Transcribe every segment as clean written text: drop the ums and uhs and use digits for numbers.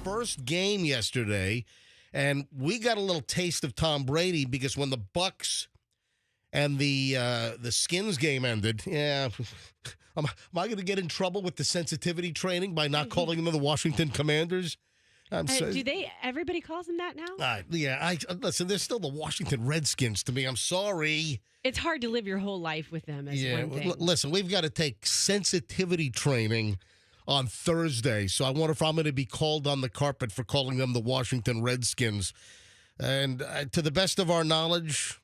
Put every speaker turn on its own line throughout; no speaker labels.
first game yesterday, and we got a little taste of Tom Brady because when the Bucks and the Skins game ended, am I going to get in trouble with the sensitivity training by not calling them the Washington Commanders?
Everybody calls them that now?
Listen, they're still the Washington Redskins to me. I'm sorry.
It's hard to live your whole life with them as one thing.
Listen, we've got to take sensitivity training on Thursday, so I wonder if I'm going to be called on the carpet for calling them the Washington Redskins. And to the best of our knowledge,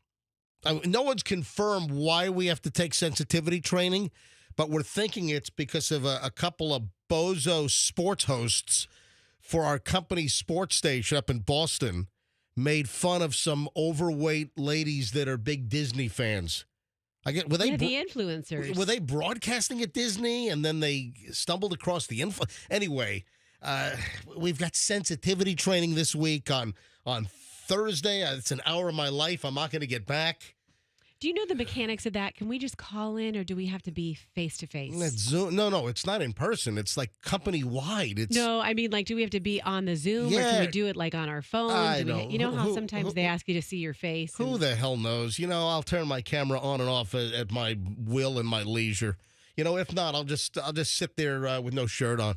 no one's confirmed why we have to take sensitivity training, but we're thinking it's because of a couple of bozo sports hosts for our company sports station up in Boston made fun of some overweight ladies that are big Disney fans. The influencers. Were they broadcasting at Disney and then they stumbled across the info? Anyway, we've got sensitivity training this week on Thursday. It's an hour of my life. I'm not going to get back.
Do you know the mechanics of that? Can we just call in or do we have to be face-to-face?
No, it's not in person. It's like company-wide.
No, I mean, do we have to be on the Zoom or can we do it on our phone? You know how sometimes they ask you to see your face?
Who the hell knows? I'll turn my camera on and off at my will and my leisure. If not, I'll just sit there with no shirt on.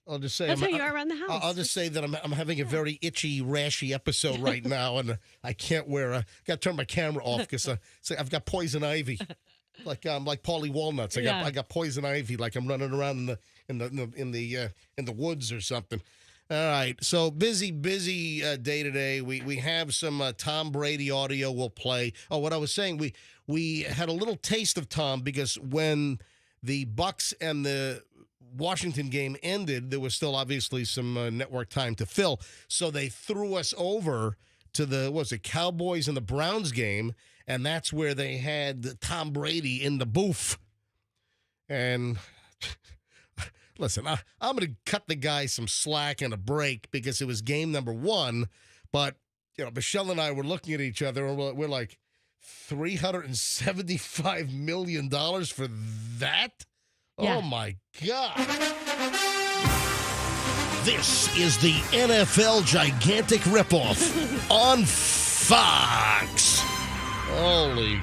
I'll just say
that's how you are around the house.
I'll just say that I'm having a very itchy, rashy episode right now, and I can't got to turn my camera off because I've got poison ivy, like Paulie Walnuts. I got poison ivy, like I'm running around in the woods or something. All right, so busy day today. We have some Tom Brady audio we'll play. Oh, what I was saying, we had a little taste of Tom because when the Bucks and the Washington game ended, there was still obviously some network time to fill. So they threw us over to the Cowboys and the Browns game, and that's where they had Tom Brady in the booth. And listen, I'm going to cut the guy some slack and a break because it was game number one. But, Michelle and I were looking at each other, and we're like, $375 million for that? Yeah. Oh, my God. This is the NFL Gigantic Ripoff on Fox. Holy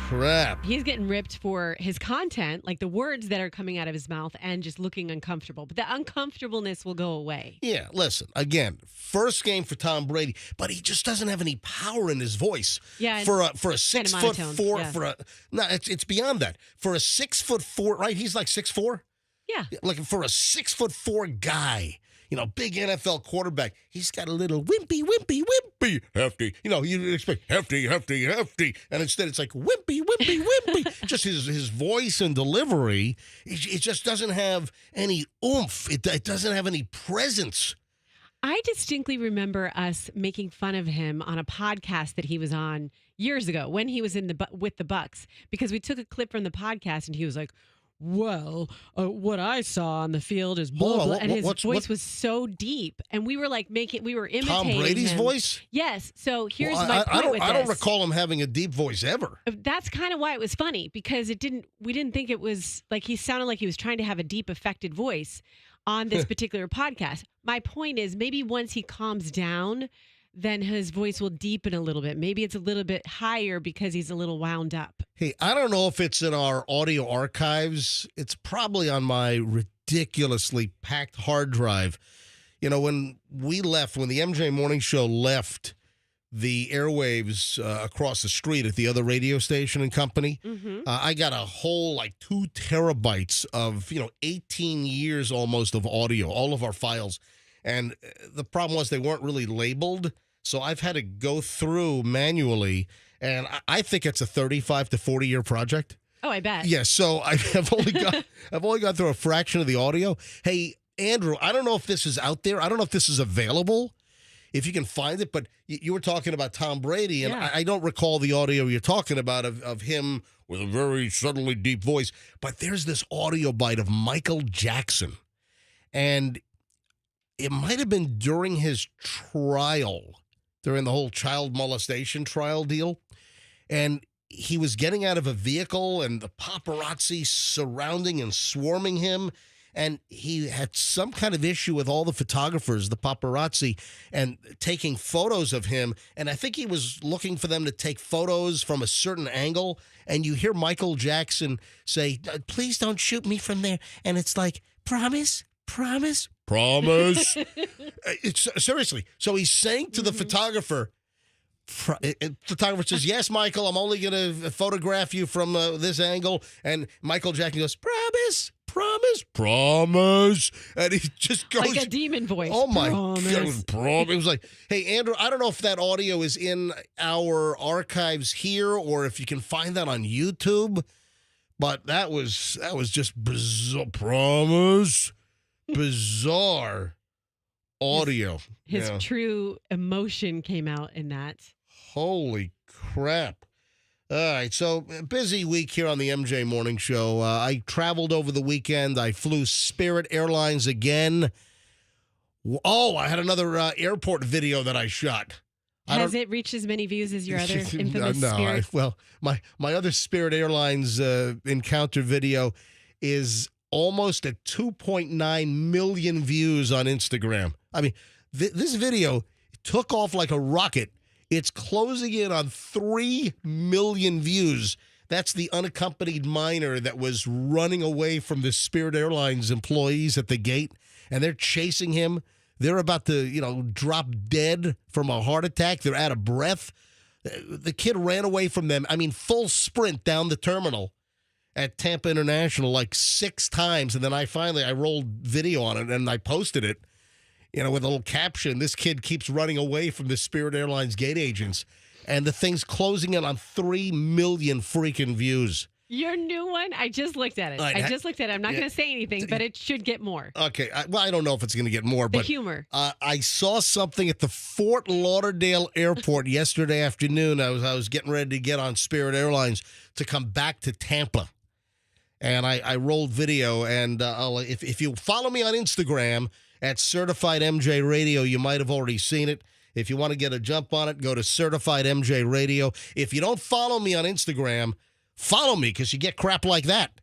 crap.
He's getting ripped for his content, like the words that are coming out of his mouth and just looking uncomfortable. But the uncomfortableness will go away.
Yeah, listen, again, first game for Tom Brady, but he just doesn't have any power in his voice.
Yeah,
for a 6'4", it's beyond that. For a 6'4", right? He's like 6'4"?
Yeah.
Like for a 6'4" guy. Big NFL quarterback. He's got a little wimpy, hefty. You'd expect hefty. And instead it's like wimpy. Just his voice and delivery, it just doesn't have any oomph. It doesn't have any presence.
I distinctly remember us making fun of him on a podcast that he was on years ago when he was with the Bucks, because we took a clip from the podcast and he was like, well, what I saw on the field is blah, blah, and his voice was so deep, and we were imitating
Tom Brady's
him.
voice?
Yes. So here's my point with this.
I don't recall him having a deep voice ever.
That's kind of why it was funny, because we didn't think it was like he sounded like he was trying to have a deep, affected voice on this particular podcast. My point is maybe once he calms down, then his voice will deepen a little bit. Maybe it's a little bit higher because he's a little wound up.
Hey, I don't know if it's in our audio archives. It's probably on my ridiculously packed hard drive. When we left, when the MJ Morning Show left the airwaves across the street at the other radio station and company, I got a whole 2 terabytes of, 18 years almost of audio, all of our files. And the problem was they weren't really labeled. So I've had to go through manually, and I think it's a 35 to 40 year project.
Oh, I bet.
Yeah, so I've only gone through a fraction of the audio. Hey, Andrew, I don't know if this is out there. I don't know if this is available, if you can find it, but you were talking about Tom Brady, and I don't recall the audio you're talking about of him with a very suddenly deep voice. But there's this audio bite of Michael Jackson, and it might have been during his trial, during the whole child molestation trial deal. And he was getting out of a vehicle and the paparazzi surrounding and swarming him. and he had some kind of issue with all the photographers, the paparazzi, and taking photos of him. And I think he was looking for them to take photos from a certain angle. And you hear Michael Jackson say, "Please don't shoot me from there." And it's like, promise, promise, promise. It's seriously. So he's saying to the photographer, photographer says, "Yes, Michael, I'm only going to photograph you from this angle." And Michael Jackson goes, "Promise, promise, promise." And he just goes
like a demon voice.
Oh my
Promise.
God, promise. It was like, hey, Andrew, I don't know if that audio is in our archives here or if you can find that on YouTube, but that was just bizarre. Promise, bizarre audio.
His true emotion came out in that.
Holy crap. All right, so busy week here on the MJ Morning Show. I traveled over the weekend. I flew Spirit Airlines again. Oh, I had another airport video that I shot.
Has it reached as many views as your other infamous
no,
Spirit?
My other Spirit Airlines encounter video is almost at 2.9 million views on Instagram. I mean, this video took off like a rocket. It's closing in on 3 million views. That's the unaccompanied minor that was running away from the Spirit Airlines employees at the gate, and they're chasing him. They're about to, drop dead from a heart attack. They're out of breath. The kid ran away from them. I mean, full sprint down the terminal at Tampa International like 6 times, and then I rolled video on it, and I posted it. With a little caption, "This kid keeps running away from the Spirit Airlines gate agents." And the thing's closing in on 3 million freaking views.
Your new one? I just looked at it. I just looked at it. I'm not going to say anything, but it should get more.
Okay. I don't know if it's going to get more,
The
but
humor.
I saw something at the Fort Lauderdale airport yesterday afternoon. I was getting ready to get on Spirit Airlines to come back to Tampa. And I rolled video. And if you follow me on Instagram at Certified MJ Radio, you might have already seen it. If you want to get a jump on it, go to Certified MJ Radio. If you don't follow me on Instagram, follow me because you get crap like that.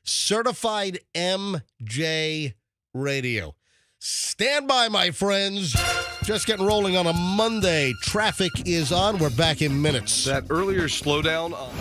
Certified MJ Radio. Stand by, my friends. Just getting rolling on a Monday. Traffic is on. We're back in minutes.
That earlier slowdown on...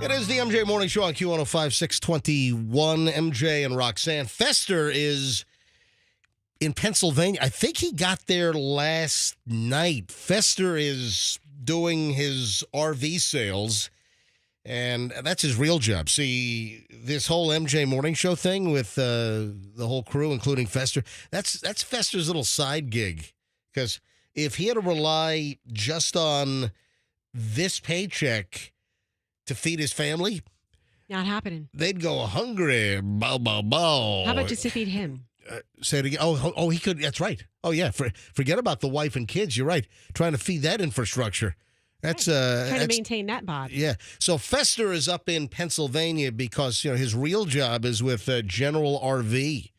It is the MJ Morning Show on Q105 621. MJ and Roxanne. Fester is in Pennsylvania. I think he got there last night. Fester is doing his RV sales, and that's his real job. See, this whole MJ Morning Show thing with the whole crew, including Fester, that's Fester's little side gig. Because if he had to rely just on this paycheck to feed his family,
not happening.
They'd go hungry. Bow, bow, bow.
How about just to feed him?
Say it again. Oh, he could. That's right. Oh, yeah. Forget about the wife and kids. You're right. Trying to feed that infrastructure. That's
trying to maintain that bod.
Yeah. So Fester is up in Pennsylvania because his real job is with General RV.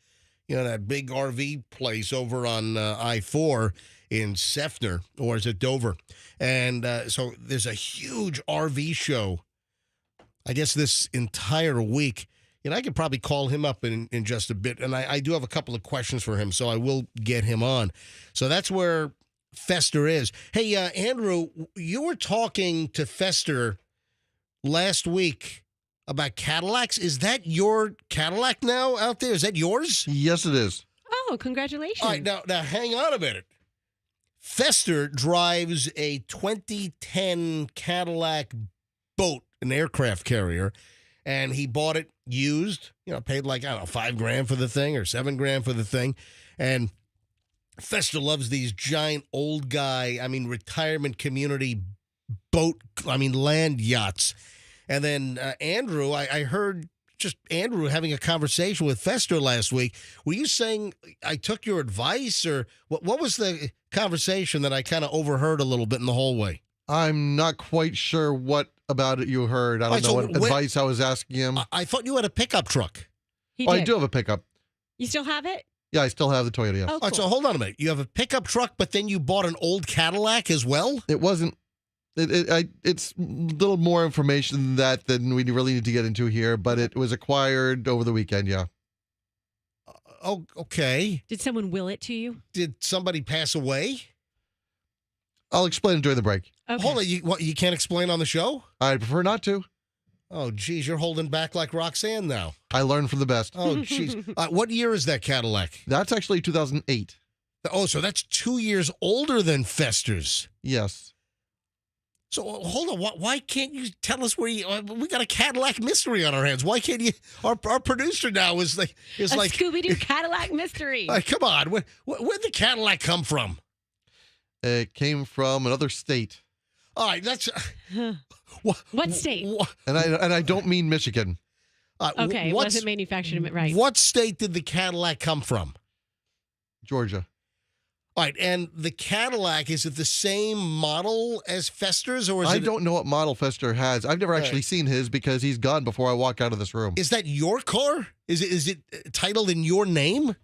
That big RV place over on I-4 in Sefner, or is it Dover? And so there's a huge RV show, I guess, this entire week. I could probably call him up in just a bit, and I do have a couple of questions for him, so I will get him on. So that's where Fester is. Hey, Andrew, you were talking to Fester last week about Cadillacs. Is that your Cadillac now out there? Is that yours?
Yes, it is.
Oh, congratulations.
All right, now hang on a minute. Fester drives a 2010 Cadillac boat, an aircraft carrier, and he bought it used, paid like, $5,000 for the thing or $7,000 for the thing. And Fester loves these giant old guy, retirement community boat, land yachts. And then Andrew, I heard just Andrew having a conversation with Fester last week. Were you saying I took your advice, or what was the conversation that I kind of overheard a little bit in the hallway?
I'm not quite sure what about it you heard. I don't know what advice I was asking him.
I thought you had a pickup truck.
I do have a pickup.
You still have it?
Yeah, I still have the Toyota, yes.
Oh,
All right, so hold on a minute. You have a pickup truck, but then you bought an old Cadillac as well?
It wasn't. It's a little more information than we really need to get into here, but it was acquired over the weekend, yeah.
Oh, okay.
Did someone will it to you?
Did somebody pass away?
I'll explain it during the break.
Okay.
Hold on, you can't explain on the show?
I'd prefer not to.
Oh, geez, you're holding back like Roxanne now.
I learned from the best.
Oh, geez. What year is that Cadillac?
That's actually 2008.
Oh, so that's 2 years older than Fester's.
Yes.
So hold on, why can't you tell us where you? We got a Cadillac mystery on our hands. Why can't you? Our producer now is like
Scooby-Doo Cadillac mystery.
Come on, where'd the Cadillac come from?
It came from another state.
All right, that's
what state?
And I don't mean Michigan.
Okay, it wasn't manufactured right.
What state did the Cadillac come from?
Georgia.
All right, and the Cadillac, is it the same model as Fester's, or is
I don't know what model Fester has. I've never actually seen his because he's gone before I walk out of this room.
Is that your car? Is it titled in your name?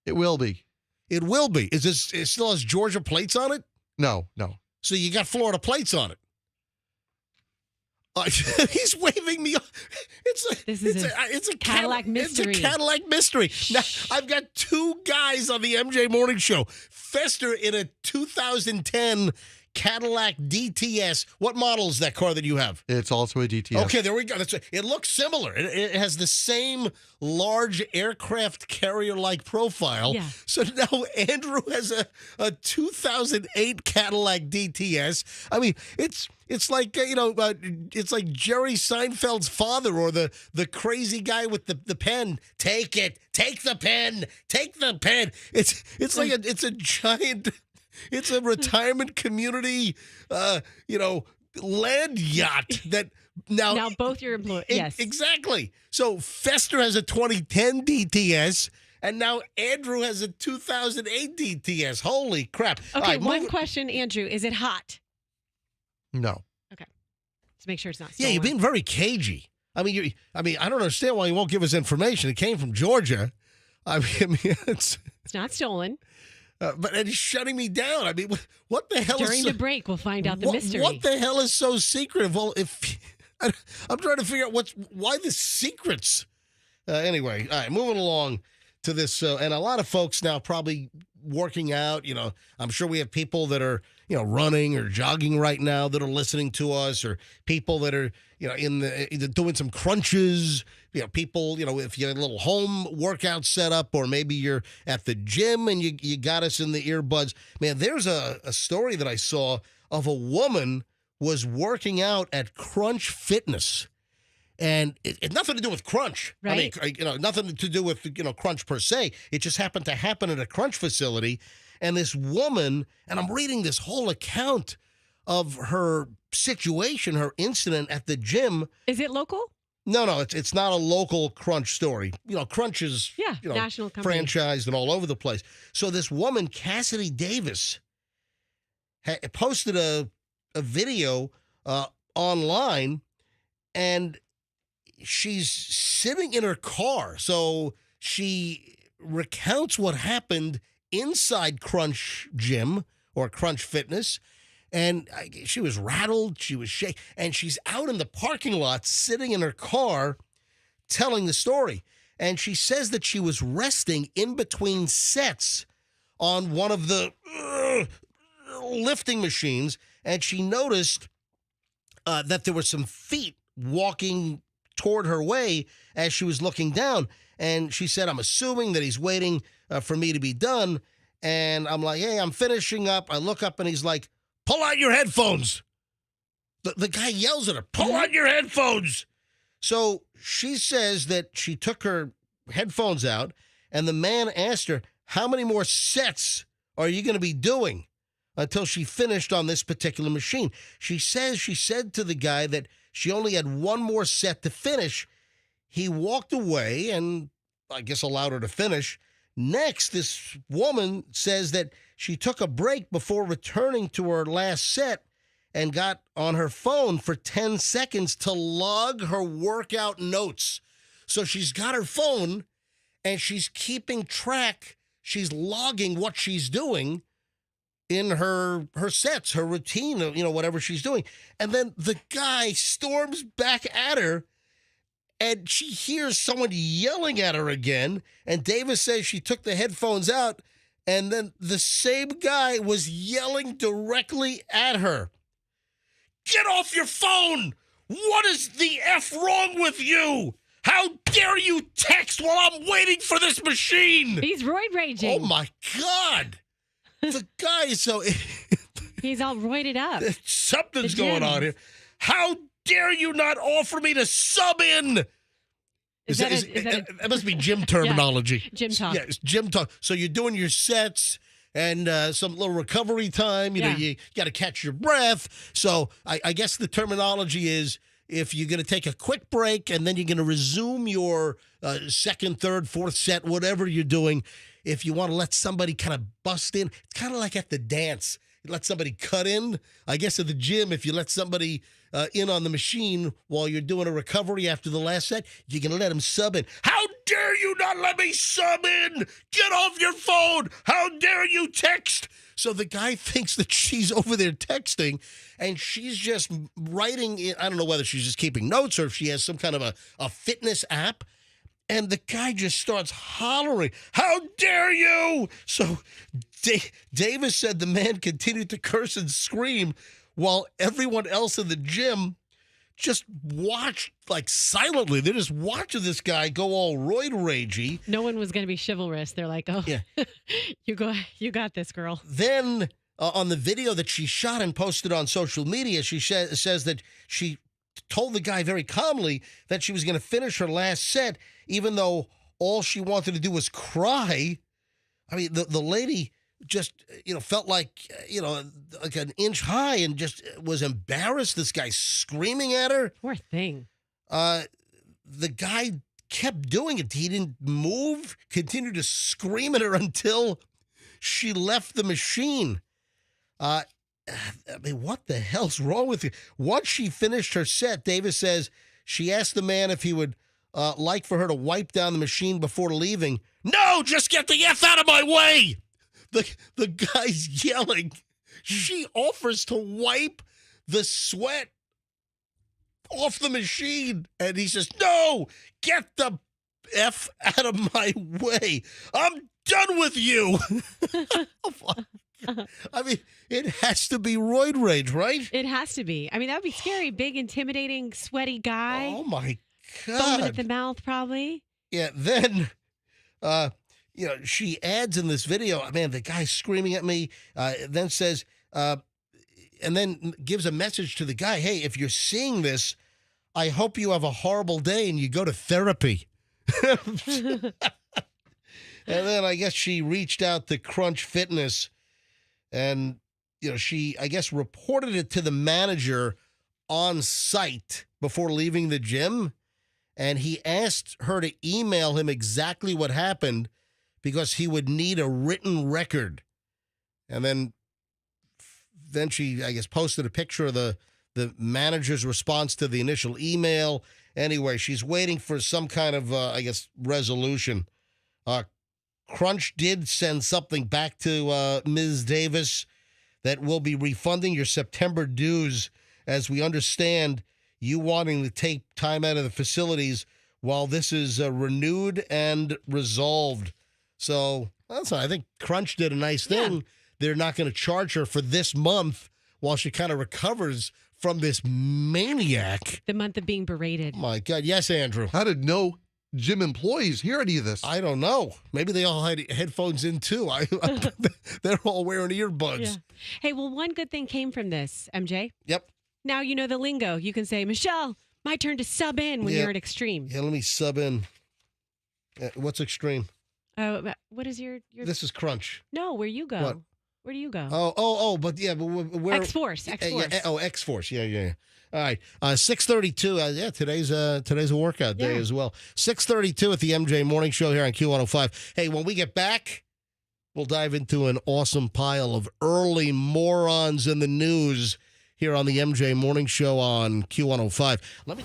It will be.
It will be. It still has Georgia plates on it?
No.
So you got Florida plates on it. He's waving me. It's a
Cadillac mystery.
It's a Cadillac mystery. Now, I've got two guys on the MJ Morning Show. Fester in a 2010 Cadillac DTS. What model is that car that you have?
It's also a DTS.
Okay, there we go. It looks similar. It has the same large aircraft carrier-like profile.
Yeah.
So now Andrew has a 2008 Cadillac DTS. It's like it's like Jerry Seinfeld's father, or the crazy guy with the pen. Take it. Take the pen. Take the pen. It's like it's a giant. It's a retirement community, land yacht that now
both your employees. Yes,
exactly. So Fester has a 2010 DTS, and now Andrew has a 2008 DTS. Holy crap!
Okay,
right,
one question, Andrew: is it hot?
No.
Okay, to make sure it's not.
Yeah,
stolen.
you're being very cagey. I don't understand why you won't give us information. It came from Georgia. It's
not stolen.
But he's shutting me down. What the hell?
During the break, we'll find out the mystery.
What the hell is so secretive? Well, I'm trying to figure out why the secrets. Anyway, all right, moving along to this, and a lot of folks now probably working out. I'm sure we have people that are running or jogging right now that are listening to us, or people that are, in the either doing some crunches, people, if you have a little home workout set up, or maybe you're at the gym and you got us in the earbuds. Man, there's a story that I saw of a woman was working out at Crunch Fitness. And it nothing to do with Crunch.
Right.
I mean, nothing to do with, Crunch per se. It just happened to happen at a Crunch facility. And this woman, and I'm reading this whole account of her situation, her incident at the gym.
Is it local?
No, it's not a local Crunch story. Crunch is
national company,
franchised and all over the place. So this woman, Cassidy Davis, posted a video online, and she's sitting in her car. So she recounts what happened inside Crunch Gym or Crunch Fitness. And she was rattled, she was shaking, and she's out in the parking lot sitting in her car telling the story. And she says that she was resting in between sets on one of the lifting machines, and she noticed that there were some feet walking toward her way as she was looking down. And she said, I'm assuming that he's waiting for me to be done. And I'm like, hey, I'm finishing up. I look up and he's like, pull out your headphones. The guy yells at her, pull out your headphones. So she says that she took her headphones out, and the man asked her, how many more sets are you going to be doing until she finished on this particular machine? She says she said to the guy that she only had one more set to finish. He walked away and I guess allowed her to finish. Next, this woman says that she took a break before returning to her last set and got on her phone for 10 seconds to log her workout notes. So she's got her phone and she's keeping track. She's logging what she's doing in her sets, her routine, whatever she's doing. And then the guy storms back at her, and she hears someone yelling at her again. And Davis says she took the headphones out, and then the same guy was yelling directly at her. Get off your phone! What is the F wrong with you? How dare you text while I'm waiting for this machine?
He's roid raging.
Oh, my God. The guy is so...
He's all roided up.
Something's going on here. How dare you not offer me to sub in? That must be gym terminology.
Yeah, gym talk.
Yeah, it's gym talk. So you're doing your sets and some little recovery time. You got to catch your breath. So I guess the terminology is if you're going to take a quick break and then you're going to resume your second, third, fourth set, whatever you're doing, if you want to let somebody kind of bust in, it's kind of like at the dance. You let somebody cut in. I guess at the gym, if you let somebody in on the machine while you're doing a recovery after the last set, you're going to let them sub in. How dare you not let me sub in? Get off your phone. How dare you text? So the guy thinks that she's over there texting, and she's just writing in. I don't know whether she's just keeping notes or if she has some kind of a fitness app. And the guy just starts hollering, how dare you? So Davis said the man continued to curse and scream while everyone else in the gym just watched like silently. They're just watching this guy go all roid ragey.
No one was going to be chivalrous. They're like, oh, yeah. you got this, girl.
Then on the video that she shot and posted on social media, she says that she told the guy very calmly that she was going to finish her last set, even though all she wanted to do was cry. I mean, the lady just, felt like, like an inch high and just was embarrassed. This guy screaming at her.
Poor thing.
The guy kept doing it. He didn't move, continued to scream at her until she left the machine. I mean, what the hell's wrong with you? Once she finished her set, Davis says she asked the man if he would like for her to wipe down the machine before leaving. No, just get the F out of my way. The guy's yelling. She offers to wipe the sweat off the machine. And he says, no, get the F out of my way. I'm done with you. Oh, my I mean, it has to be roid rage, right?
It has to be. I mean, that would be scary. Big, intimidating, sweaty guy.
Oh my
Foaming at the
God.
mouth, probably.
Yeah, then she adds in this video, man, the guy's screaming at me, then says, and then gives a message to the guy, hey, if you're seeing this, I hope you have a horrible day and you go to therapy. And then I guess she reached out to Crunch Fitness and, she, I guess, reported it to the manager on site before leaving the gym. And he asked her to email him exactly what happened because he would need a written record. And then she, I guess, posted a picture of the manager's response to the initial email. Anyway, she's waiting for some kind of, I guess, resolution. Crunch did send something back to Ms. Davis that will be refunding your September dues, as we understand you wanting to take time out of the facilities while this is renewed and resolved. So I think Crunch did a nice thing.
Yeah.
They're not going to charge her for this month while she kind of recovers from this maniac.
The month of being berated.
Oh my God. Yes, Andrew.
How did no gym employees hear any of this?
I don't know. Maybe they all had headphones in too. They're all wearing earbuds.
Yeah. Hey, well, one good thing came from this, MJ.
Yep.
Now you know the lingo. You can say, Michelle, my turn to sub in when
Yeah.
you're at Extreme.
Yeah, let me sub in. What's Extreme?
What is your?
This is Crunch.
No, where you go?
What?
Where do you go?
But where?
X-Force. X-Force.
X-Force. Yeah. All right. 6:32. Today's a workout day as well. 6:32 at the MJ Morning Show here on Q105. Hey, when we get back, we'll dive into an awesome pile of early morons in the news here on the MJ Morning Show on Q105. Let me.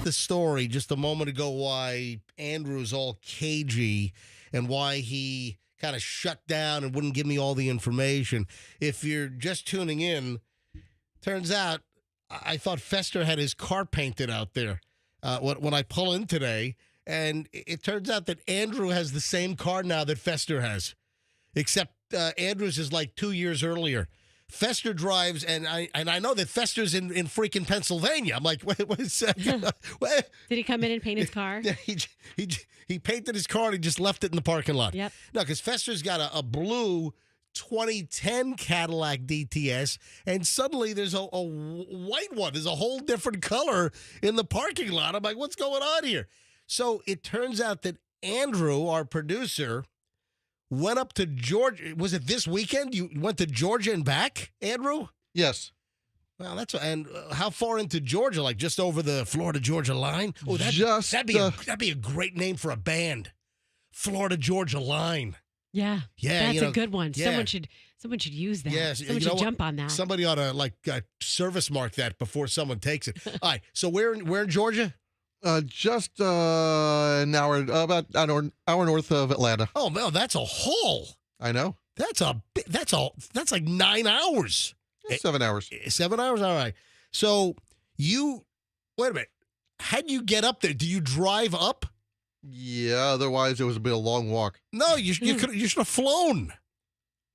The story just a moment ago why Andrew's all cagey and why he kind of shut down and wouldn't give me all the information. If you're just tuning in, turns out I thought Fester had his car painted out there when I pull in today, and it turns out that Andrew has the same car now that Fester has, except Andrew's is like 2 years earlier. Fester drives, and I know that Fester's in freaking Pennsylvania. I'm like, wait a second.
Did he come in and paint his car?
Yeah, he painted his car and he just left it in the parking lot.
Yep.
No, because Fester's got a blue 2010 Cadillac DTS, and suddenly there's a white one. There's a whole different color in the parking lot. I'm like, what's going on here? So it turns out that Andrew, our producer, went up to Georgia. Was it this weekend? You went to Georgia and back, Andrew?
Yes.
Well, and how far into Georgia? Like just over the Florida-Georgia line? Oh, that'd be a great name for a band. Florida-Georgia line.
Yeah.
Yeah,
That's a good one.
yeah.
Someone should use that.
Yes,
Someone
you know
should
what?
jump on that.
Somebody ought to service mark that before someone takes it. All right, so where in Georgia?
Just an hour, about an hour north of Atlanta.
Oh, no, that's a haul.
I know.
That's like 9 hours.
7 hours.
7 hours? All right. So wait a minute. How'd you get up there? Do you drive up?
Yeah, otherwise it was a long walk.
No, you should have flown.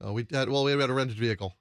We had a rented vehicle.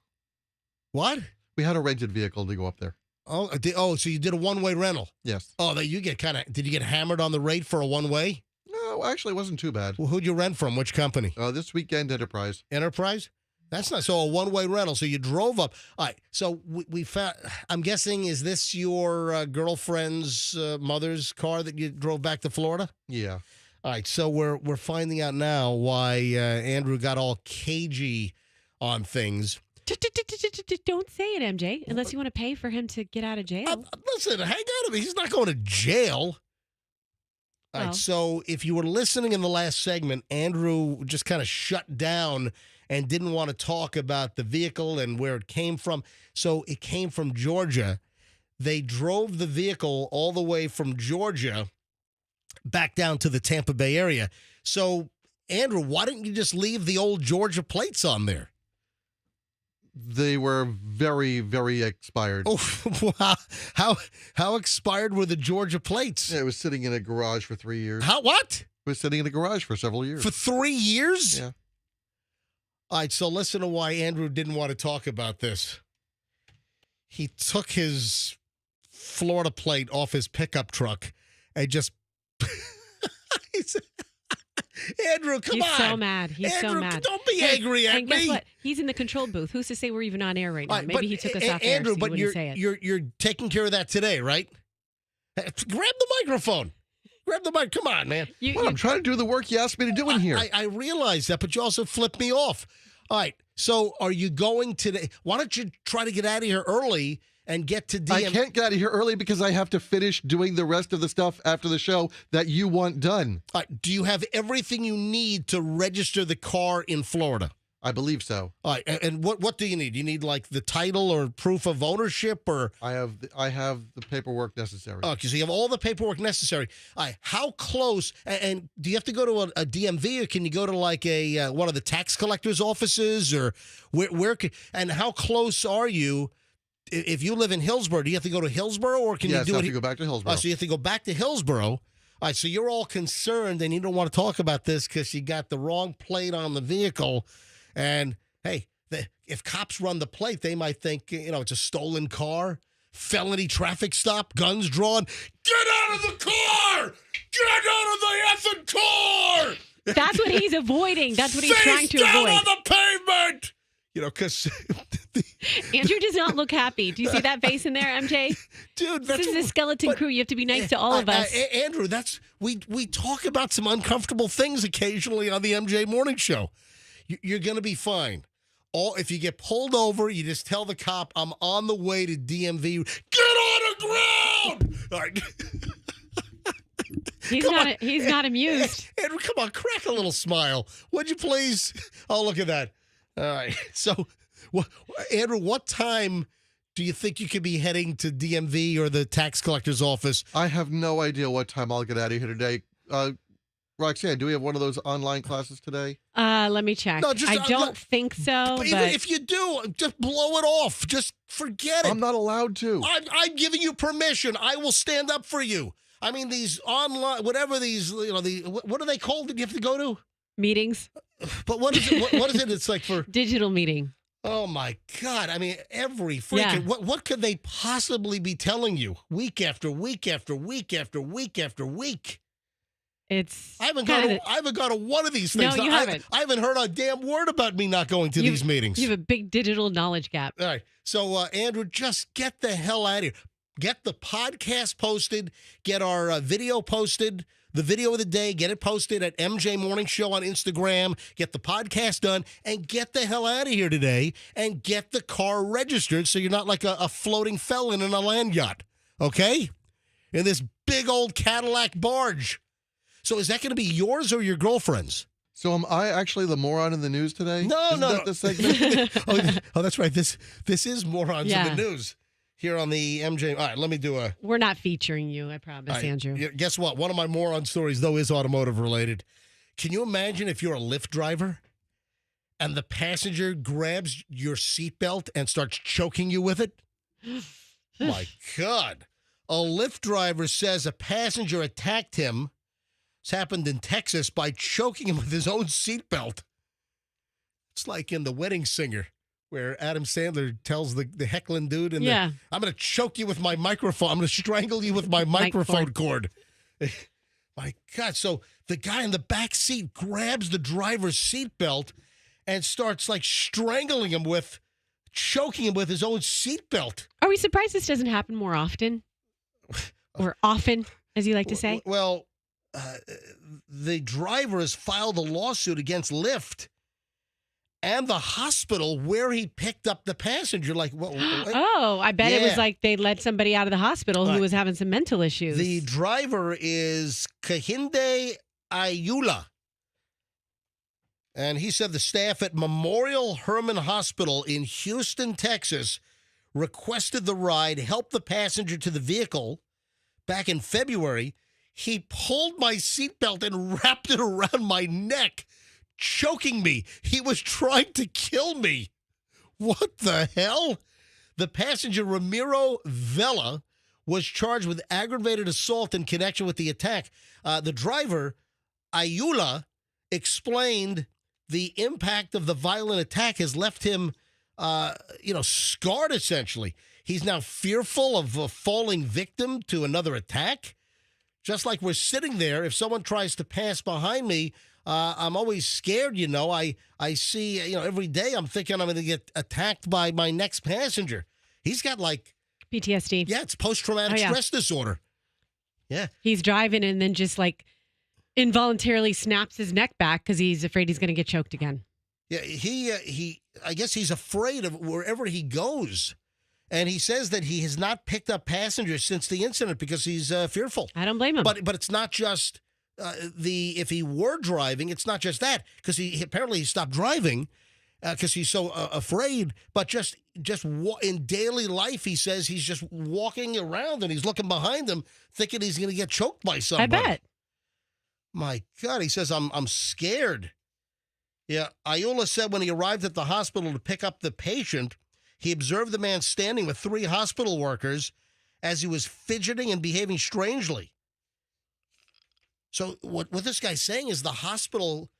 What?
We had a rented vehicle to go up there.
So you did a one-way rental.
Yes.
Oh, did you get hammered on the rate for a one-way?
No, actually, it wasn't too bad.
Well, who'd you rent from? Which company?
This weekend, Enterprise.
Enterprise? That's not so a one-way rental. So you drove up. All right. So we found. I'm guessing, is this your girlfriend's mother's car that you drove back to Florida?
Yeah.
All right. So we're finding out now why Andrew got all cagey on things.
Don't say it, MJ, unless you want to pay for him to get out of jail.
Listen, hang on a minute. He's not going to jail. All right. So if you were listening in the last segment, Andrew just kind of shut down and didn't want to talk about the vehicle and where it came from. So it came from Georgia. They drove the vehicle all the way from Georgia back down to the Tampa Bay area. So, Andrew, why didn't you just leave the old Georgia plates on there?
They were very, very expired.
Oh, wow. How expired were the Georgia plates?
Yeah, it was sitting in a garage for 3 years.
What?
It was sitting in a garage for several years.
For 3 years?
Yeah.
All right, so listen to why Andrew didn't want to talk about this. He took his Florida plate off his pickup truck and just... Andrew, come on.
He's so mad. He's
Andrew,
so mad.
Don't be angry at me.
And guess what? He's in the control booth. Who's to say we're even on air right now?
Right,
Maybe he took us off
Andrew,
air, so
but
you wouldn't say it.
you're taking care of that today, right? Grab the microphone. Grab the mic. Come on, man.
I'm trying to do the work you asked me to do in here.
I realize that, but you also flipped me off. All right. So are you going today? Why don't you try to get out of here early and get to
I can't get out of here early because I have to finish doing the rest of the stuff after the show that you want done.
All right. Do you have everything you need to register the car in Florida?
I believe so.
All right. And what do you need? You need like the title or proof of ownership, or
I have the paperwork necessary.
Okay, so you have all the paperwork necessary. All right. How close? And do you have to go to a DMV, or can you go to like a one of the tax collector's offices, or where? And how close are you? If you live in Hillsborough, do you have to go to Hillsborough, or can you do it?
I have to go back to Hillsborough.
So you have to go back to Hillsborough. All right, so you're all concerned and you don't want to talk about this because you got the wrong plate on the vehicle. And, hey, if cops run the plate, they might think, it's a stolen car, felony traffic stop, guns drawn. Get out of the car! Get out of the effing car!
That's what he's avoiding. That's what he's trying to
Face down
avoid.
on the pavement! Because...
Andrew does not look happy. Do you see that face in there, MJ?
Dude,
this is a skeleton crew. You have to be nice to all of us.
Andrew, we talk about some uncomfortable things occasionally on the MJ Morning Show. You're going to be fine. If you get pulled over, you just tell the cop, I'm on the way to DMV. Get on the ground! All right.
He's not amused.
Andrew, come on, crack a little smile. Would you please? Oh, look at that. All right. So, Andrew, what time do you think you could be heading to DMV or the tax collector's office?
I have no idea what time I'll get out of here today. Roxanne, do we have one of those online classes today?
Let me check.
No,
I don't think so.
But even if you do, just blow it off. Just forget it.
I'm not allowed to.
I'm giving you permission. I will stand up for you. I mean, these online, whatever these, what are they called that you have to go to?
Meetings.
But what is it? What is it? It's like for
digital meeting.
Oh my God! I mean, every freaking what could they possibly be telling you week after week after week after week after week? I haven't gone to one of these things.
No, you haven't.
I haven't heard a damn word about me not going to these meetings.
You have a big digital knowledge gap.
All right. So, Andrew, just get the hell out of here. Get the podcast posted. Get our video posted. The video of the day, get it posted at MJ Morning Show on Instagram. Get the podcast done and get the hell out of here today and get the car registered so you're not like a floating felon in a land yacht. Okay? In this big old Cadillac barge. So is that going to be yours or your girlfriend's?
So am I actually the moron in the news today?
No,
Isn't
no,
that the segment?
oh, that's right. This is morons in the news here on the MJ. All right, let me do a.
We're not featuring you, I promise,
right,
Andrew.
Guess what? One of my moron stories, though, is automotive related. Can you imagine if you're a Lyft driver and the passenger grabs your seatbelt and starts choking you with it? My God. A Lyft driver says a passenger attacked him. It's happened in Texas by choking him with his own seatbelt. It's like in The Wedding Singer, where Adam Sandler tells the heckling dude, I'm going to choke you with my microphone. I'm going to strangle you with my microphone cord. My God. So the guy in the back seat grabs the driver's seatbelt and starts like strangling him choking him with his own seatbelt.
Are we surprised this doesn't happen more often? Or often, as you like to say?
Well, the driver has filed a lawsuit against Lyft and the hospital where he picked up the passenger. Like, what?
Oh, I bet it was like they let somebody out of the hospital who was having some mental issues.
The driver is Kahinde Ayula. And he said the staff at Memorial Hermann Hospital in Houston, Texas, requested the ride, helped the passenger to the vehicle back in February. He pulled my seatbelt and wrapped it around my neck, choking me. He was trying to kill me. What the hell? The passenger, Ramiro Vela, was charged with aggravated assault in connection with the attack. The driver, Ayula, explained the impact of the violent attack has left him, scarred, essentially. He's now fearful of a falling victim to another attack. Just like we're sitting there, if someone tries to pass behind me, I'm always scared, I see, every day I'm thinking I'm going to get attacked by my next passenger. He's got like
PTSD.
Yeah, it's post-traumatic stress disorder. Yeah.
He's driving and then just like involuntarily snaps his neck back because he's afraid he's going to get choked again.
Yeah, I guess he's afraid of wherever he goes. And he says that he has not picked up passengers since the incident because he's fearful.
I don't blame him.
But it's not just if he were driving, it's not just that, because he apparently stopped driving because he's so afraid. But just in daily life, he says he's just walking around and he's looking behind him, thinking he's going to get choked by somebody.
I bet.
My God, he says I'm scared. Yeah, Ayula said when he arrived at the hospital to pick up the patient, he observed the man standing with 3 hospital workers as he was fidgeting and behaving strangely. So what this guy's saying is the hospital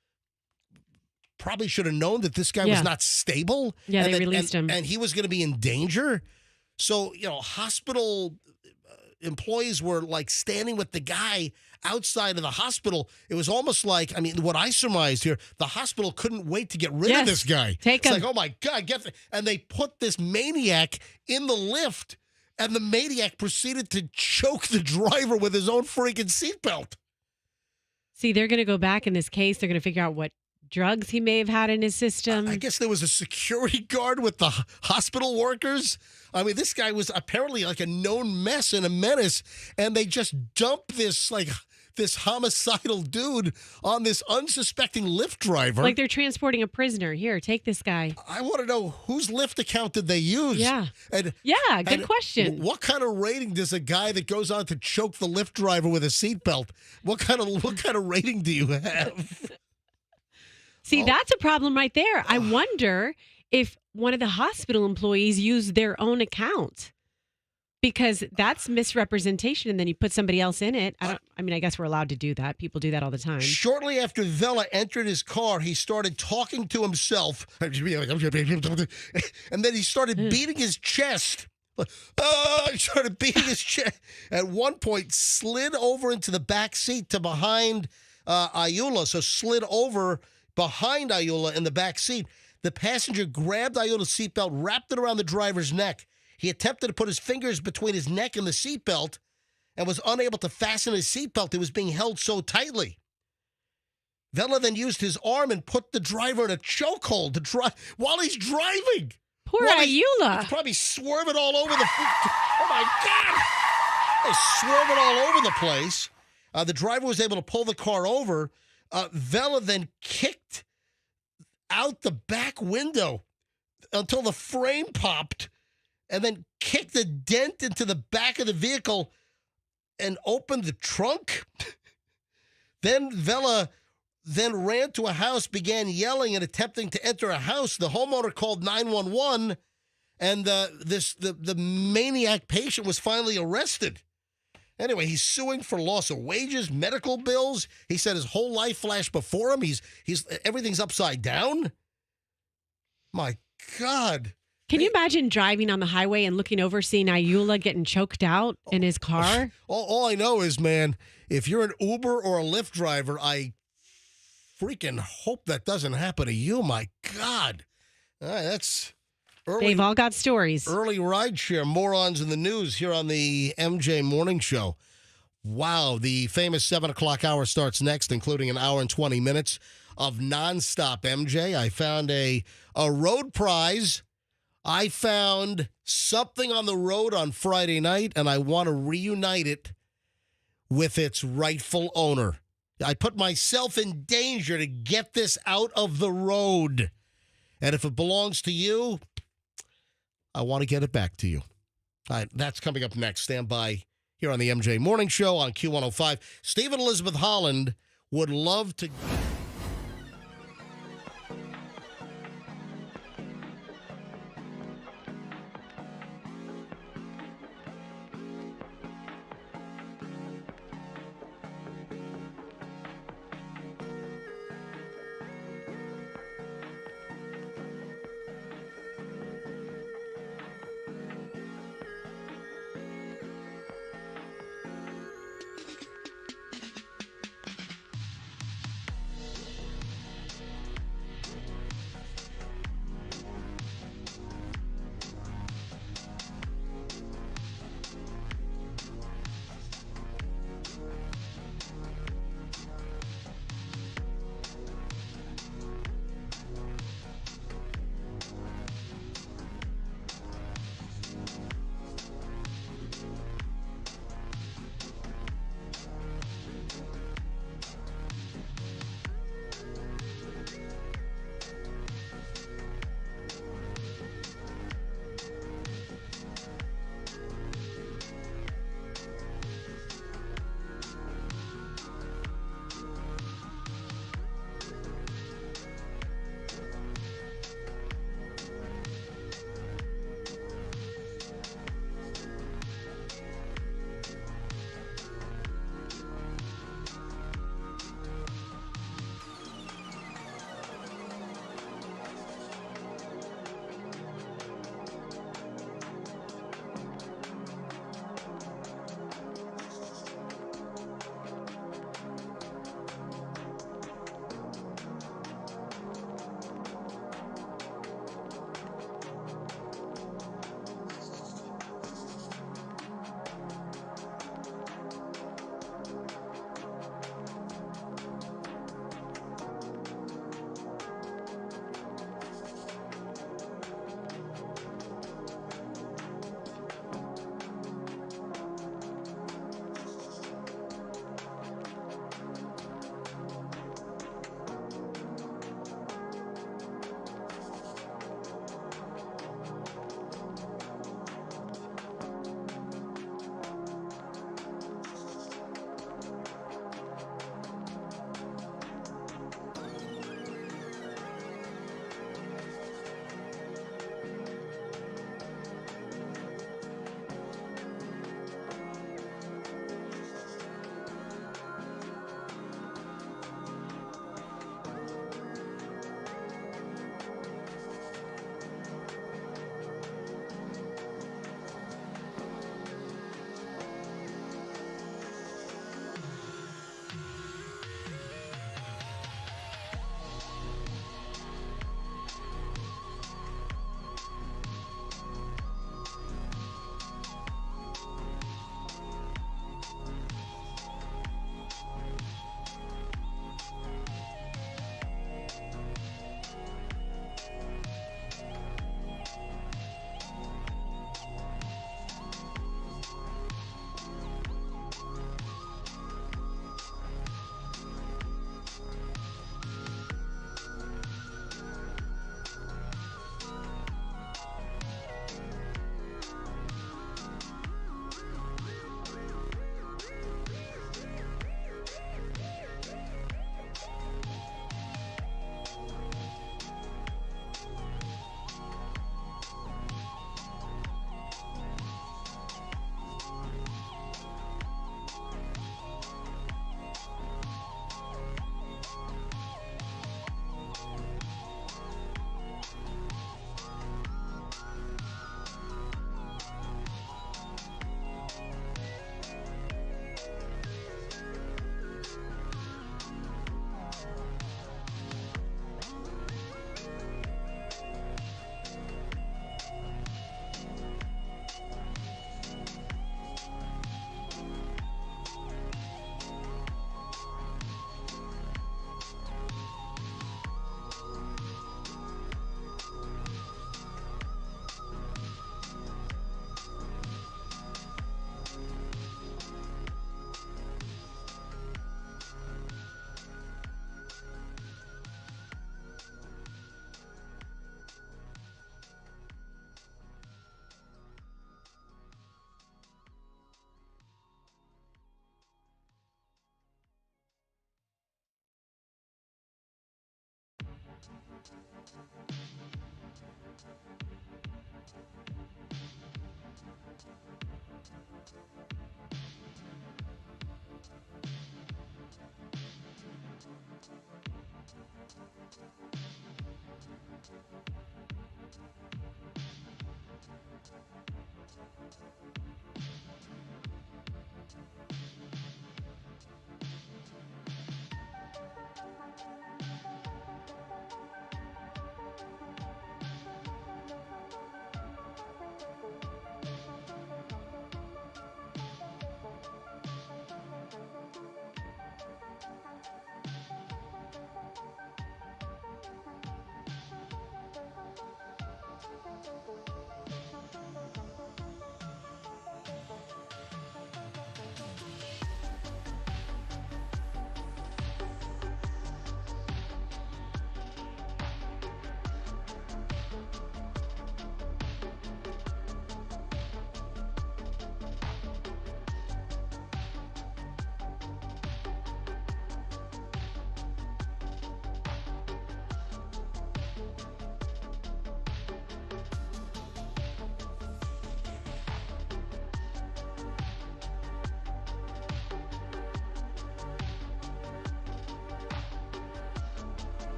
probably should have known that this guy was not stable.
Yeah, they released him.
And he was going to be in danger. So, hospital employees were like standing with the guy outside of the hospital. It was almost like, what I surmised here, the hospital couldn't wait to get rid of this guy.
Take him.
It's like, oh my God, and they put this maniac in the lift, and the maniac proceeded to choke the driver with his own freaking seatbelt.
See, they're going to go back in this case. They're going to figure out what drugs he may have had in his system.
I guess there was a security guard with the hospital workers. This guy was apparently like a known mess and a menace, and they just dumped this homicidal dude on this unsuspecting Lyft driver.
Like they're transporting a prisoner. Here, take this guy.
I want to know whose Lyft account did they use?
Yeah. Good question.
What kind of rating does a guy that goes on to choke the Lyft driver with a seatbelt? What kind of rating do you have?
See, that's a problem right there. I wonder if one of the hospital employees used their own account, because that's misrepresentation, and then you put somebody else in it. I guess we're allowed to do that. People do that all the time.
Shortly after Vela entered his car, he started talking to himself, and then he started beating his chest. He started beating his chest. At one point, slid over into the back seat to behind Ayula. So slid over behind Ayula in the back seat. The passenger grabbed Ayula's seatbelt, wrapped it around the driver's neck. He attempted to put his fingers between his neck and the seatbelt and was unable to fasten his seatbelt. It was being held so tightly. Vela then used his arm and put the driver in a chokehold to drive while he's driving.
Poor Ayula.
He's probably swerving all over the... Oh, my God! He's swerving all over the place. The driver was able to pull the car over. Vela then kicked out the back window until the frame popped, and then kicked a dent into the back of the vehicle and opened the trunk. Then Vela ran to a house, began yelling and attempting to enter a house. The homeowner called 911, and the maniac patient was finally arrested. Anyway, he's suing for loss of wages, medical bills. He said his whole life flashed before him. He's everything's upside down. My God.
Can you imagine driving on the highway and looking over, seeing Ayula getting choked out in his car?
All I know is, man, if you're an Uber or a Lyft driver, I freaking hope that doesn't happen to you. My God. All right, that's early.
They've all got stories.
Early rideshare morons in the news here on the MJ Morning Show. Wow, the famous 7 o'clock hour starts next, including an hour and 20 minutes of nonstop MJ. I found a road prize. I found something on the road on Friday night, and I want to reunite it with its rightful owner. I put myself in danger to get this out of the road. And if it belongs to you, I want to get it back to you. All right, that's coming up next. Stand by here on the MJ Morning Show on Q105. Steve and Elizabeth Holland would love to...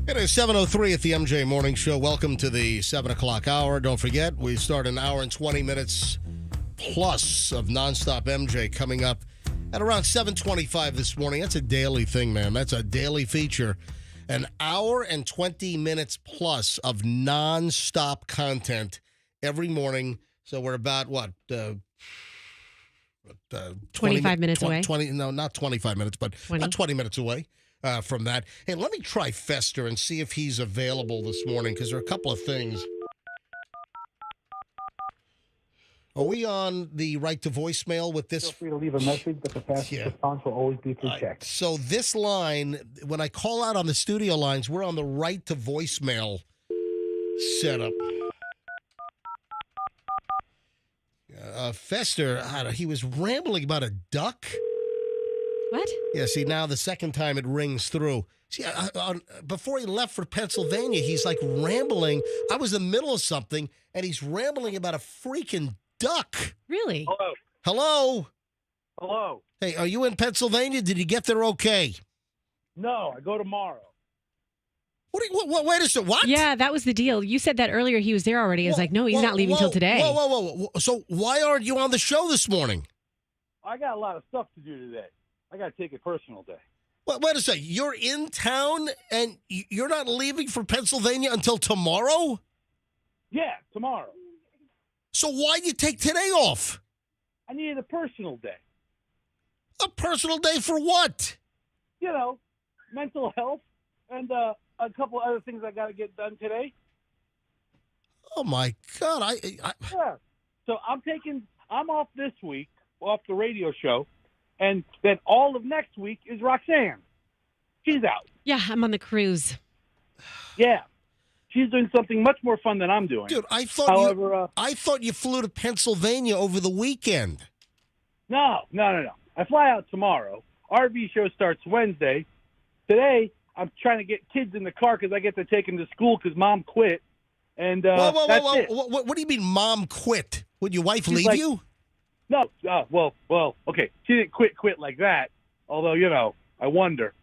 It is 7:03 at the MJ Morning Show. Welcome to the 7 o'clock hour. Don't forget, we start an hour and 20 minutes plus of nonstop MJ coming up at around 7:25 this morning. That's a daily thing, man. That's a daily feature. An hour and 20 minutes plus of nonstop content every morning. So we're about,
25 minutes away?
20, no, not 25 minutes, but
20.
about 20 minutes away. From that. Hey, let me try Fester and see if he's available this morning, because there are a couple of things. Are we on the right to voicemail with this?
Feel free to leave a message, but the fastest response will always be through text.
So this line, when I call out on the studio lines, we're on the right to voicemail setup. Fester, he was rambling about a duck.
What?
Yeah, see, now the second time it rings through. See, before he left for Pennsylvania, he's like rambling. I was in the middle of something, and he's rambling about a freaking duck.
Really?
Hello.
Hello?
Hello.
Hey, are you in Pennsylvania? Did you get there okay?
No, I go tomorrow.
Wait a second, what?
Yeah, that was the deal. You said that earlier he was there already. I was like, no, he's not leaving till today.
Whoa. So why aren't you on the show this morning?
I got a lot of stuff to do today. I got to take a personal day.
Wait a second. You're in town and you're not leaving for Pennsylvania until tomorrow?
Yeah, tomorrow.
So why'd you take today off?
I needed a personal day.
A personal day for what?
You know, mental health and a couple other things I got to get done today.
Oh, my God.
Yeah. So I'm off this week, off the radio show. And then all of next week is Roxanne. She's out.
Yeah, I'm on the cruise.
Yeah. She's doing something much more fun than I'm doing.
Dude, I thought you flew to Pennsylvania over the weekend.
No. I fly out tomorrow. RV show starts Wednesday. Today, I'm trying to get kids in the car because I get to take them to school because Mom quit. And that's it.
What do you mean Mom quit? Would your wife leave you?
No. Well, okay. She didn't quit like that. Although, I wonder.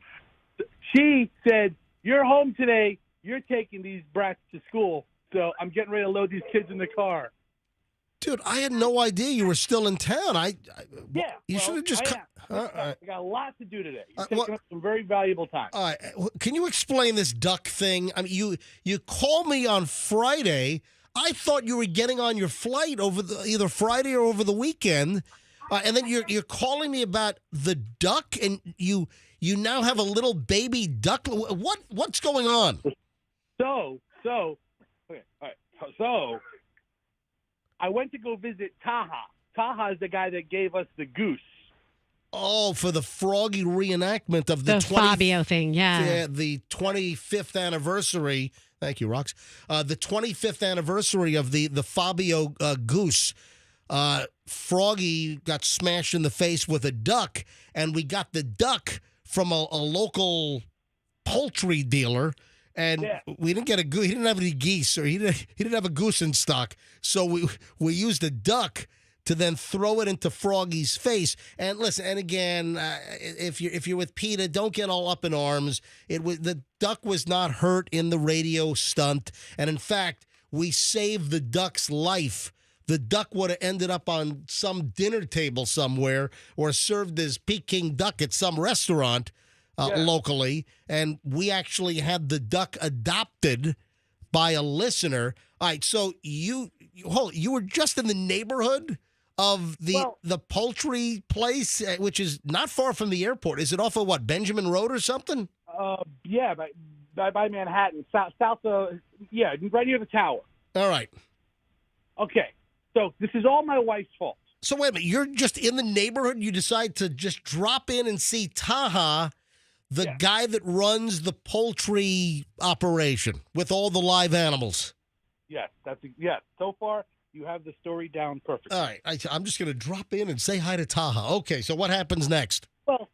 She said, "You're home today. You're taking these brats to school." So I'm getting ready to load these kids in the car.
Dude, I had no idea you were still in town. You should have just.
I got a lot to do today. You're taking up some very valuable time.
All right, can you explain this duck thing? I mean, you called me on Friday. I thought you were getting on your flight over either Friday or over the weekend, and then you're calling me about the duck, and you now have a little baby duck. What's going on?
Okay, all right. So I went to go visit Taha. Taha is the guy that gave us the goose.
Oh, for the Froggy reenactment of the
Fabio thing,
Yeah, the 25th anniversary. Thank you, Rox. The 25th anniversary of the Fabio goose. Froggy got smashed in the face with a duck, and we got the duck from a local poultry dealer. And we didn't get a goose. He didn't have any geese, or he didn't have a goose in stock. So we used a duck to then throw it into Froggy's face. And listen, and again, if you're with PETA, don't get all up in arms. The duck was not hurt in the radio stunt, and in fact, we saved the duck's life. The duck would have ended up on some dinner table somewhere, or served as Peking duck at some restaurant. Locally, and we actually had the duck adopted by a listener. All right, so you were just in the neighborhood of the poultry place, which is not far from the airport. Is it off of Benjamin Road or something?
Yeah, by Manhattan, south right near the tower.
All right.
Okay, so this is all my wife's fault.
So wait a minute, you're just in the neighborhood. You decide to just drop in and see Taha, the guy that runs the poultry operation with all the live animals.
Yes, so far, you have the story down perfectly.
All right, I'm just going to drop in and say hi to Taha. Okay, so what happens next?
Well,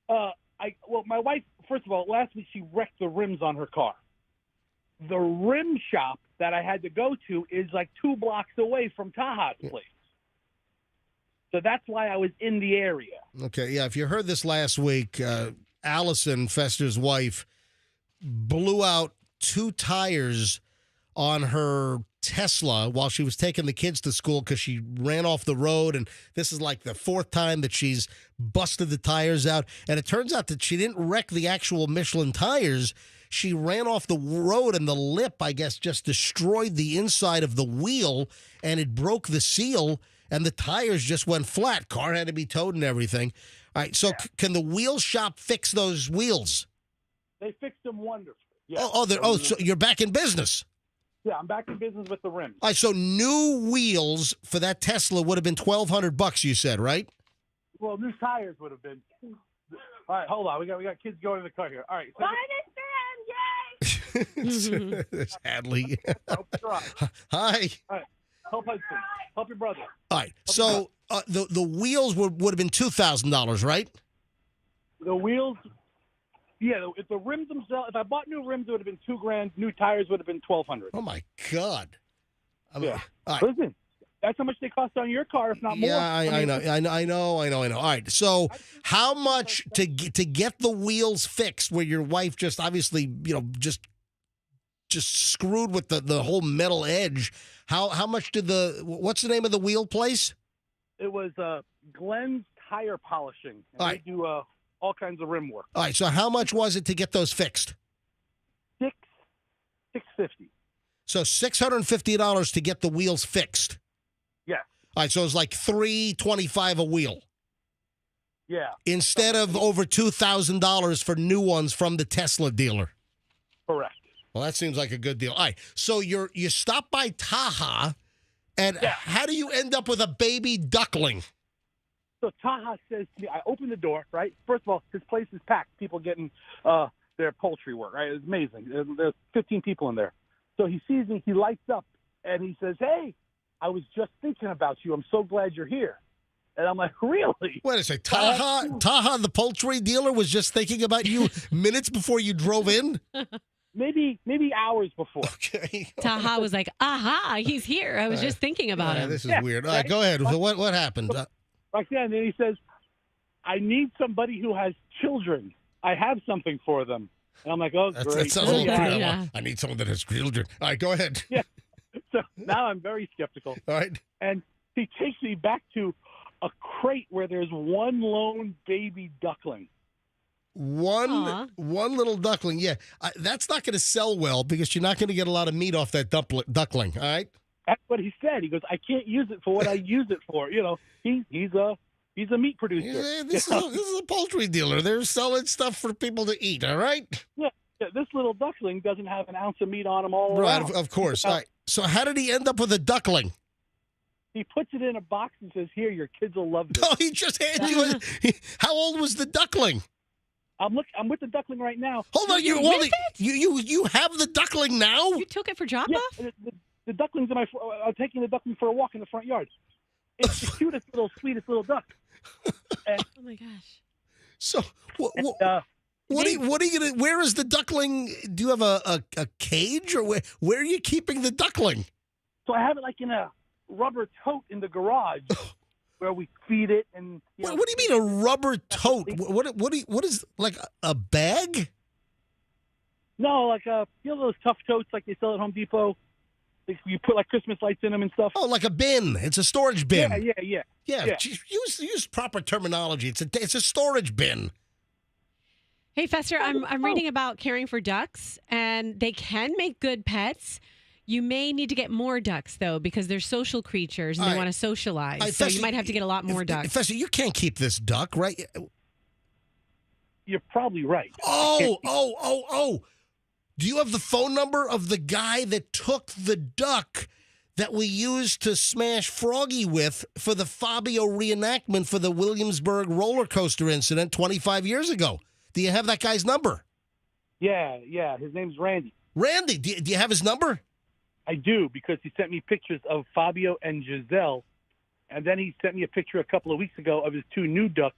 my wife, first of all, last week she wrecked the rims on her car. The rim shop that I had to go to is like 2 blocks away from Taha's place. So that's why I was in the area.
Okay, yeah, if you heard this last week, Allison, Fester's wife, blew out 2 tires on her Tesla while she was taking the kids to school because she ran off the road, and this is like the 4th time that she's busted the tires out. And it turns out that she didn't wreck the actual Michelin tires. She ran off the road, and the lip, I guess, just destroyed the inside of the wheel, and it broke the seal, and the tires just went flat. Car had to be towed and everything. All right, so can the wheel shop fix those wheels?
They fixed them wonderfully. Yeah.
So you're back in business.
Yeah, I'm back in business with the rims.
All right, so new wheels for that Tesla would have been $1,200, you said, right?
Well, new tires would have been. All right, hold on. We got kids going in the car here. All right. So
It's Hadley. Hi.
All right. Help husband. Help your brother.
All right. So the wheels would have been $2,000, right?
The wheels. Yeah. If the rims themselves, if I bought new rims, it would have been $2,000. New tires would have been $1,200.
Oh my God.
Yeah.
All right.
Listen, that's how much they cost on your car, if not more.
Yeah, I know. All right. So how much to get the wheels fixed where your wife just obviously, just screwed with the whole metal edge? How much did what's the name of the wheel place?
It was Glenn's Tire Polishing. And
all right.
They do all kinds of rim work.
All right. So how much was it to get those fixed?
$650.
So $650 to get the wheels fixed.
Yeah.
All right. So it's like $325 a wheel.
Yeah.
Instead of over $2,000 for new ones from the Tesla dealer.
Correct.
Well, that seems like a good deal. All right. So you stop by Taha, and how do you end up with a baby duckling?
So Taha says to me, I open the door, right? First of all, his place is packed. People getting their poultry work, right? It's amazing. There's 15 people in there. So he sees me, he lights up, and he says, "Hey, I was just thinking about you. I'm so glad you're here." And I'm like, "Really?"
Wait a second. Taha, the poultry dealer, was just thinking about you minutes before you drove in?
Maybe hours before.
Okay.
Taha was like, aha, he's here. I was just thinking about him.
This is weird. All right, go ahead. So what happened?
Roxanne, and then he says, "I need somebody who has children. I have something for them." And I'm like, "Oh,
That
great."
sounds a little
Yeah,
creepy.
yeah.
I need someone that has children. All right, go ahead.
Yeah. So now I'm very skeptical.
All right.
And he takes me back to a crate where there's one lone baby duckling.
Aw.
One little duckling. Yeah, that's not going to sell well because you're not going to get a lot of meat off that duckling. All right.
That's what he said. He goes, "I can't use it for what I use it for." You know, he's a meat producer.
This is a poultry dealer. They're selling stuff for people to eat. All right.
Yeah, this little duckling doesn't have an ounce of meat on him all
Right.
around.
Of course. All right. So how did he end up with a duckling?
He puts it in a box and says, "Here, your kids will love this."
No, he just handed you. How old was the duckling?
I'm with the duckling right now.
Hold on, you have the duckling now?
You took it for drop
Yeah,
off?
the duckling's in my. I'm taking the duckling for a walk in the front yard. It's the cutest little, sweetest little duck. And,
Oh my gosh.
So what
uh,
are you gonna? Where is the duckling? Do you have a cage, or where are you keeping the duckling?
so I have it like in a rubber tote in the garage where we feed it. And
What do you mean a rubber tote? What is like a bag?
No, like those tough totes like they sell at Home Depot. You put like Christmas lights in them and stuff.
Oh, like a bin. It's a storage bin.
Yeah.
Yeah. Geez, use proper terminology. It's a storage bin.
Hey, Fester, I'm reading about caring for ducks, and they can make good pets. You may need to get more ducks, though, because they're social creatures and they want to socialize. So you might have to get a lot more ducks.
Fester, you can't keep this duck, right?
You're probably right.
Oh. Do you have the phone number of the guy that took the duck that we used to smash Froggy with for the Fabio reenactment for the Williamsburg roller coaster incident 25 years ago? Do you have that guy's number?
Yeah. His name's Randy.
Randy, do you have his number?
I do, because he sent me pictures of Fabio and Giselle, and then he sent me a picture a couple of weeks ago of his two new ducks,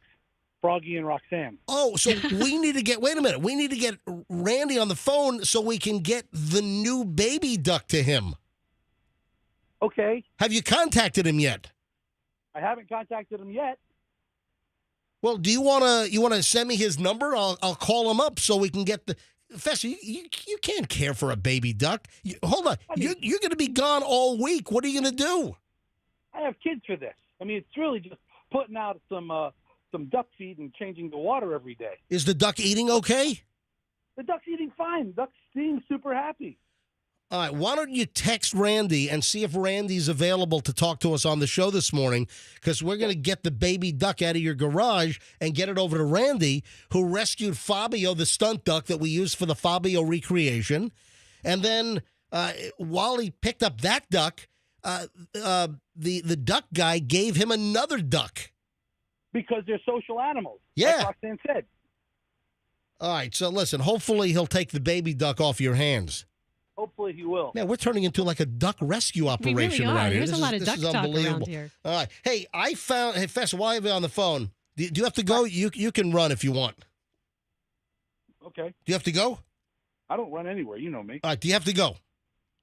Froggy and Roxanne.
Oh, so we need to get, wait a minute, we need to get Randy on the phone so we can get the new baby duck to him.
Okay.
Have you contacted him yet?
I haven't contacted him yet.
Well, do you want to send me his number? I'll call him up so we can get the... Fester, you can't care for a baby duck. Hold on. You're going to be gone all week. What are you going to do?
I have kids for this. I mean, it's really just putting out some duck feed and changing the water every day.
Is the duck eating okay?
The duck's eating fine. The duck seems super happy.
All right, why don't you text Randy and see if Randy's available to talk to us on the show this morning, because we're going to get the baby duck out of your garage and get it over to Randy, who rescued Fabio, the stunt duck that we used for the Fabio recreation. And then while he picked up that duck, the duck guy gave him another duck.
Because they're social animals.
Yeah.
Like Roxanne said.
All right, so listen, hopefully he'll take the baby duck off your hands.
Hopefully he will.
Man, we're turning into like a duck rescue operation
really are.
around here.
There's a lot of duck talk around here.
All right. Hey, Fester, while you're on the phone, do you have to go? You can run if you want.
Okay.
Do you have to go?
I don't run anywhere. You know me.
All right, do you have to go?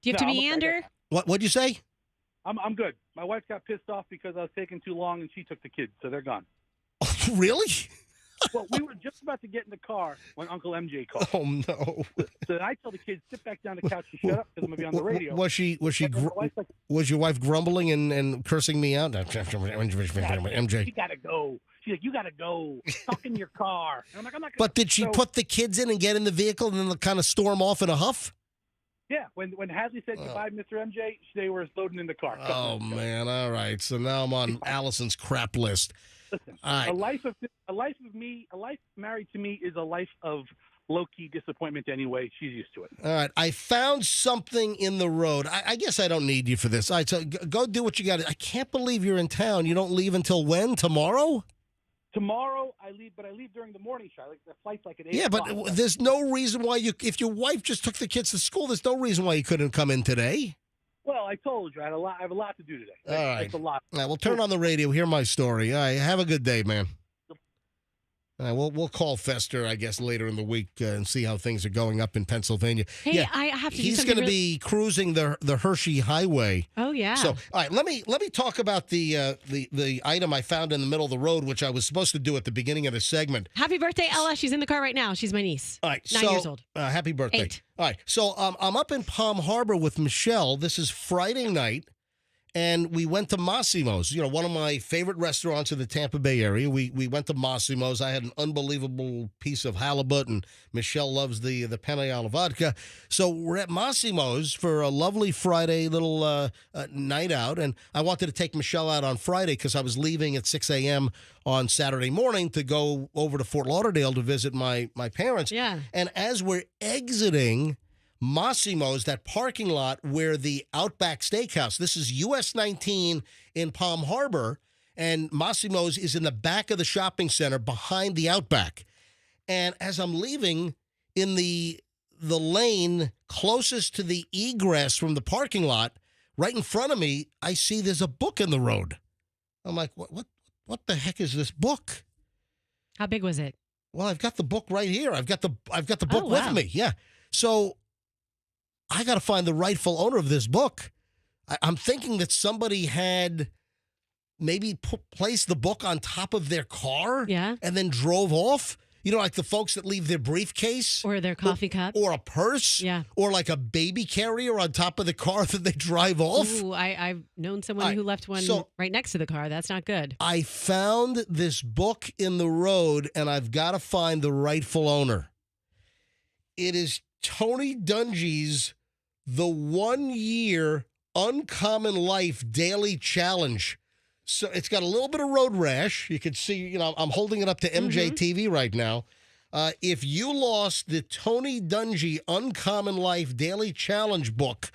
Do you have to
No,
meander?
What'd you say?
I'm good. My wife got pissed off because I was taking too long and she took the kids, so they're gone.
Really?
Well, we were just about to get in the car when Uncle MJ called.
Oh, no.
So I told the kids, sit back down the couch and shut up because I'm going to be on the radio.
Was
My wife's like,
was your wife grumbling and cursing me out? MJ.
you got to go. She's like, you got to go. Talk in your car. And I'm like, I'm not gonna.
But did she put the kids in and get in the vehicle and then kind of storm off in a huff?
Yeah, when Hadley said goodbye, Mr. MJ, they were loading in the car.
Oh, man. All right. So now I'm on Allison's crap list.
Listen,
All right.
a life married to me is a life of low-key disappointment anyway. She's used to it.
All right. I found something in the road. I guess I don't need you for this. All right. So go do what you got. I can't believe you're in town. You don't leave until when? Tomorrow?
Tomorrow I leave, but I leave during the morning show. Like the flight's like at 8
Yeah,
o'clock.
but there's no reason why if your wife just took the kids to school, there's no reason why you couldn't come in today.
Well, I told you I have a lot to do today.
All right.
It's a lot.
All right, well, turn on the radio, hear my story. All right, have a good day, man. All right, we'll call Fester, I guess, later in the week and see how things are going up in Pennsylvania.
Hey,
yeah,
I have to do
he's
something
going to be cruising the Hershey Highway.
Oh, yeah.
So, all right, let me talk about the item I found in the middle of the road, which I was supposed to do at the beginning of the segment.
Happy birthday, Ella. She's in the car right now. She's my niece.
All right,
9 years old.
Happy birthday.
8.
All right, so I'm up in Palm Harbor with Michelle. This is Friday night. And we went to Massimo's, one of my favorite restaurants in the Tampa Bay area. We went to Massimo's. I had an unbelievable piece of halibut, and Michelle loves the penne alla vodka. So we're at Massimo's for a lovely Friday little night out. And I wanted to take Michelle out on Friday because I was leaving at 6 a.m. on Saturday morning to go over to Fort Lauderdale to visit my parents.
Yeah.
And as we're exiting Massimo's, that parking lot where the Outback Steakhouse, this is US 19 in Palm Harbor, and Massimo's is in the back of the shopping center behind the Outback. And as I'm leaving in the lane closest to the egress from the parking lot, right in front of me, I see there's a book in the road. I'm like, what the heck is this book?
How big was it?
Well, I've got the book right here. I've got the book
Oh,
with
wow.
me. Yeah. So I got to find the rightful owner of this book. I'm thinking that somebody had maybe placed the book on top of their car
Yeah.
and then drove off. Like the folks that leave their briefcase
Or their coffee cup.
or a purse
Yeah.
or like a baby carrier on top of the car that they drive off.
Ooh, I've known someone who left one right next to the car. That's not good.
I found this book in the road, and I've got to find the rightful owner. It is Tony Dungy's The 1 Year Uncommon Life Daily Challenge. So it's got a little bit of road rash. You can see, I'm holding it up to MJ TV right now. If you lost the Tony Dungy Uncommon Life Daily Challenge book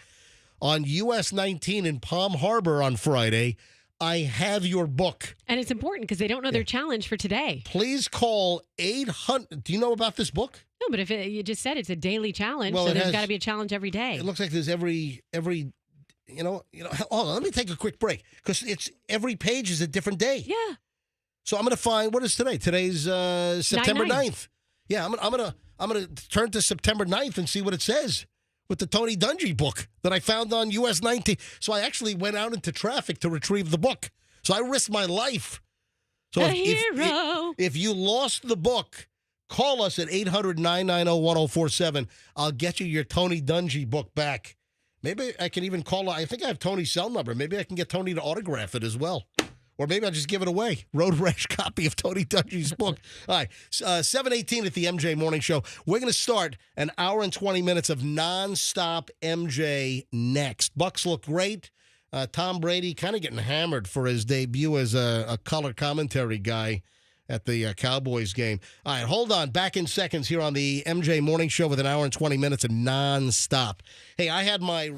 on US 19 in Palm Harbor on Friday, I have your book.
And it's important because they don't know their challenge for today.
Please call 800. Do you know about this book?
No, but if you just said it's a daily challenge,
Well,
so
it
there's
has-
got to be a challenge every day.
It looks like there's every hold on, let me take a quick break because it's every page is a different day.
Yeah.
So I'm going to find, what is today? Today's September 9th. Yeah, I'm going to turn to September 9th and see what it says with the Tony Dungy book that I found on US 19. So I actually went out into traffic to retrieve the book. So I risked my life. So
A hero.
if you lost the book, call us at 800-990-1047. I'll get you your Tony Dungy book back. Maybe I can even call. I think I have Tony's cell number. Maybe I can get Tony to autograph it as well. Or maybe I'll just give it away. Road rash copy of Tony Dungy's book. All right, 7:18 at the MJ Morning Show. We're going to start an hour and 20 minutes of nonstop MJ next. Bucks look great. Tom Brady kind of getting hammered for his debut as a color commentary guy at the Cowboys game. All right, hold on. Back in seconds here on the MJ Morning Show with an hour and 20 minutes of nonstop. Hey, I had my...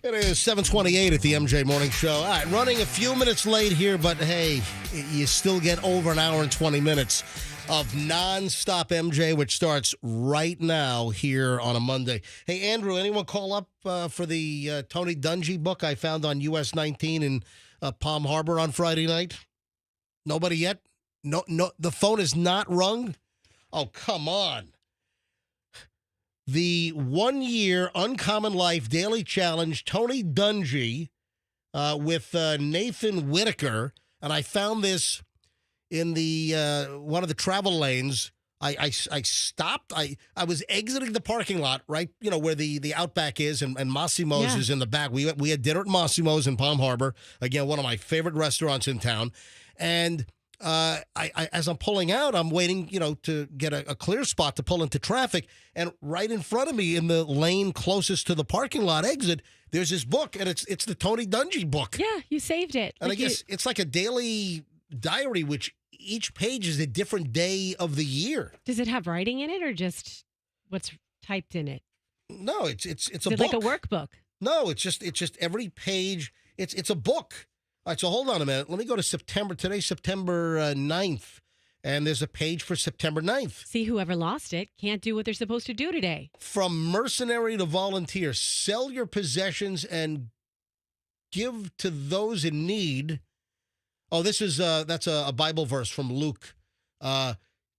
It is 7:28 at the MJ Morning Show. All right, running a few minutes late here, but hey, you still get over an hour and 20 minutes of non-stop MJ, which starts right now here on a Monday. Hey, Andrew, anyone call up for the Tony Dungy book I found on US 19 in Palm Harbor on Friday night? Nobody yet? No, the phone is not rung? Oh, come on. The 1-year Uncommon Life Daily Challenge, Tony Dungy with Nathan Whitaker. And I found this in the one of the travel lanes. I stopped. I was exiting the parking lot, right, where the Outback is, and Massimo's is in the back. We had dinner at Massimo's in Palm Harbor. Again, one of my favorite restaurants in town. And as I'm pulling out, I'm waiting, to get a clear spot to pull into traffic. And right in front of me in the lane closest to the parking lot exit, there's this book, and it's the Tony Dungy book.
Yeah, you saved it.
And I guess it's like a daily diary, which each page is a different day of the year.
Does it have writing in it or just what's typed in it?
No, it's a book.
Like a workbook?
No, it's just every page. It's a book. All right, so hold on a minute. Let me go to September. Today's September 9th, and there's a page for September 9th.
See, whoever lost it can't do what they're supposed to do today.
From mercenary to volunteer, sell your possessions and give to those in need. Oh, that's a Bible verse from Luke. So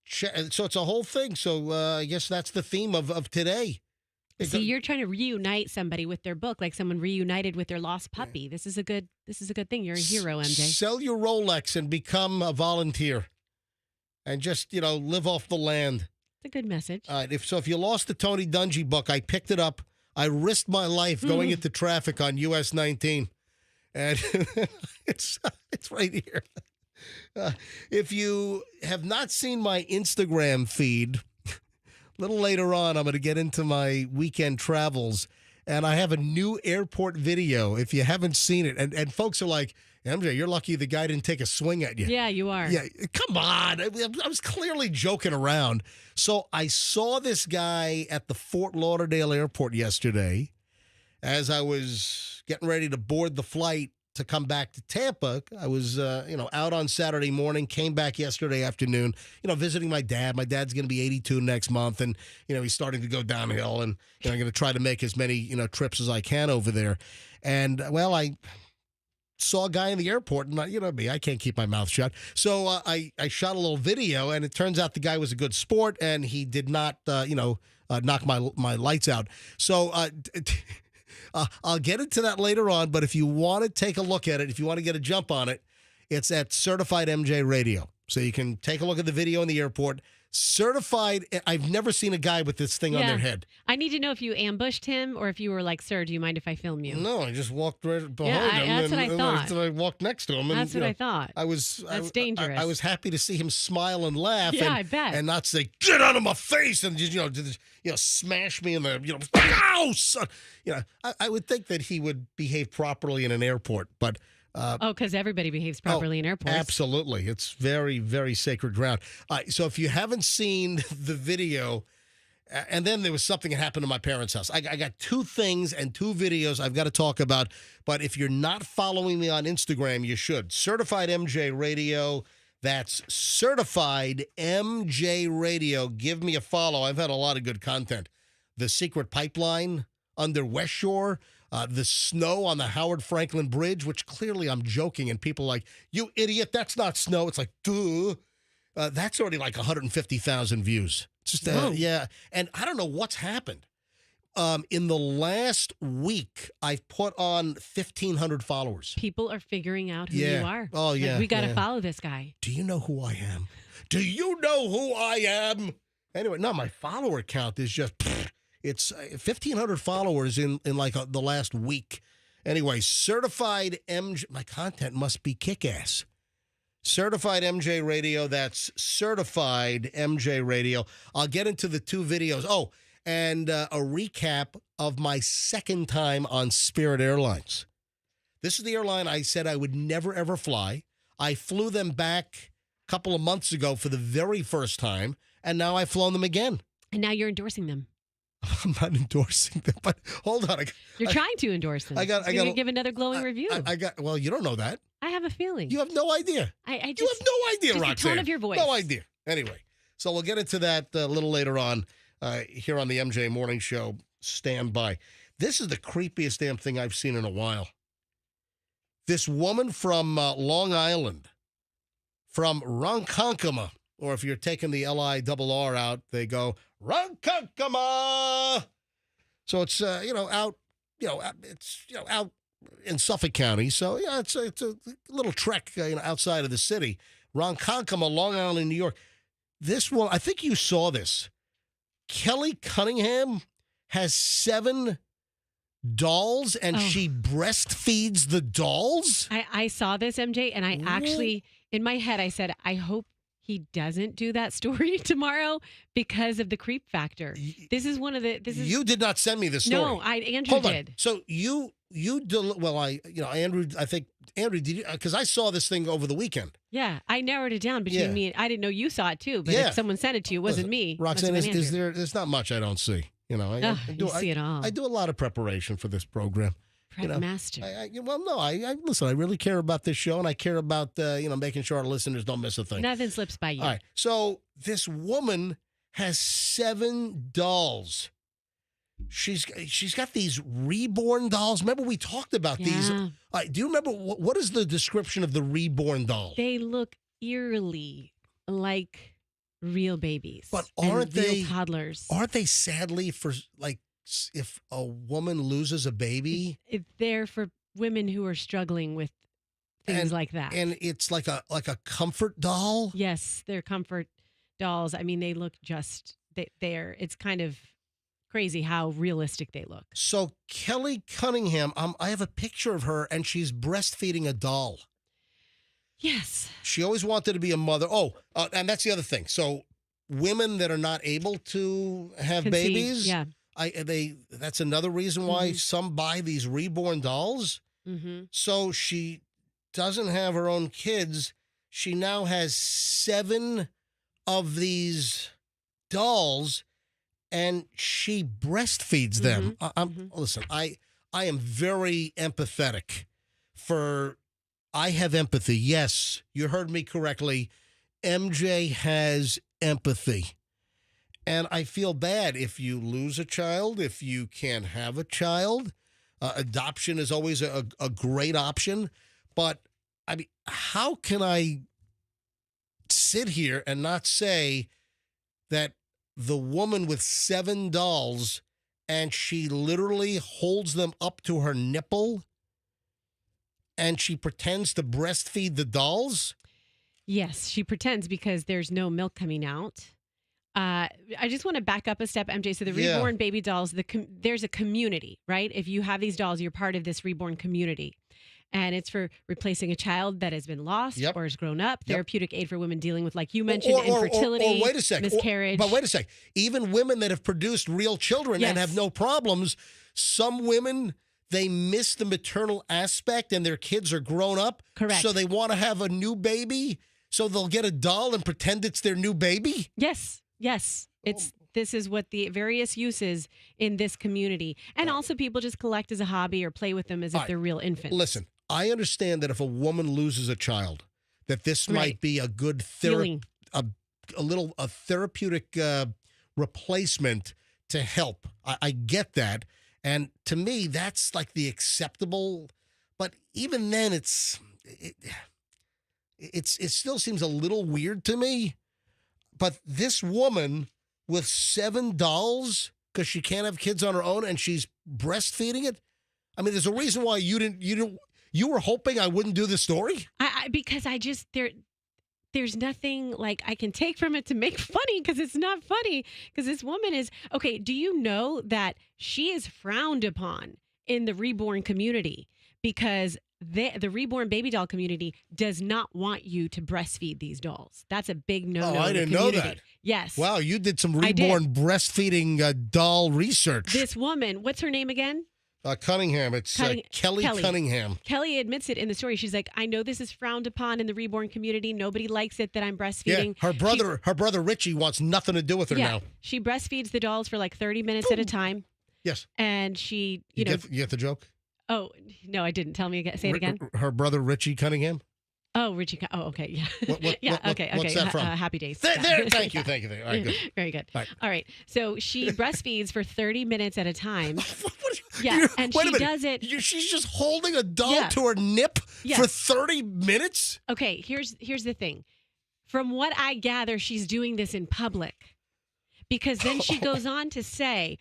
it's a whole thing. So I guess that's the theme of today.
See, you're trying to reunite somebody with their book, like someone reunited with their lost puppy. Yeah. This is a good thing. You're a hero, MJ.
Sell your Rolex and become a volunteer, and just live off the land.
It's a good message.
All right. If you lost the Tony Dungy book, I picked it up. I risked my life going into traffic on US 19, and it's right here. If you have not seen my Instagram feed. A little later on, I'm going to get into my weekend travels, and I have a new airport video if you haven't seen it. And folks are like, MJ, you're lucky the guy didn't take a swing at you.
Yeah, you are.
Yeah, come on. I was clearly joking around. So I saw this guy at the Fort Lauderdale airport yesterday as I was getting ready to board the flight to come back to Tampa. I was, out on Saturday morning, came back yesterday afternoon, visiting my dad. My dad's going to be 82 next month, and, he's starting to go downhill, and, I'm going to try to make as many, trips as I can over there. And, well, I saw a guy in the airport, and, me, I can't keep my mouth shut. So I shot a little video, and it turns out the guy was a good sport, and he did not, knock my lights out. So, I'll get into that later on, but if you want to take a look at it, if you want to get a jump on it, it's at Certified MJ Radio. So you can take a look at the video in the airport. Certified, I've never seen a guy with this thing on their head.
I need to know if you ambushed him or if you were like, sir, do you mind if I film you?
No, I just walked right behind him.
That's what I thought.
And I walked next to him. And,
that's what I thought.
That's
dangerous.
I was happy to see him smile and laugh.
Yeah,
and,
I bet.
And not say, get out of my face, and just, smash me in the, ow, son. I would think that he would behave properly in an airport, but...
because everybody behaves properly in airports.
Absolutely. It's very, very sacred ground. So if you haven't seen the video, and then there was something that happened to my parents' house. I got two things and two videos I've got to talk about, but if you're not following me on Instagram, you should. Certified MJ Radio. That's Certified MJ Radio. Give me a follow. I've had a lot of good content. The Secret Pipeline under West Shore. The snow on the Howard Franklin Bridge, which clearly I'm joking, and people are like, you idiot, that's not snow. It's like, duh. That's already like 150,000 views. Just yeah. And I don't know what's happened. In the last week, I've put on 1,500 followers.
People are figuring out who you are.
Oh, yeah.
We got to follow this guy.
Do you know who I am? Do you know who I am? Anyway, no, my follower count is just... It's 1,500 followers in like the last week. Anyway, Certified MJ. My content must be kick-ass. Certified MJ Radio. That's Certified MJ Radio. I'll get into the two videos. Oh, and a recap of my second time on Spirit Airlines. This is the airline I said I would never, ever fly. I flew them back a couple of months ago for the very first time, and now I've flown them again.
And now you're endorsing them.
I'm not endorsing them, but hold on.
You're trying to endorse them. I got to give another glowing review.
Well, you don't know that.
I have a feeling.
You have no idea.
You
have no idea, Roxanne.
The tone of your voice.
No idea. Anyway, so we'll get into that a little later on here on the MJ Morning Show. Stand by. This is the creepiest damn thing I've seen in a while. This woman from Long Island, from Ronkonkoma, or if you're taking the LIRR out, they go Ronkonkoma. So it's out in Suffolk County. So yeah, it's a little trek outside of the city. Ronkonkoma, Long Island, New York. This one, I think you saw this. Kelly Cunningham has 7 dolls, and she breastfeeds the dolls.
I saw this, MJ, and I actually. In my head, I said, I hope he doesn't do that story tomorrow because of the creep factor. This is one of the. This is
You did not send me the story.
no. Andrew
Hold on.
did.
So Andrew, I think Andrew, did you? Because I saw this thing over the weekend.
Yeah, I narrowed it down between me. I didn't know you saw it too, but
Yeah.
if someone sent it to you, it wasn't me.
Roxanne,
Must have been
is
Andrew.
there's not much I don't see. You know,
You see it all.
I do a lot of preparation for this program.
Prep master.
Listen, I really care about this show, and I care about making sure our listeners don't miss a thing.
Nothing slips by you.
All right, so this woman has 7 dolls. She's got these reborn dolls. Remember we talked about these.
Yeah.
Do you remember what is the description of the reborn doll?
They look eerily like real babies.
But
and
aren't
real
they
toddlers?
Aren't they sadly for like if a woman loses a baby?
They're for women who are struggling with things like that.
And it's like a comfort doll?
Yes, they're comfort dolls. I mean, they look they're it's kind of crazy how realistic they look.
So Kelly Cunningham, I have a picture of her, and she's breastfeeding a doll.
Yes.
She always wanted to be a mother. And that's the other thing. So women that are not able to have
Conceive,
babies,
yeah.
That's another reason why some buy these reborn dolls.
Mm-hmm.
So she doesn't have her own kids. She now has 7 of these dolls, and she breastfeeds them. Listen, I am very empathetic I have empathy. Yes, you heard me correctly. MJ has empathy. And I feel bad if you lose a child, if you can't have a child. Adoption is always a great option. But, I mean, how can I sit here and not say that the woman with 7 dolls and she literally holds them up to her nipple and she pretends to breastfeed the dolls?
Yes, she pretends because there's no milk coming out. I just want to back up a step, MJ. So the reborn baby dolls, there's a community, right? If you have these dolls, you're part of this reborn community. And it's for replacing a child that has been lost or has grown up. Therapeutic aid for women dealing with, like you mentioned, infertility,
or wait a second,
miscarriage.
But wait a second. Even women that have produced real children and have no problems, some women, they miss the maternal aspect and their kids are grown up.
Correct.
So they want to have a new baby. So they'll get a doll and pretend it's their new baby?
Yes. This is what the various uses in this community. And also people just collect as a hobby or play with them as if they're real infants.
Listen, I understand that if a woman loses a child, that this might be a good a therapeutic replacement to help. I get that. And to me, that's like the acceptable. But even then, it still seems a little weird to me. But this woman with 7 dolls, because she can't have kids on her own, and she's breastfeeding it. I mean, there's a reason why you were hoping I wouldn't do the story.
Because there's nothing like I can take from it to make funny, because it's not funny. Because this woman is okay. Do you know that she is frowned upon in the reborn community because the reborn baby doll community does not want you to breastfeed these dolls? That's a big no-no.
Oh, I didn't know that.
Yes.
Wow, you did some reborn breastfeeding doll research.
This woman, what's her name again?
Cunningham. It's Kelly Cunningham.
Kelly admits it in the story. She's like, I know this is frowned upon in the reborn community. Nobody likes it that I'm breastfeeding.
Yeah, her brother Richie wants nothing to do with her now.
She breastfeeds the dolls for like 30 minutes at a time.
Yes.
And she,
you get the joke?
Oh, no, I didn't. Tell me again. Say it again.
Her brother Richie Cunningham?
Oh, Richie. Oh, okay. Yeah. Okay.
What's that from?
Happy Days.
There. Thank you. All right, good.
Very good.
All
right. So she breastfeeds for 30 minutes at a time. And
wait a minute.
Does it.
She's just holding a doll to her nip for 30 minutes?
Okay. Here's the thing. From what I gather, she's doing this in public. Because then she goes on to say,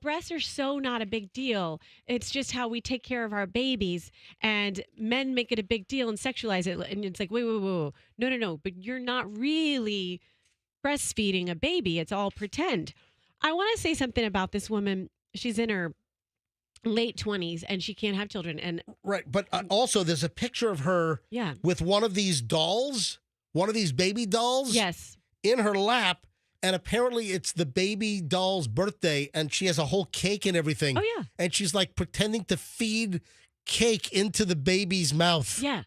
breasts are so not a big deal. It's just how we take care of our babies. And men make it a big deal and sexualize it. And it's like, wait. No. But you're not really breastfeeding a baby. It's all pretend. I want to say something about this woman. She's in her late 20s, and she can't have children. And
Right. But also, there's a picture of her
yeah,
with one of these dolls, one of these baby dolls
yes,
in her lap. And apparently it's the baby doll's birthday, and she has a whole cake and everything.
oh yeah,
And she's like pretending to feed cake into the baby's mouth.
yeah,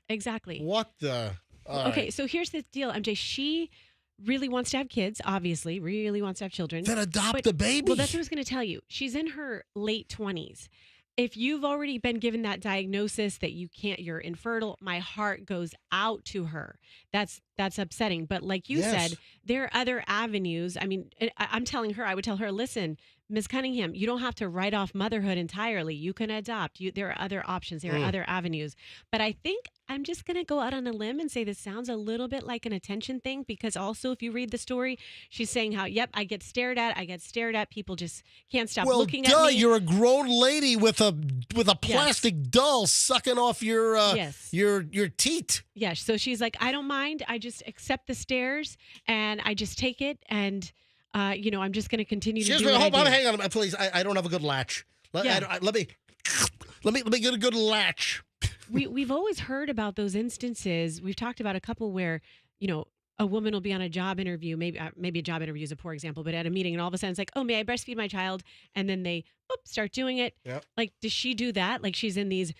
exactly.
What the? All
Okay,
right.
so here's the deal, MJ. She really wants to have kids, obviously, really wants to have children.
Then adopt
But-
the baby.
Well, that's what I was going to tell you. She's in her late 20s. If you've already been given that diagnosis that you're infertile, my heart goes out to her. That's upsetting. But like you
Yes.
said, there are other avenues. I mean, I'm telling her, I would tell her, listen, Ms. Cunningham, you don't have to write off motherhood entirely. You can adopt. There are other options. There are other avenues. But I think I'm just going to go out on a limb and say this sounds a little bit like an attention thing, because also if you read the story, she's saying how, yep, I get stared at. People just can't stop
well,
looking
duh,
at me.
you're a grown lady with a plastic doll sucking off your
Yes.
your teat.
Yeah, so she's like, I don't mind. I just accept the stares and I just take it, and I'm just going to continue to
Excuse
do
me,
what
hold
I
on,
do.
hang on, please. I don't have a good latch. Let me get a good latch.
We've always heard about those instances. We've talked about a couple where, a woman will be on a job interview, maybe a job interview is a poor example, but at a meeting, and all of a sudden it's like, oh, may I breastfeed my child? And then they start doing it.
Yep.
Like, does she do that? Like, she's in these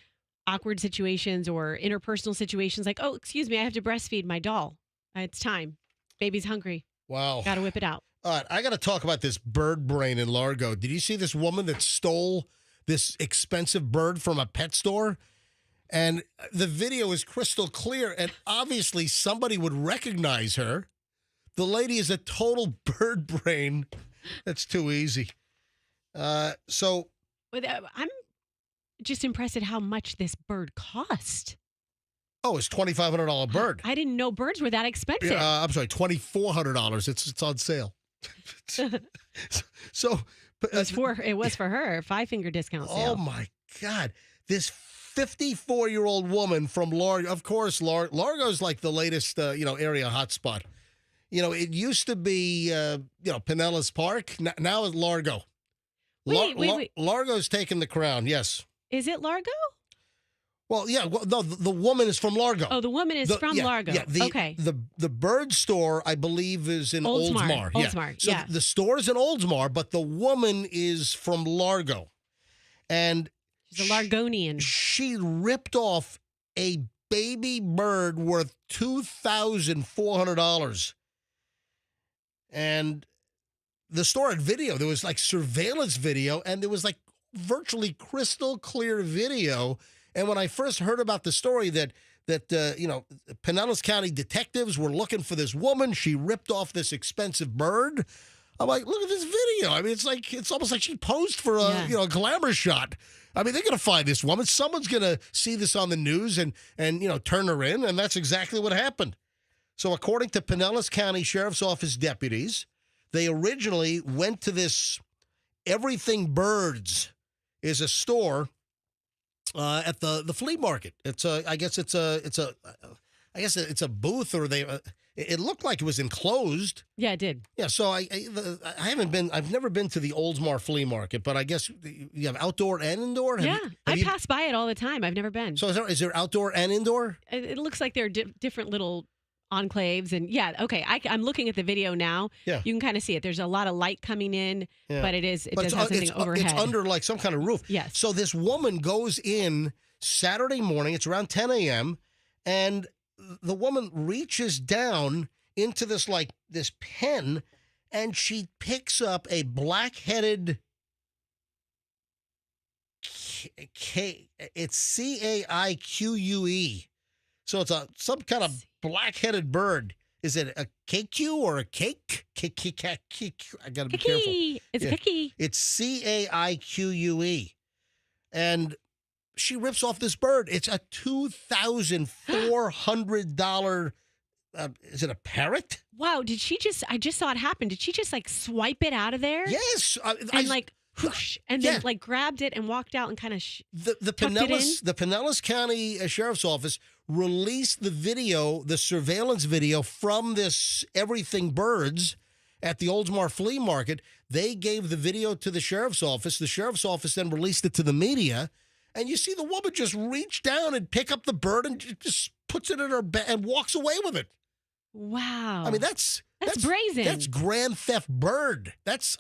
awkward situations or interpersonal situations like, oh, excuse me, I have to breastfeed my doll. It's time. Baby's hungry.
Wow.
Got to whip it out.
All right, I got to talk about this bird brain in Largo. Did you see this woman that stole this expensive bird from a pet store? And the video is crystal clear, and obviously somebody would recognize her. The lady is a total bird brain. That's too easy. So
I'm just impressed at how much this bird cost.
it's $2,500 bird.
I didn't know birds were that expensive.
I'm sorry, $2,400. It's on sale. So, but,
It was for her. 5-finger discount sale.
oh my God, this 54-year-old woman from Largo. Of course, Largo's like the latest, area hotspot. It used to be, Pinellas Park. Now it's Largo.
Wait.
Largo's taken the crown. Yes.
Is it Largo?
Well, yeah. Well, no, the woman is from Largo.
Oh, the woman is from Largo.
Yeah,
okay.
The bird store, I believe, is in Oldsmar.
Oldsmar,
So
yeah.
the store is in Oldsmar, but the woman is from Largo. And
She's a Largonian.
she ripped off a baby bird worth $2,400. And the store had video. There was like surveillance video, and there was like virtually crystal clear video. And when I first heard about the story that Pinellas County detectives were looking for this woman, she ripped off this expensive bird. I'm like, look at this video. I mean, it's almost like she posed for a glamour shot. I mean, they're going to find this woman. Someone's going to see this on the news and turn her in, and that's exactly what happened. So according to Pinellas County Sheriff's Office deputies, they originally went to this Everything Birds is a store at the flea market. I guess it's a booth, or it looked like it was enclosed.
Yeah, it did.
Yeah, so I've never been to the Oldsmar flea market, but I guess you have outdoor and indoor?
I pass by it all the time. I've never been.
So is there outdoor and indoor?
It looks like there are different little enclaves, and okay, I'm looking at the video now.
Yeah.
You can kind of see it. There's a lot of light coming in, but it does have something overhead.
It's under like some kind of roof.
Yes.
So this woman goes in Saturday morning, it's around 10 a.m., and the woman reaches down into this pen, and she picks up a black-headed it's Caique. So it's some kind of black-headed bird. Is it a KQ or a cake? I got to be careful.
It's
Yeah.
Kiki.
It's Caique. And she rips off this bird. It's a $2,400. Is it a parrot?
Wow, I just saw it happen. Did she just like swipe it out of there?
Yes.
Whoosh, and then like grabbed it and walked out and kind of
the Pinellas County Sheriff's Office released the surveillance video from this Everything Birds, at the Oldsmar Flea Market. They gave the video to the sheriff's office. The sheriff's office then released it to the media. And you see the woman just reach down and pick up the bird and just puts it in her bag and walks away with it.
Wow.
I mean, that's
brazen.
That's grand theft bird. That's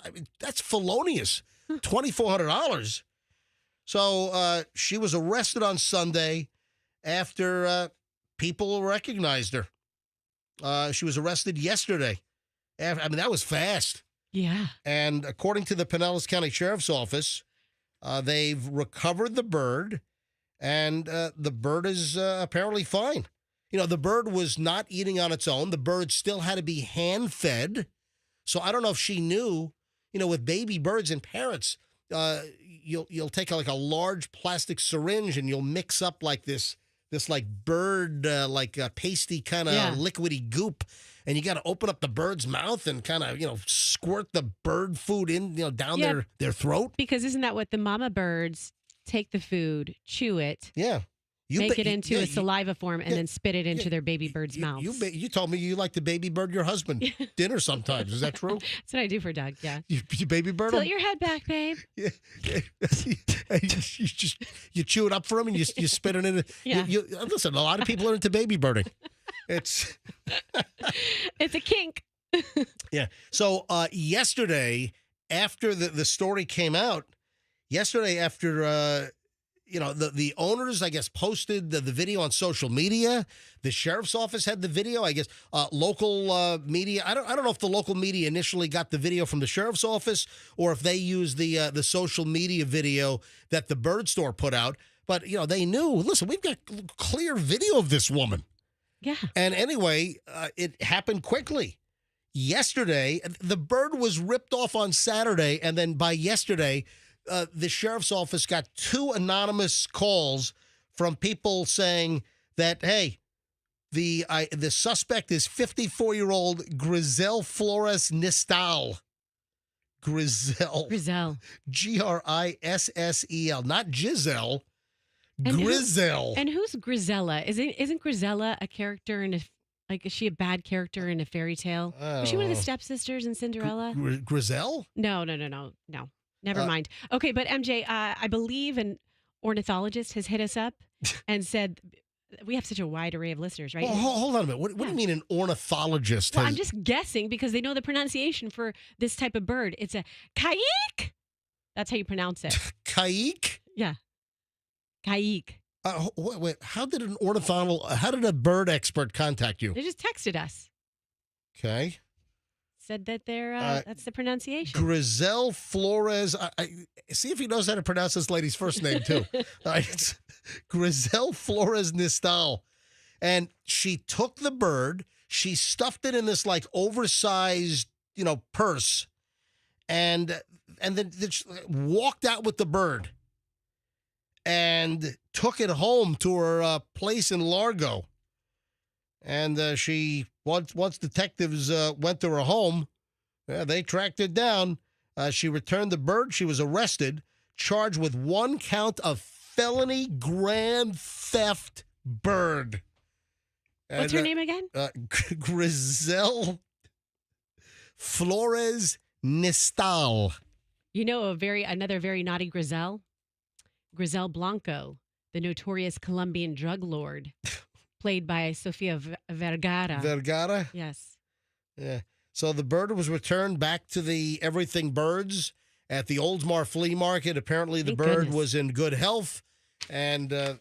felonious. $2,400. So she was arrested on Sunday after people recognized her. She was arrested yesterday. That was fast.
Yeah.
And according to the Pinellas County Sheriff's Office, they've recovered the bird, and the bird is apparently fine. You know, the bird was not eating on its own. The bird still had to be hand-fed. So I don't know if she knew, with baby birds and parrots, you'll take like a large plastic syringe and you'll mix up like this like bird, like a pasty kind of liquidy goop. And you got to open up the bird's mouth and kind of, squirt the bird food in, down their throat.
Because isn't that what the mama birds take the food, chew it,
yeah,
make it into a saliva form, and then spit it into their baby bird's mouth?
You told me you like to baby bird your husband dinner sometimes. Is that true?
That's what I do for Doug. Yeah.
You baby bird him?
Tilt your head back, babe.
Yeah. you chew it up for him and you spit it in.
Yeah.
Listen, a lot of people are into baby birding. It's
a kink.
Yeah. So yesterday, after the story came out, the owners, I guess, posted the video on social media. The sheriff's office had the video. I guess local media. I don't know if the local media initially got the video from the sheriff's office or if they used the social media video that the bird store put out. But they knew. Listen, we've got clear video of this woman.
Yeah.
And anyway, it happened quickly. Yesterday, the bird was ripped off on Saturday, and then by yesterday, the sheriff's office got 2 anonymous calls from people saying that, hey, the suspect is 54-year-old Griselle Flores Nistal. Griselle. Grissel, not Giselle. Griselle.
And who's Grisella? Isn't Grisella a character is she a bad character in a fairy tale? Was she one of the stepsisters in Cinderella?
Griselle?
No. Never mind. Okay, but MJ, I believe an ornithologist has hit us up and said we have such a wide array of listeners, right?
Well, hold on a minute. What do you mean an ornithologist?
Well, I'm just guessing because they know the pronunciation for this type of bird. It's a kaik. That's how you pronounce it.
Kaik?
Yeah. Kaik.
Wait. How did a bird expert contact you?
They just texted us.
Okay.
Said that that's the pronunciation.
Griselle Flores. See if he knows how to pronounce this lady's first name, too. It's Griselle Flores Nistal. And she took the bird. She stuffed it in this, like, oversized, purse. And then she walked out with the bird. And took it home to her place in Largo. And once detectives went to her home, they tracked her down. She returned the bird. She was arrested, charged with 1 count of felony grand theft bird.
What's her name again?
Griselle Flores Nistal.
Another very naughty Griselle? Griselle Blanco, the notorious Colombian drug lord, played by Sofia Vergara.
Vergara?
Yes.
Yeah. So the bird was returned back to the Everything Birds at the Oldsmar Flea Market. Apparently the bird was in good health, and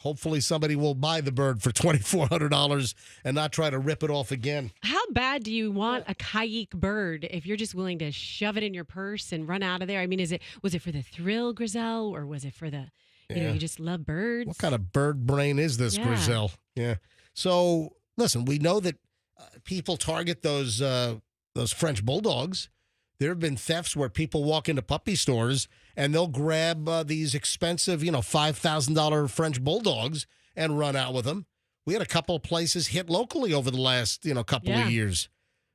hopefully somebody will buy the bird for $2,400 and not try to rip it off again.
How bad do you want a kayak bird if you're just willing to shove it in your purse and run out of there? I mean, was it for the thrill, Griselle, or was it for the, you just love birds?
What kind of bird brain is this, Griselle? Yeah. So, listen, we know that people target those French bulldogs. There have been thefts where people walk into puppy stores and they'll grab these expensive, $5,000 French bulldogs and run out with them. We had a couple of places hit locally over the last, couple of years.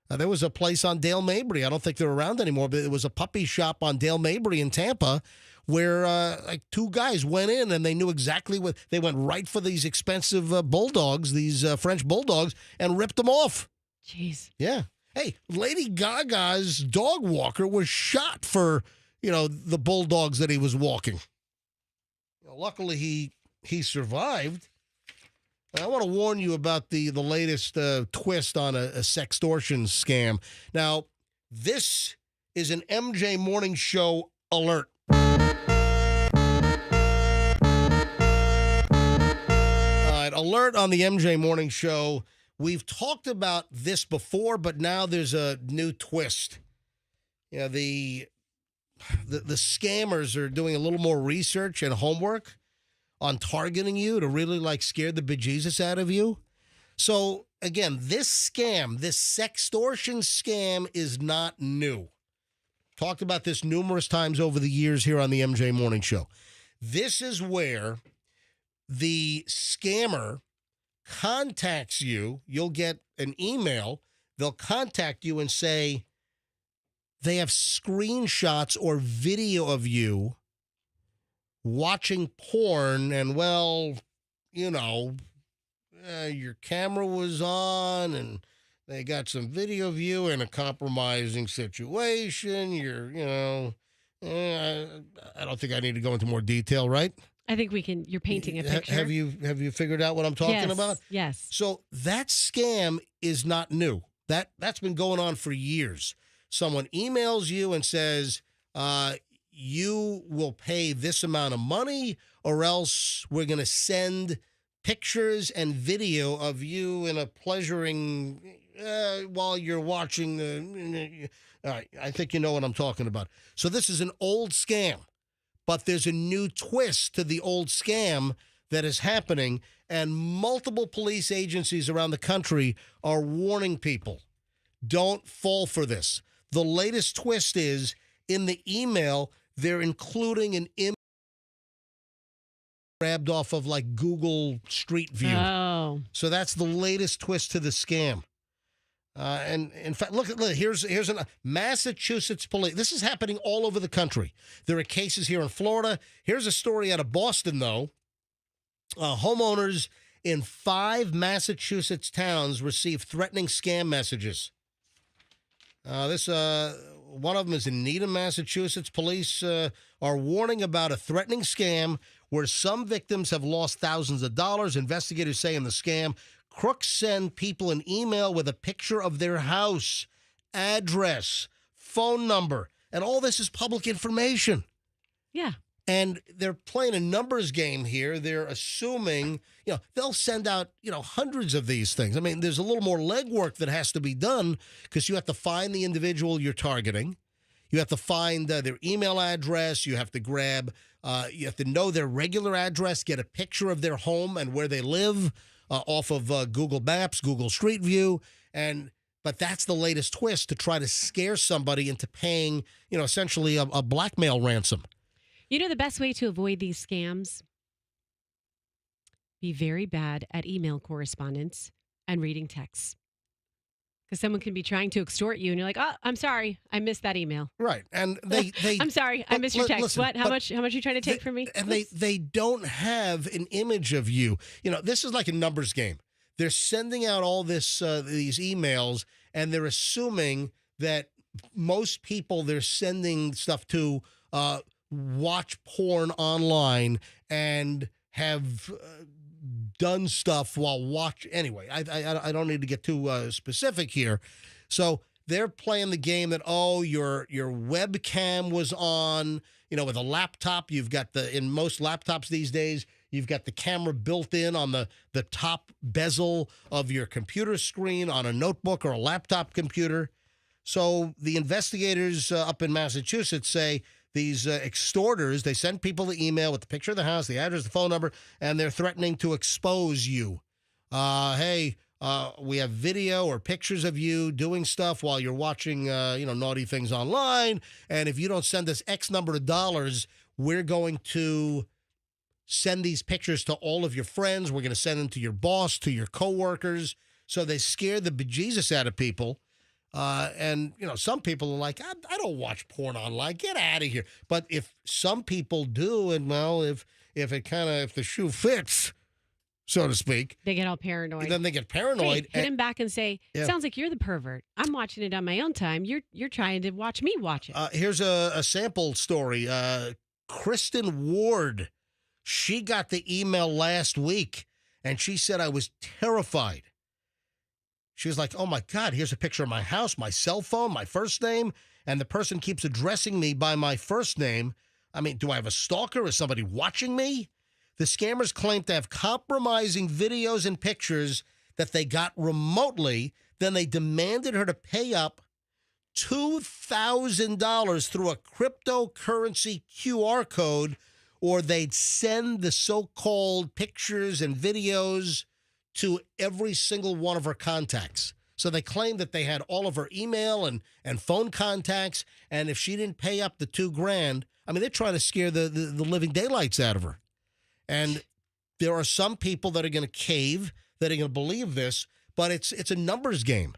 There was a place on Dale Mabry. I don't think they're around anymore, but it was a puppy shop on Dale Mabry in Tampa where 2 guys went in and they knew exactly what they went right for these expensive bulldogs, these French bulldogs, and ripped them off.
Jeez.
Yeah. Hey, Lady Gaga's dog walker was shot for, the bulldogs that he was walking. Luckily, he survived. I want to warn you about the latest twist on a sextortion scam. Now, this is an MJ Morning Show alert. All right, alert on the MJ Morning Show. We've talked about this before, but now there's a new twist. The scammers are doing a little more research and homework on targeting you to really scare the bejesus out of you. So again, this sextortion scam is not new. Talked about this numerous times over the years here on the MJ Morning Show. This is where the scammer contacts you. You'll get an email. They'll contact you and say they have screenshots or video of you watching porn, and your camera was on and they got some video of you in a compromising situation. I don't think I need to go into more detail, right?
I think you're painting a picture.
Have you figured out what I'm talking about?
Yes.
So that scam is not new. That's been going on for years. Someone emails you and says, you will pay this amount of money, or else we're going to send pictures and video of you in a pleasuring while you're watching. All right, I think you know what I'm talking about. So this is an old scam, but there's a new twist to the old scam that is happening, and multiple police agencies around the country are warning people, don't fall for this. The latest twist is, in the email, they're including an image grabbed off of Google Street View.
Oh.
So that's the latest twist to the scam. And in fact, look, here's a Massachusetts police. This is happening all over the country. There are cases here in Florida. Here's a story out of Boston, though. Homeowners in 5 Massachusetts towns received threatening scam messages. One of them is in Needham, Massachusetts. Police are warning about a threatening scam where some victims have lost thousands of dollars. Investigators say in the scam, crooks send people an email with a picture of their house, address, phone number, and all this is public information.
Yeah.
And they're playing a numbers game here. They're assuming, they'll send out, hundreds of these things. I mean, there's a little more legwork that has to be done because you have to find the individual you're targeting. You have to find their email address. You have to you have to know their regular address, get a picture of their home and where they live off of Google Maps, Google Street View. But that's the latest twist to try to scare somebody into paying, essentially a blackmail ransom.
The best way to avoid these scams? Be very bad at email correspondence and reading texts. Because someone can be trying to extort you, and you're like, "Oh, I'm sorry, I missed that email."
Right, and they
I'm sorry, I missed your text.
Listen,
what? How much are you trying to take from me?
And they don't have an image of you. This is like a numbers game. They're sending out all these emails, and they're assuming that most people they're sending stuff to watch porn online and have done stuff while watching. Anyway, I don't need to get too specific here. So they're playing the game that, your webcam was on, with a laptop. You've got in most laptops these days, you've got the camera built in on the top bezel of your computer screen on a notebook or a laptop computer. So the investigators up in Massachusetts say these extorters, they send people the email with the picture of the house, the address, the phone number, and they're threatening to expose you. Hey, we have video or pictures of you doing stuff while you're watching, naughty things online. And if you don't send us X number of dollars, we're going to send these pictures to all of your friends. We're going to send them to your boss, to your coworkers. So they scare the bejesus out of people. And some people are like, I don't watch porn online. Get out of here. But if some people do, and if the shoe fits, so to speak.
They get all paranoid.
Then they get paranoid.
Hey, hit him back and say,
Yeah.
sounds like you're the pervert. I'm watching it on my own time. You're trying to watch me watch it.
Here's a sample story. Kristen Ward, she got the email last week, and she said, I was terrified. She was like, oh, my God, here's a picture of my house, my cell phone, my first name, and the person keeps addressing me by my first name. I mean, do I have a stalker? Is somebody watching me? The scammers claim to have compromising videos and pictures that they got remotely. Then they demanded her to pay up $2,000 through a cryptocurrency QR code, or they'd send the so-called pictures and videos to every single one of her contacts. So they claimed that they had all of her email and phone contacts, and if she didn't pay up the $2,000, I mean, they're trying to scare the living daylights out of her. And there are some people that are going to cave, that are going to believe this, but it's a numbers game.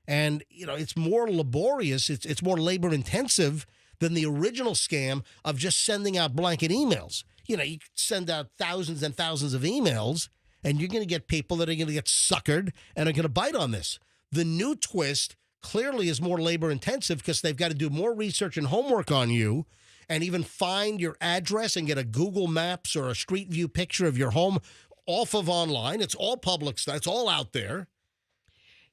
And, you know, it's more laborious, it's more labor intensive than the original scam of just sending out blanket emails. You know, you could send out thousands and thousands of emails, and you're going to get people that are going to get suckered and are going to bite on this. The new twist clearly is more labor intensive because they've got to do more research and homework on you, and even find your address and get a Google Maps or a Street View picture of your home off of online. It's all public stuff. It's all out there.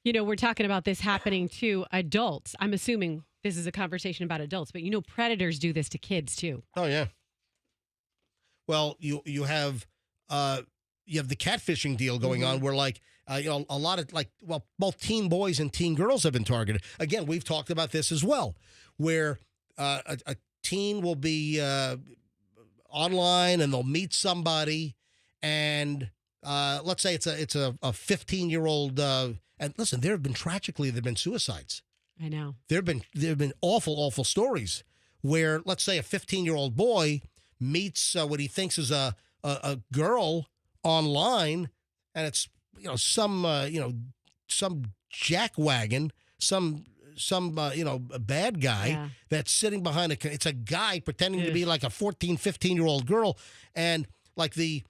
You know, we're talking about this happening to adults. I'm assuming this is a conversation about adults, but you know, predators do this to kids too.
Oh, yeah. Well, you have the catfishing deal going on where, like, you know, a lot of, like, well, both teen boys and teen girls have been targeted. Again, we've talked about this as well, where a teen will be online and they'll meet somebody, and let's say it's a 15-year-old. And listen, there have been suicides.
I know.
There have been awful stories where, let's say, a 15-year-old boy meets what he thinks is a girl online, and it's, you know, some jackwagon, some a bad guy that's sitting behind it's a guy pretending to be like a 14, 15-year-old girl, and like the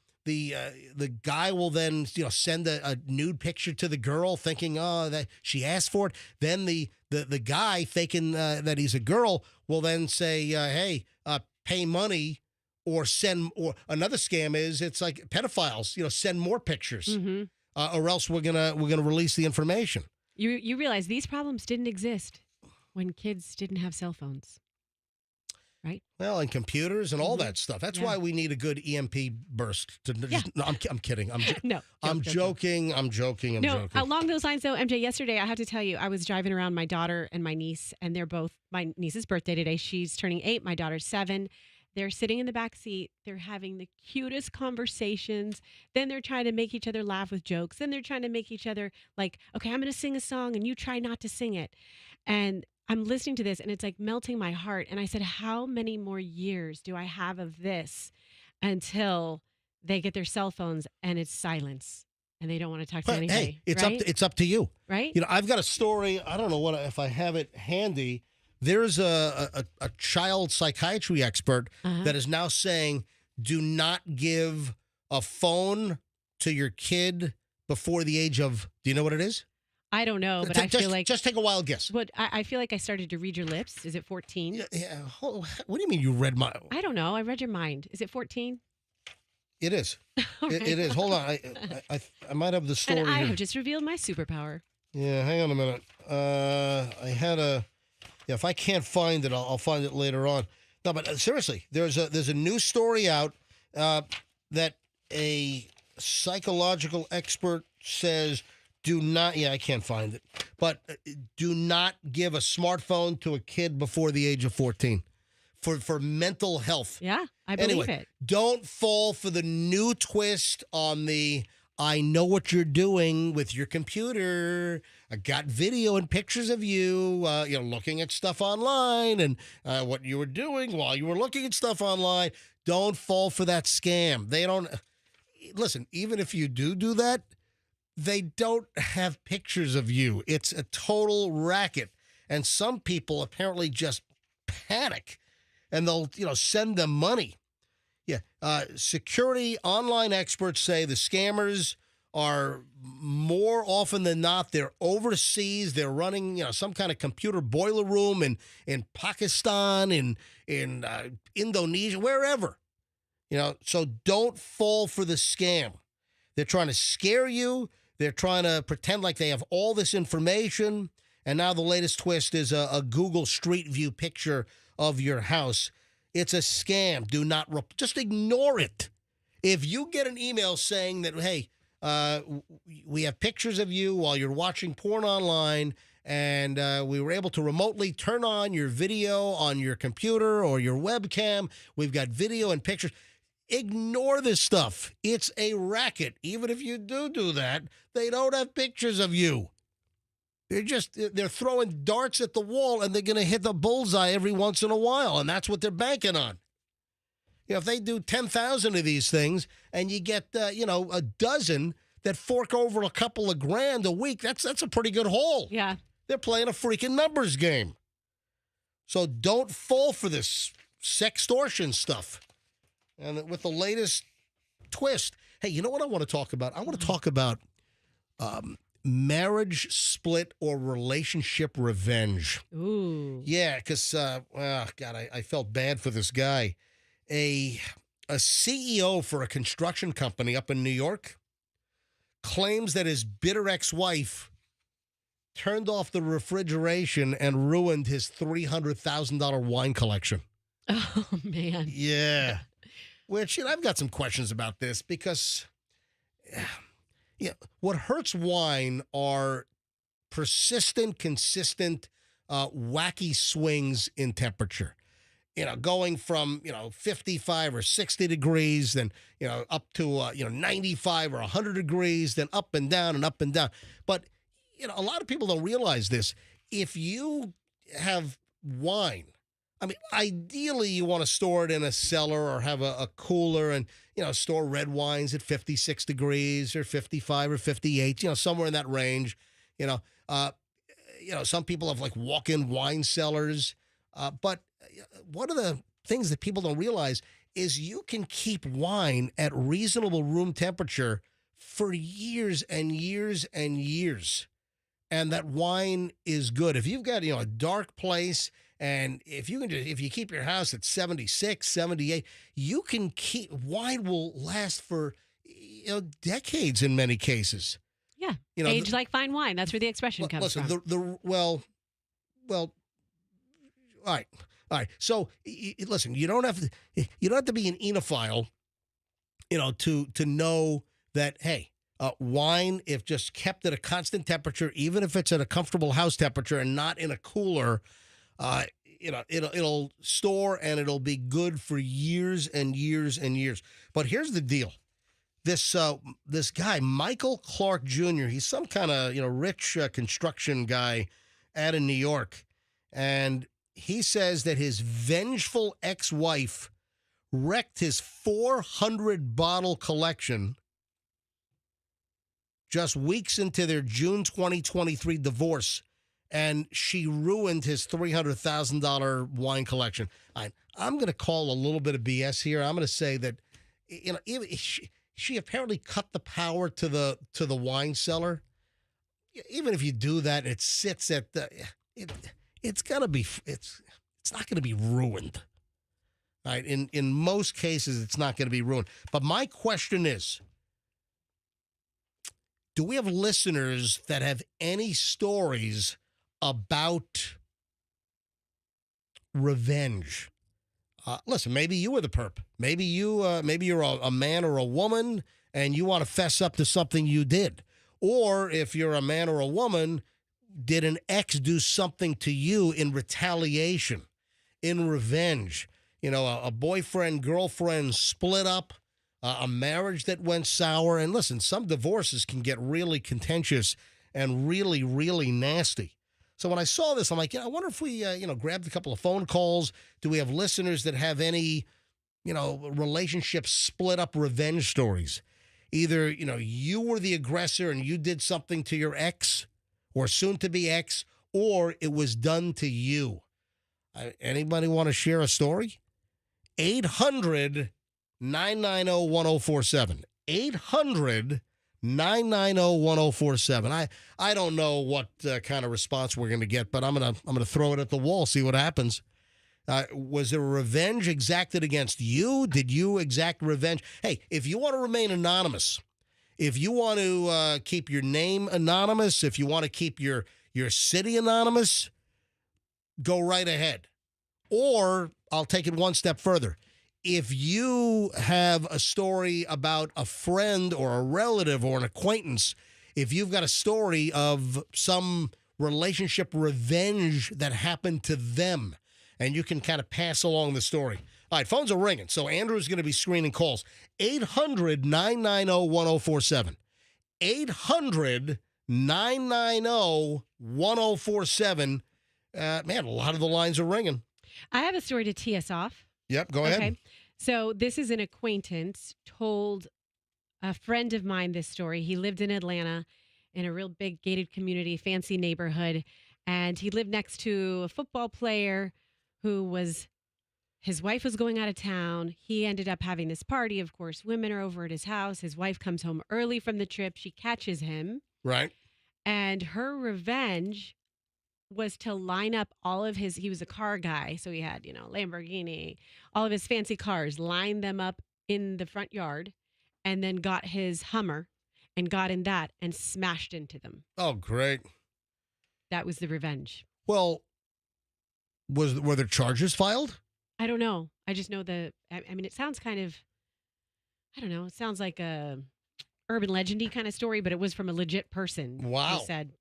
guy will then, you know, send a nude picture to the girl thinking, oh, that she asked for it. Then the guy thinking that he's a girl will then say, hey, pay money, or send, or another scam is, it's like pedophiles, you know, send more pictures, or else we're gonna release the information.
You realize these problems didn't exist when kids didn't have cell phones, right?
Well, and computers and all that stuff. That's why we need a good EMP burst. No, I'm kidding. I'm joking.
Along those lines, though, MJ, yesterday, I have to tell you, I was driving around my daughter and my niece, and they're both, my niece's birthday today. She's turning 8. My daughter's 7. They're sitting in the back seat. They're having the cutest conversations. Then they're trying to make each other laugh with jokes. Then they're trying to make each other like, okay, I'm going to sing a song and you try not to sing it. And I'm listening to this and it's like melting my heart. And I said, how many more years do I have of this until they get their cell phones and it's silence and they don't want to talk to anybody?
Hey, it's
right?
it's up to you.
Right?
You know, I've got a story. I don't know if I have it handy. There's a child psychiatry expert that is now saying, do not give a phone to your kid before the age of, do you know what it is?
I don't know, but I feel like...
Just take a wild guess.
But I feel like I started to read your lips. Is it 14?
Yeah. What do you mean you read my...
I don't know. I read your mind. Is it 14?
It is. It is. Hold on. I might have the story
And I
here.
have just revealed my superpower.
Yeah, hang on a minute. I had a... Yeah, if I can't find it, I'll find it later on. No, but seriously, there's a new story out that a psychological expert says do not. Yeah, I can't find it, but do not give a smartphone to a kid before the age of 14 for mental health.
Yeah, I believe it.
Don't fall for the new twist on the I know what you're doing with your computer. I got video and pictures of you, looking at stuff online and what you were doing while you were looking at stuff online. Don't fall for that scam. They don't listen. Even if you do that, they don't have pictures of you. It's a total racket. And some people apparently just panic and they'll, send them money. Yeah. Security online experts say the scammers are more often than not, they're overseas. They're running, some kind of computer boiler room in Pakistan, in Indonesia, wherever. So don't fall for the scam. They're trying to scare you. They're trying to pretend like they have all this information. And now the latest twist is a Google Street View picture of your house. It's a scam. Do not, just ignore it. If you get an email saying that, hey, we have pictures of you while you're watching porn online, and we were able to remotely turn on your video on your computer or your webcam. We've got video and pictures. Ignore this stuff. It's a racket. Even if you do that, they don't have pictures of you. They're throwing darts at the wall, and they're going to hit the bullseye every once in a while, and that's what they're banking on. If they do 10,000 of these things and you get, a dozen that fork over a couple of grand a week, that's a pretty good haul.
Yeah.
They're playing a freaking numbers game. So don't fall for this sextortion stuff. And with the latest twist, hey, you know what I want to talk about? I want to talk about marriage split or relationship revenge.
Ooh.
Yeah, because, God, I felt bad for this guy. A CEO for a construction company up in New York claims that his bitter ex-wife turned off the refrigeration and ruined his $300,000 wine collection.
Oh, man.
Yeah. Which, I've got some questions about this because what hurts wine are persistent, consistent, wacky swings in temperature. Going from, 55 or 60 degrees, then, up to, 95 or 100 degrees, then up and down and up and down. But, a lot of people don't realize this. If you have wine, ideally you want to store it in a cellar or have a cooler and, store red wines at 56 degrees or 55 or 58, somewhere in that range. Some people have like walk-in wine cellars. But one of the things that people don't realize is you can keep wine at reasonable room temperature for years and years and years. And that wine is good. If you've got, a dark place and if you keep your house at 76, 78, you can keep, wine will last for, decades in many cases.
Yeah. Age like fine wine. That's where the expression comes from.
Well, all right. So listen, you don't have to be an enophile, to know that, hey, wine, if just kept at a constant temperature, even if it's at a comfortable house temperature and not in a cooler, it'll store and it'll be good for years and years and years. But here's the deal. This guy, Michael Clark Jr., he's some kind of, rich construction guy out in New York. And he says that his vengeful ex-wife wrecked his 400-bottle collection just weeks into their June 2023 divorce, and she ruined his $300,000 wine collection. I'm going to call a little bit of BS here. I'm going to say that, even she apparently cut the power to the wine cellar. Even if you do that, it sits at the... It's not going to be ruined. Right? In most cases, it's not going to be ruined. But my question is, do we have listeners that have any stories about revenge? Listen, maybe you were the perp. Maybe you're a man or a woman and you want to fess up to something you did. Or if you're a man or a woman, did an ex do something to you in retaliation, in revenge? A boyfriend, girlfriend split up, a marriage that went sour. And listen, some divorces can get really contentious and really, really nasty. So when I saw this, I'm like, I wonder if we, grabbed a couple of phone calls. Do we have listeners that have any, relationship split up revenge stories? Either, you were the aggressor and you did something to your ex or soon to be ex, or it was done to you. Anybody want to share a story? 800 800-990-1047. 800-990-1047. I don't know what kind of response we're going to get, but I'm gonna throw it at the wall, see what happens. Was there revenge exacted against you? Did you exact revenge? Hey, if you want to remain anonymous, if you want to keep your name anonymous, if you want to keep your city anonymous, go right ahead. Or I'll take it one step further. If you have a story about a friend or a relative or an acquaintance, if you've got a story of some relationship revenge that happened to them, and you can kind of pass along the story. All right, phones are ringing, so Andrew's going to be screening calls. 800-990-1047. 800-990-1047. Man, a lot of the lines are ringing.
I have a story to tee us off.
Yep, go ahead.
Okay. So this is an acquaintance told a friend of mine this story. He lived in Atlanta in a real big gated community, fancy neighborhood. And he lived next to a football player his wife was going out of town. He ended up having this party. Of course, women are over at his house. His wife comes home early from the trip. She catches him.
Right.
And her revenge was to line up all of he was a car guy. So he had, Lamborghini, all of his fancy cars, lined them up in the front yard, and then got his Hummer and got in that and smashed into them.
Oh, great.
That was the revenge.
Well, were there charges filed?
I don't know. I just know it sounds kind of, I don't know. It sounds like a urban legendy kind of story, but it was from a legit person.
Wow.
Who said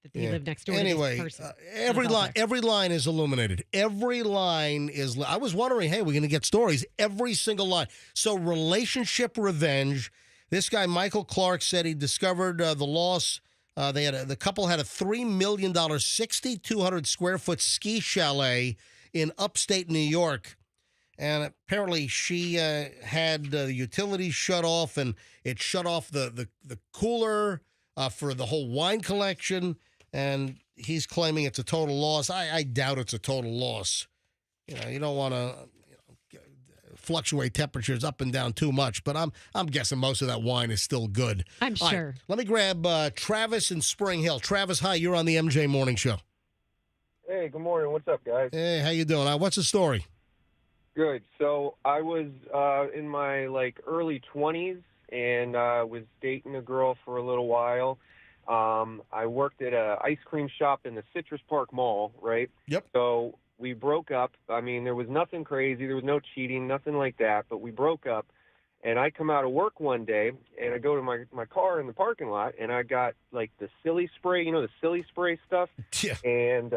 that he lived next door to
anyway,
this person.
Every line is illuminated. Every line is. I was wondering, hey, we're going to get stories. Every single line. So relationship revenge. This guy, Michael Clark, said he discovered the loss. The couple had a $3 million, 6,200 square foot ski chalet in upstate New York. And apparently she had the utilities shut off, and it shut off the cooler for the whole wine collection. And he's claiming it's a total loss. I doubt it's a total loss. You don't want to fluctuate temperatures up and down too much, but I'm guessing most of that wine is still good.
I'm
All
sure.
Right, let me grab Travis in Spring Hill. Travis, hi. You're on the MJ Morning Show.
Hey, good morning. What's up, guys?
Hey, how you doing? What's the story?
Good. So I was in my early 20s and was dating a girl for a little while. I worked at a ice cream shop in the Citrus Park Mall, right?
Yep.
So we broke up. I mean, there was nothing crazy. There was no cheating, nothing like that. But we broke up, and I come out of work one day, and I go to my car in the parking lot, and I got the silly spray, the silly spray stuff,
Yeah.
and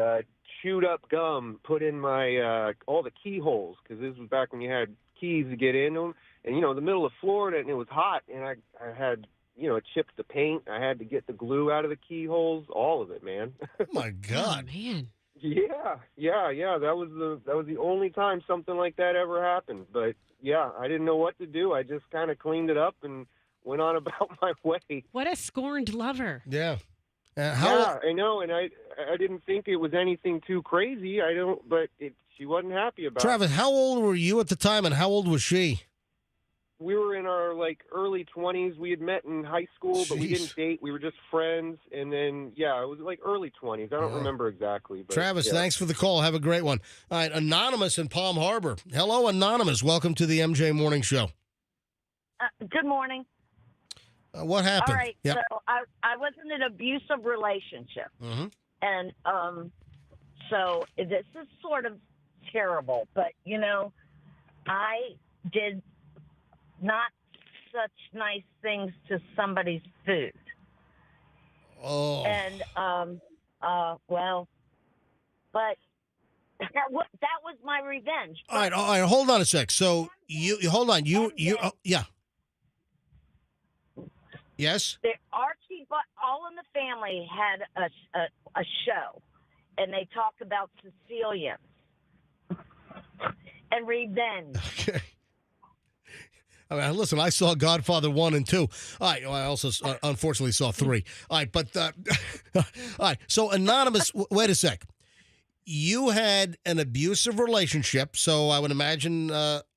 chewed up gum put in my all the keyholes, because this was back when you had keys to get in them, and the middle of Florida, and it was hot, and I had it chipped the paint. I had to get the glue out of the keyholes, all of it, man.
Oh my God.
Oh, man.
Yeah. That was the only time something like that ever happened. But yeah, I didn't know what to do. I just kind of cleaned it up and went on about my way.
What a scorned lover.
Yeah.
Yeah, I know, and I didn't think it was anything too crazy. But she wasn't happy about it.
Travis, how old were you at the time, and how old was she?
We were in our early 20s. We had met in high school, but we didn't date. We were just friends, and then it was early 20s. I don't remember exactly. But,
Travis, thanks for the call. Have a great one. All right, Anonymous in Palm Harbor. Hello, Anonymous. Welcome to the MJ Morning Show.
Good morning.
What happened?
All right,
Yep.
so I was in an abusive relationship, and so this is sort of terrible, but I did not such nice things to somebody's food.
Oh.
And, but that was my revenge.
All right, hold on a sec. So hold on. Yeah. Yes?
Archie, but all in the family had a show, and they talked about Sicilians and revenge.
Okay. I mean, listen, I saw Godfather 1 and 2. All right, I also unfortunately saw 3. All right, but all right. So Anonymous, wait a sec. You had an abusive relationship, so I would imagine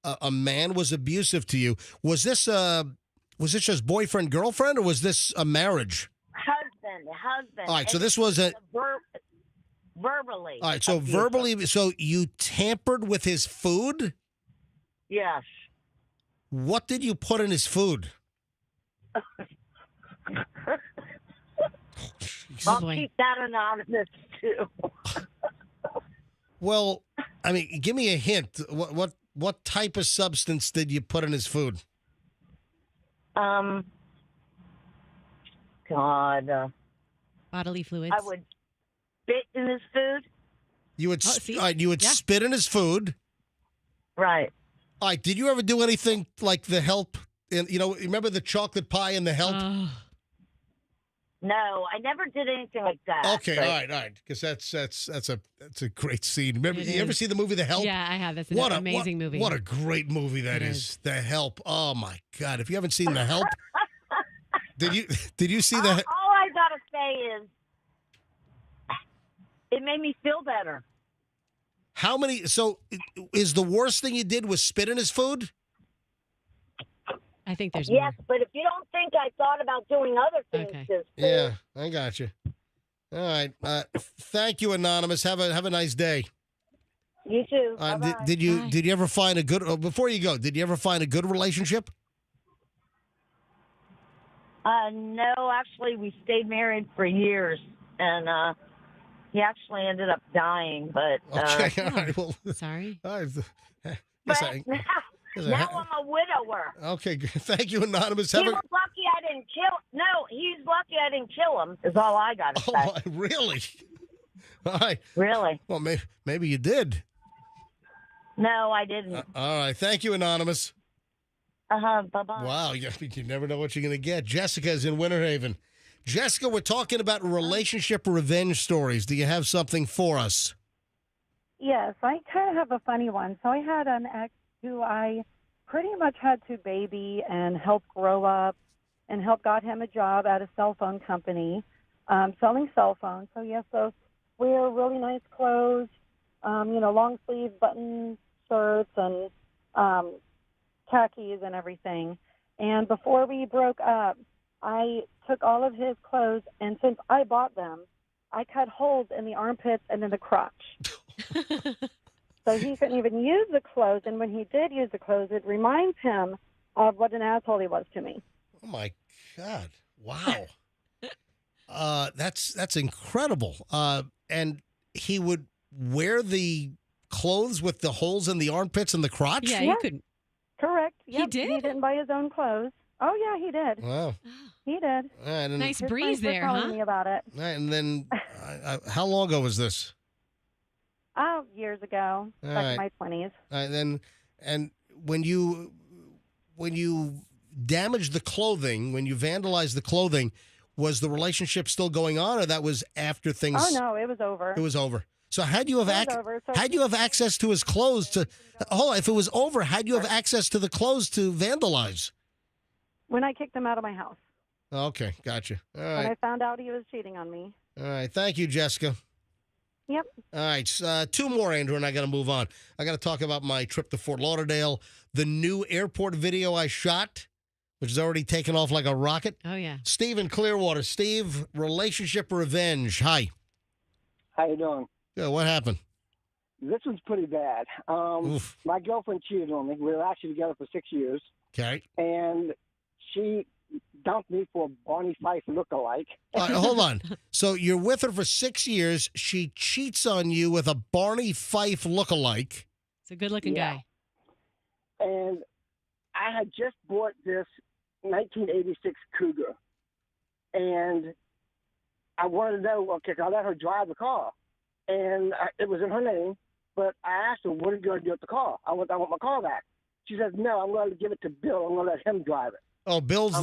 a man was abusive to you. Was this just boyfriend girlfriend, or was this a marriage?
Husband.
All right, so
And
this was
verbally.
All right, so
abusive.
verbally, so you tampered with his food?
Yes.
What did you put in his food?
I'll keep that anonymous too.
Well, I mean, give me a hint. What type of substance did you put in his food?
God.
Bodily fluids.
I would spit in his food.
You would
see?
all right, you would spit in his food.
Right.
All right, did you ever do anything like the Help? Remember the chocolate pie in the Help?
No, I never did anything like that.
Okay, all right, because that's a great scene. Remember, you ever see the movie The Help?
Yeah, I have. That's an amazing movie.
What a great movie that is. The Help. Oh my God! If you haven't seen The Help, did you see the?
All I gotta say is, it made me feel better.
How many? So, is the worst thing you did was spit in his food?
I think there's
yes,
more.
but if you don't think I thought about doing other things,
Okay.
Yeah, I got you. All right. Thank you, Anonymous. Have a nice day.
You too. Bye-bye.
Did you ever find a good? Before you go, did you ever find a good relationship?
No, actually, we stayed married for years, and he actually ended up dying. But
Okay. All right. Well,
Sorry.
all right.
but now I'm a widower.
Okay. Thank you, Anonymous.
He was lucky I didn't kill. No, he's lucky I didn't kill him. Is all I got to say.
Oh, really? All right.
Really?
Well, maybe you did.
No, I didn't.
All right. Thank you, Anonymous.
Bye bye.
Wow. You never know what you're going to get. Jessica's in Winter Haven. Jessica, we're talking about relationship revenge stories. Do you have something for us?
Yes, I kind of have a funny one. So I had an ex who I pretty much had to baby and help grow up and help got him a job at a cell phone company selling cell phones. So, yes, so wear really nice clothes, long sleeve button shirts and khakis and everything. And before we broke up, I took all of his clothes, and since I bought them, I cut holes in the armpits and in the crotch. So he couldn't even use the clothes, and when he did use the clothes, it reminds him of what an asshole he was to me.
Oh, my God. Wow. That's incredible. And he would wear the clothes with the holes in the armpits and the crotch?
Yeah, you couldn't.
Correct.
He
Yep.
did?
He didn't buy his own clothes. Oh, yeah, he did.
Wow.
He did.
All right, and,
Nice
His
breeze
friends were
there,
telling
huh?
me about it.
all right, and then how long ago was this?
Oh, years ago,
All
back
right.
in my 20s.
All right, and when you damaged the clothing, when you vandalized the clothing, was the relationship still going on, or that was after things?
Oh, no, it was over.
It was over. So had you have
It was over, so-
had you have access to his clothes to? Oh, if it was over, had you have access to the clothes to vandalize?
When I kicked him out of my house.
Okay, gotcha. All
When I
right,
found out he was cheating on me.
all right. Thank you, Jessica.
Yep.
All right, two more, Andrew, and I got to move on. I got to talk about my trip to Fort Lauderdale, the new airport video I shot, which is already taken off like a rocket.
Oh, yeah.
Steve in Clearwater. Steve, relationship revenge. Hi.
How you doing?
Yeah, what happened?
This one's pretty bad.
Oof.
My girlfriend cheated on me. We were actually together for 6 years,
Okay.
and she dumped me for a Barney Fife lookalike.
All right, hold on. So you're with her for 6 years. She cheats on you with a Barney Fife lookalike.
It's a good-looking
Yeah.
guy.
And I had just bought this 1986 Cougar, and I wanted to know, okay, I let her drive the car, and it was in her name, but I asked her, what are you going to do with the car? I want my car back. She says, no, I'm going to give it to Bill. I'm going to let him drive it.
Oh, Bill's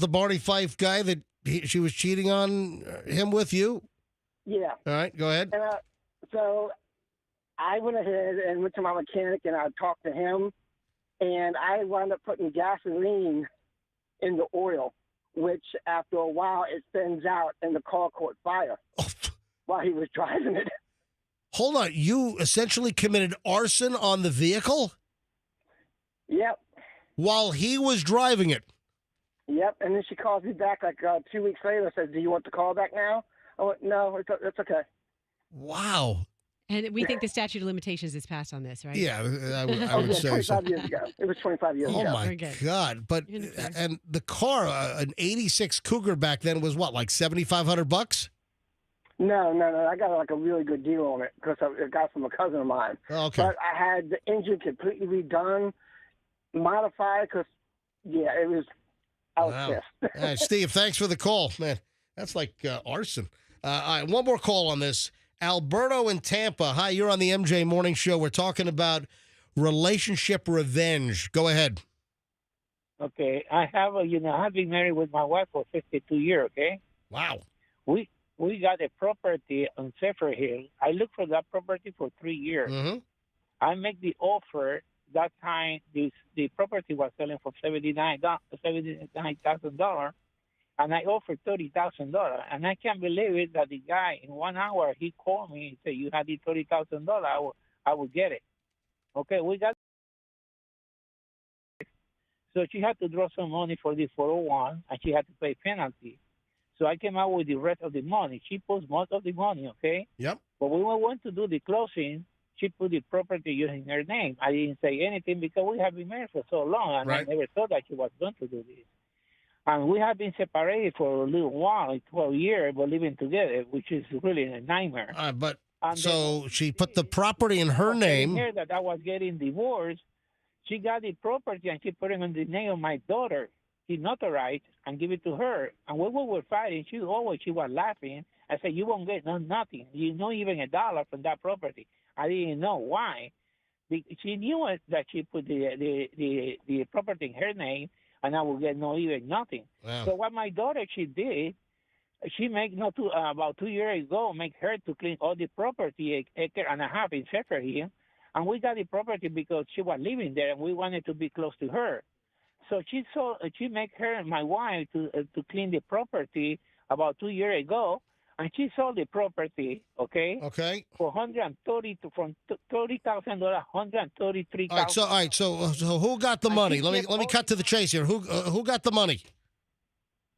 the Barney Fife guy that she was cheating on him with you?
Yeah.
All right, go ahead.
And so I went ahead and went to my mechanic, and I talked to him, and I wound up putting gasoline in the oil, which after a while it thins out, and the car caught fire while he was driving it.
Hold on. You essentially committed arson on the vehicle?
Yep.
While he was driving it.
Yep. And then she calls me back like 2 weeks later and says, "Do you want the call back now?" I went, "No, it's okay."
Wow.
And we think the statute of limitations is passed on this, right?
Yeah, I would say
25
so.
years ago. It was 25 years
Oh
ago.
my
Very good.
God! But and the car, an '86 Cougar back then was what, like $7,500?
No. I got like a really good deal on it because I got it from a cousin of mine.
Oh, okay.
But I had the engine completely redone, modified because, I was pissed.
Steve, thanks for the call, man. That's like arson. All right, one more call on this. Alberto in Tampa. Hi, you're on the MJ Morning Show. We're talking about relationship revenge. Go ahead.
Okay, I have I've been married with my wife for 52 years. Okay.
Wow.
We got a property on Zephyr Hill. I looked for that property for 3 years.
Mm-hmm.
I make the offer. That time, the property was selling for $79,000, and I offered $30,000. And I can't believe it that the guy in 1 hour he called me and said, "You had the $30,000. I will get it." Okay, we got. So she had to draw some money for the 401, and she had to pay penalty. So I came out with the rest of the money. She put most of the money, okay?
Yep.
But when we went to do the closing, she put the property using her name. I didn't say anything because we have been married for so long, and
Right.
I never thought that she was going to do this. And we have been separated for a little while, like 12 years, but living together, which is really a nightmare.
But
And
so she put the property in her name.
Here that I was getting divorced, she got the property and she put it in the name of my daughter. She notarized and give it to her. And when we were fighting, she was laughing. I said, "You won't get nothing. You not even a dollar from that property." I didn't know why. She knew that she put the property in her name, and I would get nothing.
Wow.
So what my daughter she did, she make about 2 years ago make her to clean all the property, acre and a half in Zephyr here, and we got the property because she was living there and we wanted to be close to her. So she make her my wife to clean the property about 2 years ago, and she sold the property, okay?
Okay.
For from $30,000, $133,000.
All right. So who got the money? Let me cut to the chase here. Who got the money?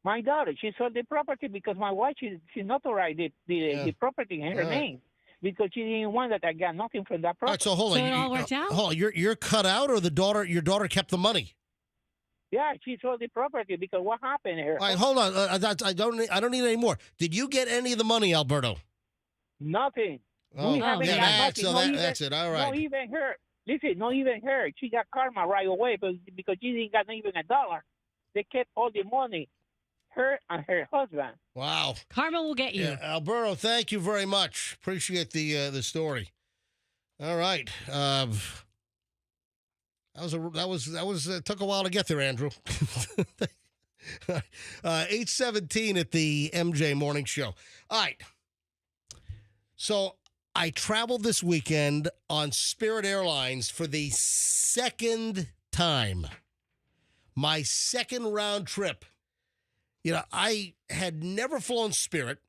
My daughter, she sold the property because my wife, she notarized the property in her name because she didn't want that I got nothing from that property.
All right, so hold on.
So it all worked out?
Hold on. You're cut out, or your daughter kept the money?
Yeah, she sold the property because what happened here?
All right, hold on. I don't need any more. Did you get any of the money, Alberto?
Nothing.
Oh,
We haven't got nothing.
that's it. All right.
Not even her. Listen, not even her. She got karma right away because she didn't got even a dollar. They kept all the money, her and her husband.
Wow.
Karma will get you.
Yeah, Alberto, thank you very much. Appreciate the story. All right. That was took a while to get there, Andrew. 8:17 at the MJ Morning Show. All right. So I traveled this weekend on Spirit Airlines for the second time. My second round trip. I had never flown Spirit.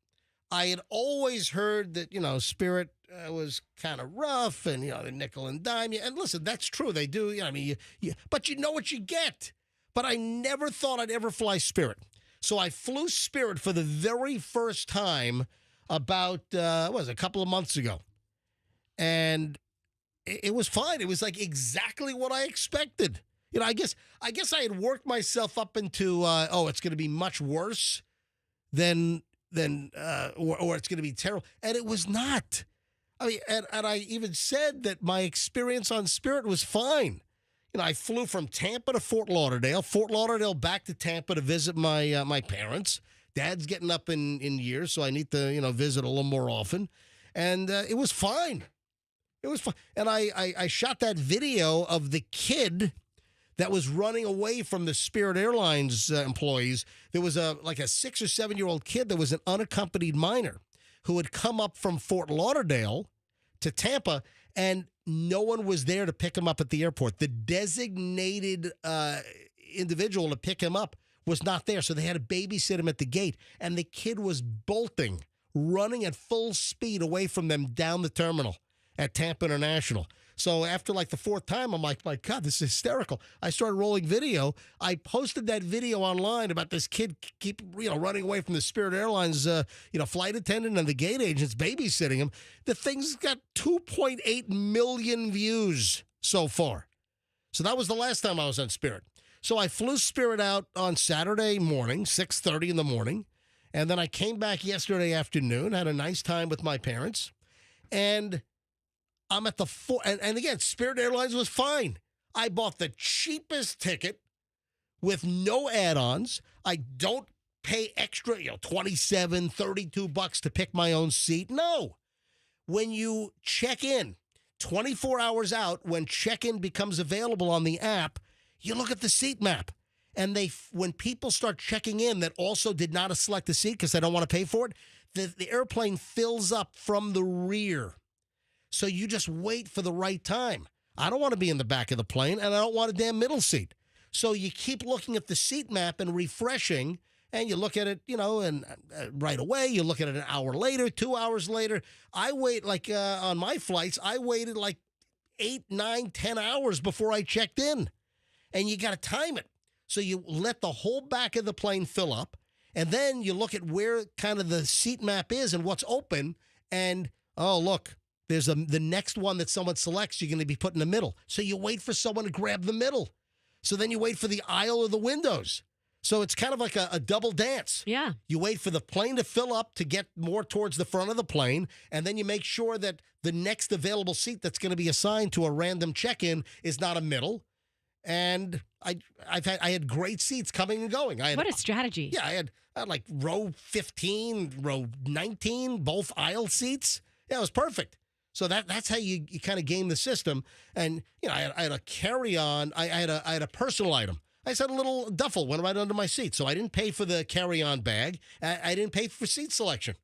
I had always heard that, Spirit was kind of rough and, the nickel and dime. And listen, that's true. They do. But you know what you get. But I never thought I'd ever fly Spirit. So I flew Spirit for the very first time about, a couple of months ago. And it was fine. It was like exactly what I expected. I guess I had worked myself up into, it's going to be much worse than or it's going to be terrible. And it was not. I mean, and I even said that my experience on Spirit was fine. I flew from Tampa to Fort Lauderdale back to Tampa to visit my parents. Dad's getting up in years, so I need to, visit a little more often. And it was fine. It was fine. And I shot that video of the kid that was running away from the Spirit Airlines employees. There was a 6 or 7 year old kid that was an unaccompanied minor who had come up from Fort Lauderdale to Tampa, and no one was there to pick him up at the airport. The designated individual to pick him up was not there, so they had to babysit him at the gate, and the kid was bolting, running at full speed away from them down the terminal at Tampa International. So after like the fourth time, I'm like, my God, this is hysterical. I started rolling video. I posted that video online about this kid keep running away from the Spirit Airlines flight attendant and the gate agents babysitting him. The thing's got 2.8 million views so far. So that was the last time I was on Spirit. So I flew Spirit out on Saturday morning, 6:30 in the morning. And then I came back yesterday afternoon, had a nice time with my parents. And I'm at the and again, Spirit Airlines was fine. I bought the cheapest ticket with no add-ons. I don't pay extra, $27, $32 to pick my own seat. No. When you check in, 24 hours out, when check-in becomes available on the app, you look at the seat map. And when people start checking in that also did not select the seat because they don't want to pay for it, the airplane fills up from the rear. So you just wait for the right time. I don't want to be in the back of the plane, and I don't want a damn middle seat. So you keep looking at the seat map and refreshing, and you look at it, and right away. You look at it an hour later, 2 hours later. I wait, on my flights, I waited 8, 9, 10 hours before I checked in. And you got to time it. So you let the whole back of the plane fill up, and then you look at where kind of the seat map is and what's open, and, oh, look, there's the next one that someone selects, you're going to be put in the middle. So you wait for someone to grab the middle. So then you wait for the aisle or the windows. So it's kind of like a double dance.
Yeah.
You wait for the plane to fill up to get more towards the front of the plane, and then you make sure that the next available seat that's going to be assigned to a random check-in is not a middle. And I had great seats coming and going.
What a strategy.
Yeah, I had like row 15, row 19, both aisle seats. Yeah, it was perfect. So that's how you kind of game the system. And I had a carry-on. I had a personal item. I just had a little duffel went right under my seat. So I didn't pay for the carry-on bag. I didn't pay for seat selection.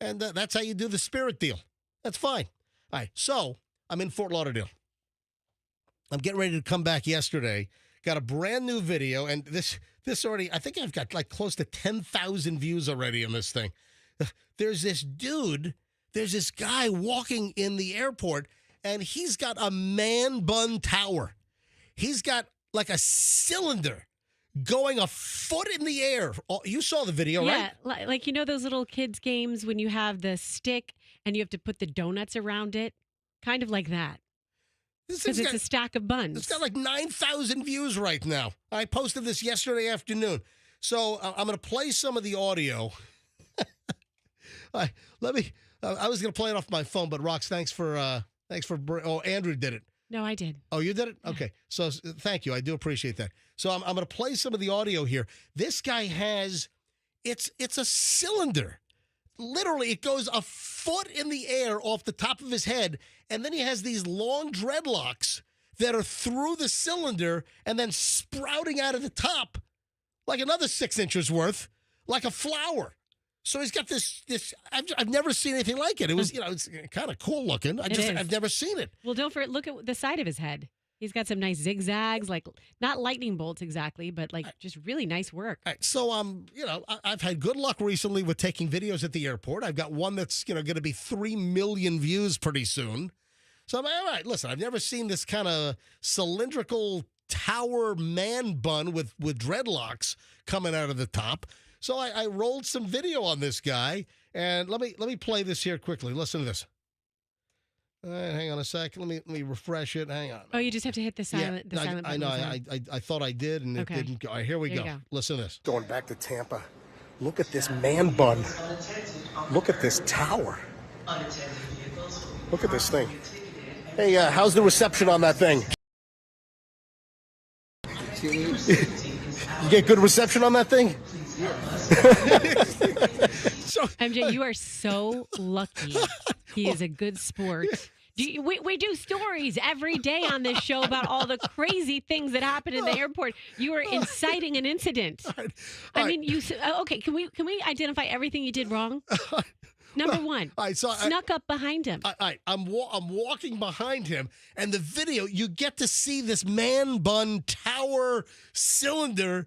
And that's how you do the Spirit deal. That's fine. All right, so I'm in Fort Lauderdale. I'm getting ready to come back yesterday. Got a brand new video, and this already, I think I've got close to 10,000 views already on this thing. There's this guy walking in the airport, and he's got a man bun tower. He's got a cylinder going a foot in the air. You saw the video, right?
Yeah, like those little kids' games when you have the stick and you have to put the donuts around it? Kind of like that. Because it's a stack of buns.
It's got 9,000 views right now. I posted this yesterday afternoon. So I'm going to play some of the audio. I was going to play it off my phone, but Rox, thanks for Andrew did it.
No, I did.
Oh, you did it? Okay. So thank you. I do appreciate that. So I'm going to play some of the audio here. This guy has, it's a cylinder. Literally, it goes a foot in the air off the top of his head, and then he has these long dreadlocks that are through the cylinder and then sprouting out of the top like another 6 inches worth, like a flower. So he's got this. I've never seen anything like it. It was, it's kind of cool looking. I've never seen it.
Well, look at the side of his head. He's got some nice zigzags, not lightning bolts exactly, but just really nice work.
All right, so I've had good luck recently with taking videos at the airport. I've got one that's going to be 3 million views pretty soon. So I'm all right. Listen, I've never seen this kind of cylindrical tower man bun with dreadlocks coming out of the top. So I rolled some video on this guy, and let me play this here quickly. Listen to this. All right, hang on a sec. Let me refresh it. Hang on.
Oh, you just have to hit the silent.
Yeah,
silent
I know. I thought I did, and
okay.
It didn't go. All right, here we go. Listen to this.
Going back to Tampa, look at this man bun. Look at this tower. Look at this thing. Hey, how's the reception on that thing? You get good reception on that thing?
So, MJ, you are so lucky. He is a good sport. We do stories every day on this show about all the crazy things that happen in the airport. You are inciting an incident.
All right.
I mean, okay. Can we identify everything you did wrong? Number one, snuck up behind him.
I'm walking behind him, and the video, you get to see this man bun tower cylinder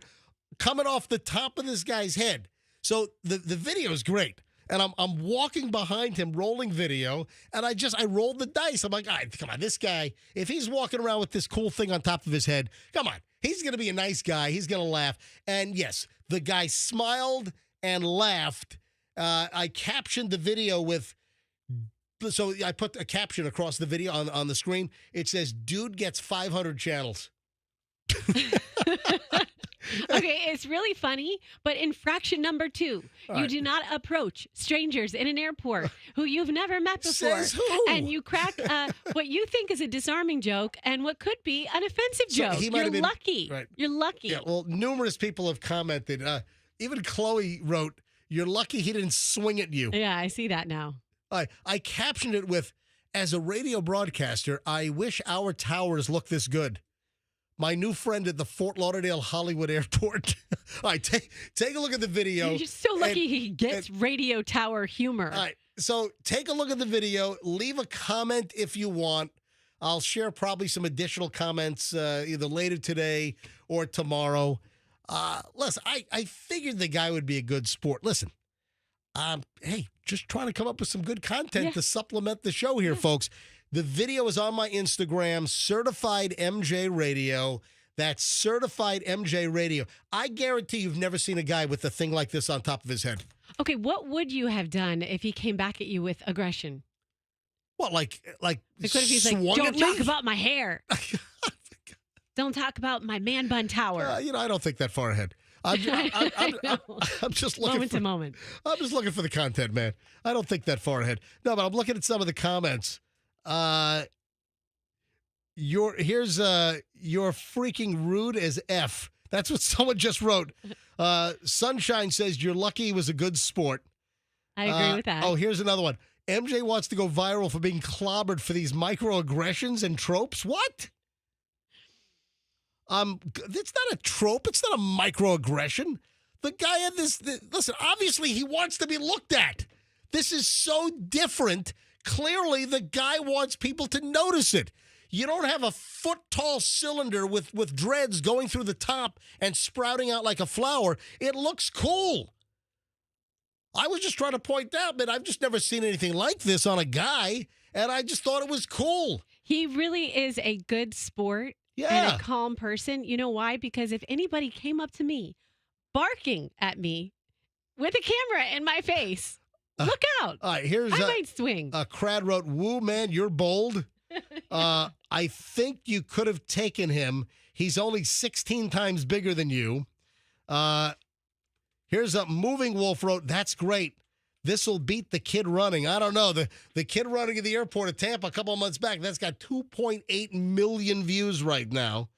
coming off the top of this guy's head. So the video is great. And I'm walking behind him, rolling video, and I rolled the dice. I'm like, all right, come on, this guy, if he's walking around with this cool thing on top of his head, come on, he's going to be a nice guy. He's going to laugh. And yes, the guy smiled and laughed. I captioned the video so I put a caption across the video on the screen. It says, dude gets 500 channels.
Okay, it's really funny, but infraction number 2, you do not approach strangers in an airport who you've never met before.
Says who?
And you crack what you think is a disarming joke and what could be an offensive
So
joke.
he might
You're
have been-
lucky.
right.
You're lucky.
Yeah, well, numerous people have commented. Even Chloe wrote, you're lucky he didn't swing at you.
Yeah, I see that now.
I captioned it with, as a radio broadcaster, I wish our towers looked this good. My new friend at the Fort Lauderdale Hollywood Airport. All right, take a look at the video.
You're just so lucky he gets radio tower humor.
All right, so take a look at the video. Leave a comment if you want. I'll share probably some additional comments either later today or tomorrow. Listen, I figured the guy would be a good sport. Listen, hey, just trying to come up with some good content to supplement the show here, folks. The video is on my Instagram, Certified MJ Radio. That's Certified MJ Radio. I guarantee you've never seen a guy with a thing like this on top of his head.
Okay, what would you have done if he came back at you with aggression?
What, like
What if he's like,
swung
don't
at
talk
me?
about my hair. Don't talk about my man bun tower.
I don't think that far ahead. I'm just looking
Moment to moment.
I'm just looking for the content, man. I don't think that far ahead. No, but I'm looking at some of the comments. You're freaking rude as F. That's what someone just wrote. Sunshine says you're lucky he was a good sport.
I agree with that.
Oh, here's another one. MJ wants to go viral for being clobbered for these microaggressions and tropes. What? It's not a trope. It's not a microaggression. The guy had this. Listen, obviously he wants to be looked at. This is so different. Clearly, the guy wants people to notice it. You don't have a foot-tall cylinder with dreads going through the top and sprouting out like a flower. It looks cool. I was just trying to point out that I've just never seen anything like this on a guy, and I just thought it was cool.
He really is a good sport and a calm person. You know why? Because if anybody came up to me barking at me with a camera in my face, look out.
All right, I
might swing.
Crad wrote, woo, man, you're bold. I think you could have taken him. He's only 16 times bigger than you. Here's a Moving Wolf wrote, that's great. This will beat the kid running. I don't know. The kid running at the airport of Tampa a couple of months back, that's got 2.8 million views right now.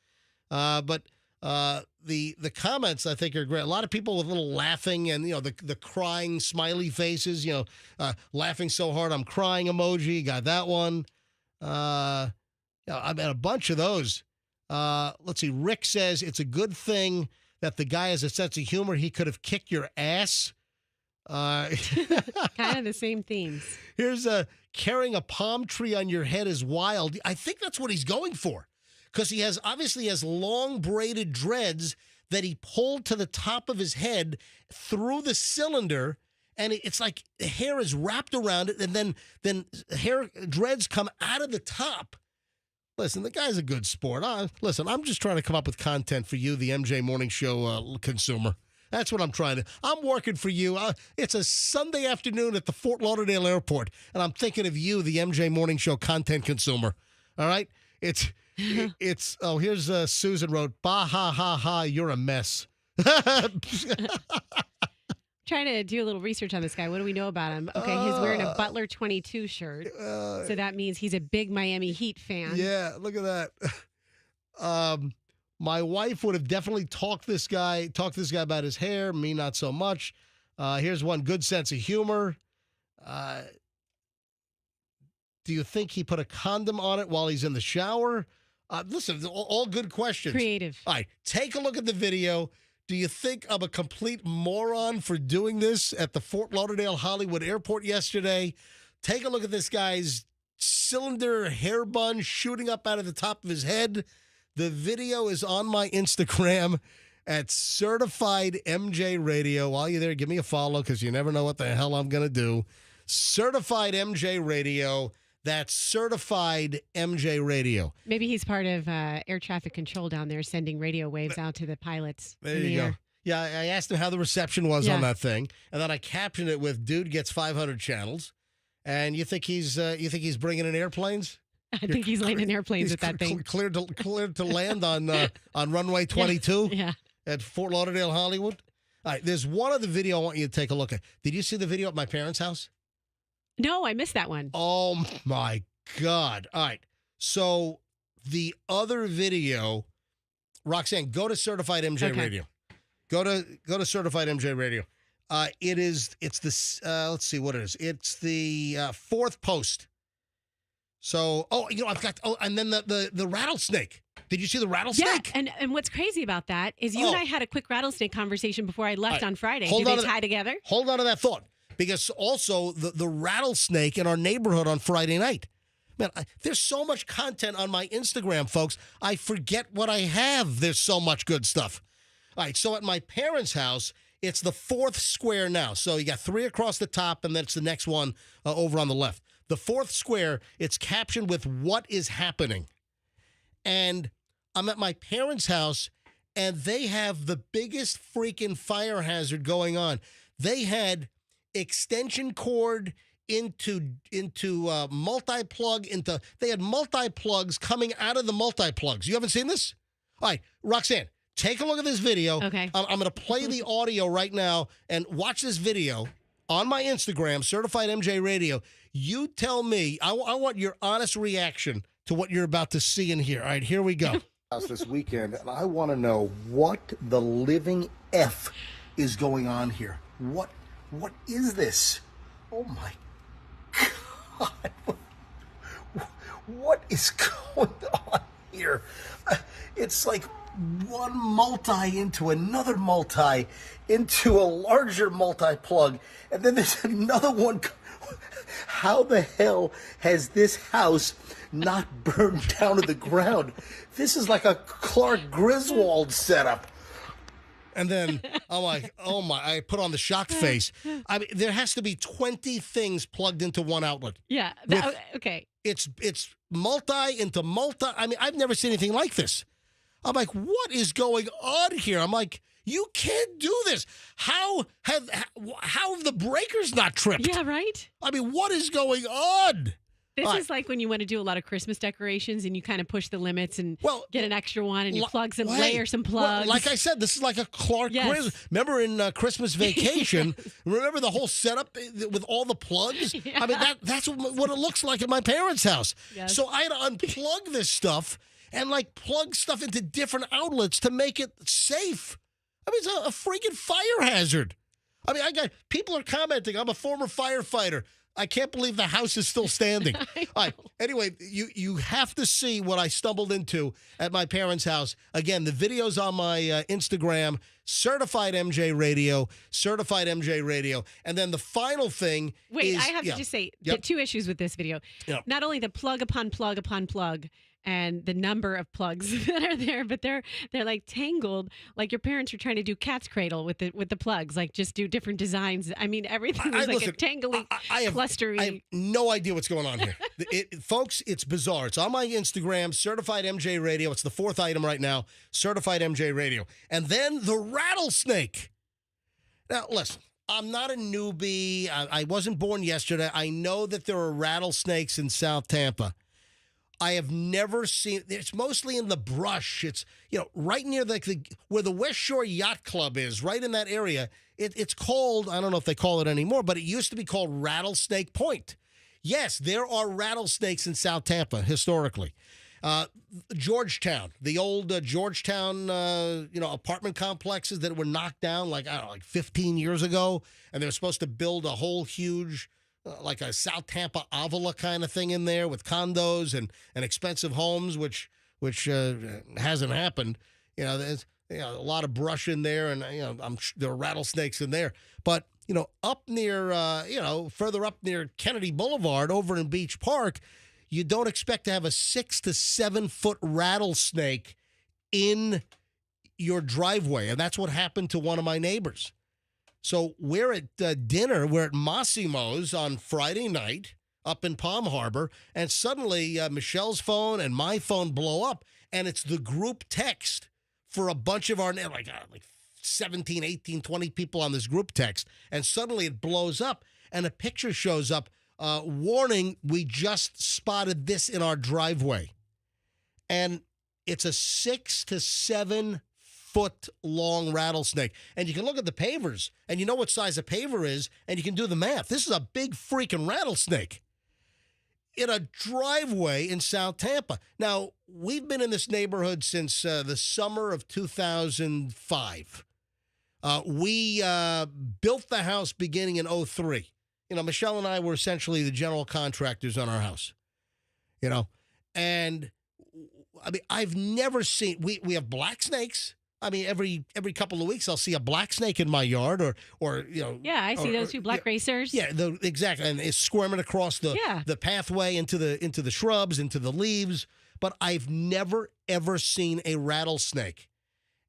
But the comments, I think, are great. A lot of people with little laughing and, the crying smiley faces, laughing so hard I'm crying emoji. Got that one. I've had a bunch of those. Let's see. Rick says it's a good thing that the guy has a sense of humor. He could have kicked your ass.
Kind of the same themes.
Here's carrying a palm tree on your head is wild. I think that's what he's going for, because he obviously has long braided dreads that he pulled to the top of his head through the cylinder, and it's like the hair is wrapped around it, and then hair dreads come out of the top. Listen, the guy's a good sport. Listen, I'm just trying to come up with content for you, the MJ Morning Show consumer. That's what I'm trying to. I'm working for you. It's a Sunday afternoon at the Fort Lauderdale Airport, and I'm thinking of you, the MJ Morning Show content consumer. All right? It's here's Susan wrote, bah, ha, ha, ha, you're a mess.
Trying to do a little research on this guy. What do we know about him? Okay, he's wearing a Butler 22 shirt. So that means he's a big Miami Heat fan.
Yeah, look at that. My wife would have definitely talked this guy about his hair. Me, not so much. Here's one, good sense of humor. Do you think he put a condom on it while he's in the shower? Listen, all good questions.
Creative.
All right, take a look at the video. Do you think I'm a complete moron for doing this at the Fort Lauderdale Hollywood Airport yesterday? Take a look at this guy's cylinder hair bun shooting up out of the top of his head. The video is on my Instagram. at Certified MJ Radio. While you're there, give me a follow because you never know what the hell I'm going to do. Certified MJ Radio. That's Certified MJ Radio.
Maybe he's part of air traffic control down there, sending radio waves out to the pilots.
There you go. Yeah, I asked him how the reception was on that thing, and then I captioned it with "Dude gets 500 channels." And you think he's bringing in airplanes?
I think he's landing airplanes with that thing.
Cleared to land on runway 22
yeah.
at Fort Lauderdale, Hollywood. All right, there's one other video I want you to take a look at. Did you see the video at my parents' house?
No, I missed that one.
Oh, my God. All right. So the other video, Roxanne, go to Certified MJ Radio. Go to Certified MJ Radio. It's this, let's see what it is. It's the fourth post. So, I've got, and then the rattlesnake. Did you see the rattlesnake?
Yeah, and what's crazy about that is you and I had a quick rattlesnake conversation before I left on Friday. Do they tie together?
Hold on to that thought. Because also the rattlesnake in our neighborhood on Friday night. Man, there's so much content on my Instagram, folks. I forget what I have. There's so much good stuff. All right, so at my parents' house, it's the fourth square now. So you got 3 across the top, and then it's the next one over on the left. The fourth square, it's captioned with "What is happening?" And I'm at my parents' house, and they have the biggest freaking fire hazard going on. They had extension cord into multi-plug they had multi-plugs coming out of the multi-plugs. You haven't seen this? All right, Roxanne, take a look at this video.
Okay.
I'm going to play the audio right now and watch this video on my Instagram, Certified MJ Radio. You tell me, I want your honest reaction to what you're about to see and hear. All right, here we go.
This weekend, and I want to know what the living F is going on here. What is this? Oh my God. What is going on here? It's like one multi into another multi into a larger multi-plug, and then there's another one. How the hell has this house not burned down to the ground? This is like a Clark Griswold setup.
And then I'm like, oh my, I put on the shocked face. I mean, there has to be 20 things plugged into one outlet.
Yeah. Okay.
It's multi into multi. I mean, I've never seen anything like this. I'm like, what is going on here? I'm like, you can't do this. How have the breakers not tripped?
Yeah, right?
I mean, what is going on?
This is like when you want to do a lot of Christmas decorations and you kind of push the limits and get an extra one and you plug some, layer some plugs.
Well, like I said, this is like a Clark Griswold. Remember in Christmas Vacation, remember the whole setup with all the plugs? Yeah. I mean, that's what it looks like at my parents' house. Yes. So I had to unplug this stuff and like plug stuff into different outlets to make it safe. I mean, it's a freaking fire hazard. I mean, people are commenting, I'm a former firefighter. I can't believe the house is still standing. All right. Anyway, you have to see what I stumbled into at my parents' house. Again, the video's on my Instagram, Certified MJ Radio, Certified MJ Radio. And then the final thing
I have to just say, the 2 issues with this video. Yep. Not only the plug upon plug upon plug, and the number of plugs that are there, but they're like tangled, like your parents were trying to do cat's cradle with the plugs, like just do different designs. I mean, everything was like a tangly, clustery.
I have no idea what's going on here. Folks, it's bizarre. It's on my Instagram, Certified MJ Radio. It's the 4th item right now, Certified MJ Radio. And then the rattlesnake. Now, listen. I'm not a newbie. I wasn't born yesterday. I know that there are rattlesnakes in South Tampa. I have never seen. It's mostly in the brush. It's right near where the West Shore Yacht Club is, right in that area. It's called. I don't know if they call it anymore, but it used to be called Rattlesnake Point. Yes, there are rattlesnakes in South Tampa historically. Georgetown, the old Georgetown, apartment complexes that were knocked down like 15 years ago, and they were supposed to build a whole huge. Like a South Tampa Avila kind of thing in there with condos and expensive homes, which hasn't happened. There's a lot of brush in there, and there are rattlesnakes in there. But up near further up near Kennedy Boulevard, over in Beach Park, you don't expect to have a 6 to 7 foot rattlesnake in your driveway. And that's what happened to one of my neighbors. So we're at dinner. We're at Massimo's on Friday night up in Palm Harbor. And suddenly Michelle's phone and my phone blow up. And it's the group text for a bunch of our, like 17, 18, 20 people on this group text. And suddenly it blows up and a picture shows up. Warning, we just spotted this in our driveway. And it's a 6 to 7 foot long rattlesnake. And you can look at the pavers and you know what size a paver is and you can do the math. This is a big freaking rattlesnake in a driveway in South Tampa. Now, we've been in this neighborhood since the summer of 2005. We built the house beginning in 2003. You know, Michelle and I were essentially the general contractors on our house, you know, and I mean, I've never seen, we have black snakes. I mean, every couple of weeks I'll see a black snake in my yard or you know.
Yeah, I see those two black racers.
Yeah, exactly. And it's squirming across the pathway into the shrubs, into the leaves. But I've never, ever seen a rattlesnake.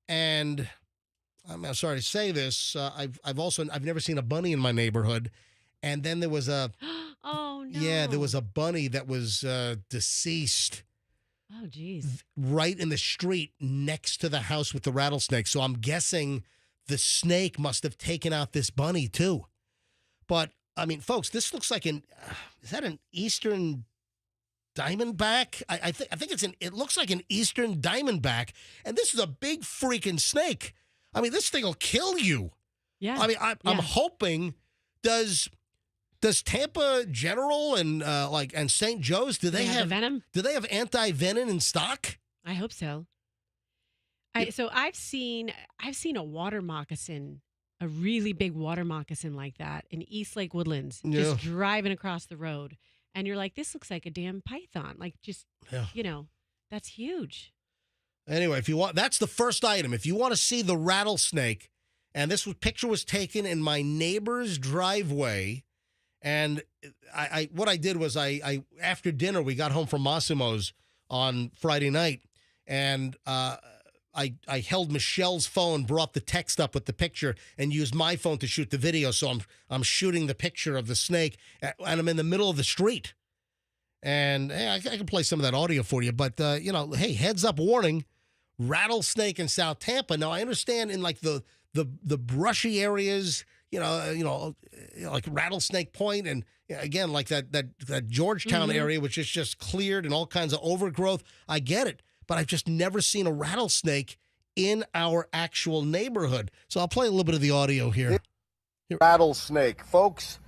And I'm sorry to say this. I've never seen a bunny in my neighborhood. And then there was a,
oh no.
Yeah, there was a bunny that was deceased.
Oh, geez.
Right in the street next to the house with the rattlesnake. So I'm guessing the snake must have taken out this bunny too. But I mean, folks, this looks like is that an eastern diamondback? I think it looks like an eastern diamondback. And this is a big freaking snake. I mean, this thing will kill you.
Yeah.
I mean, I'm hoping, does Tampa General and and St. Joe's, do they have
venom?
Do they have anti-venom in stock?
I hope so. So I've seen a water moccasin, a really big water moccasin like that in East Lake Woodlands, just driving across the road. And you're like, this looks like a damn python. Like you know, that's huge.
Anyway, that's the first item. If you want to see the rattlesnake, and picture was taken in my neighbor's driveway. And what I did was I after dinner, we got home from Massimo's on Friday night, and I held Michelle's phone, brought the text up with the picture, and used my phone to shoot the video. So I'm shooting the picture of the snake, and I'm in the middle of the street. And hey, I can play some of that audio for you, but you know, hey, heads up warning, rattlesnake in South Tampa. Now I understand in like the brushy areas, you know, like Rattlesnake Point, and again, like that Georgetown area, which is just cleared and all kinds of overgrowth. I get it, but I've just never seen a rattlesnake in our actual neighborhood. So I'll play a little bit of the audio here.
Rattlesnake, folks.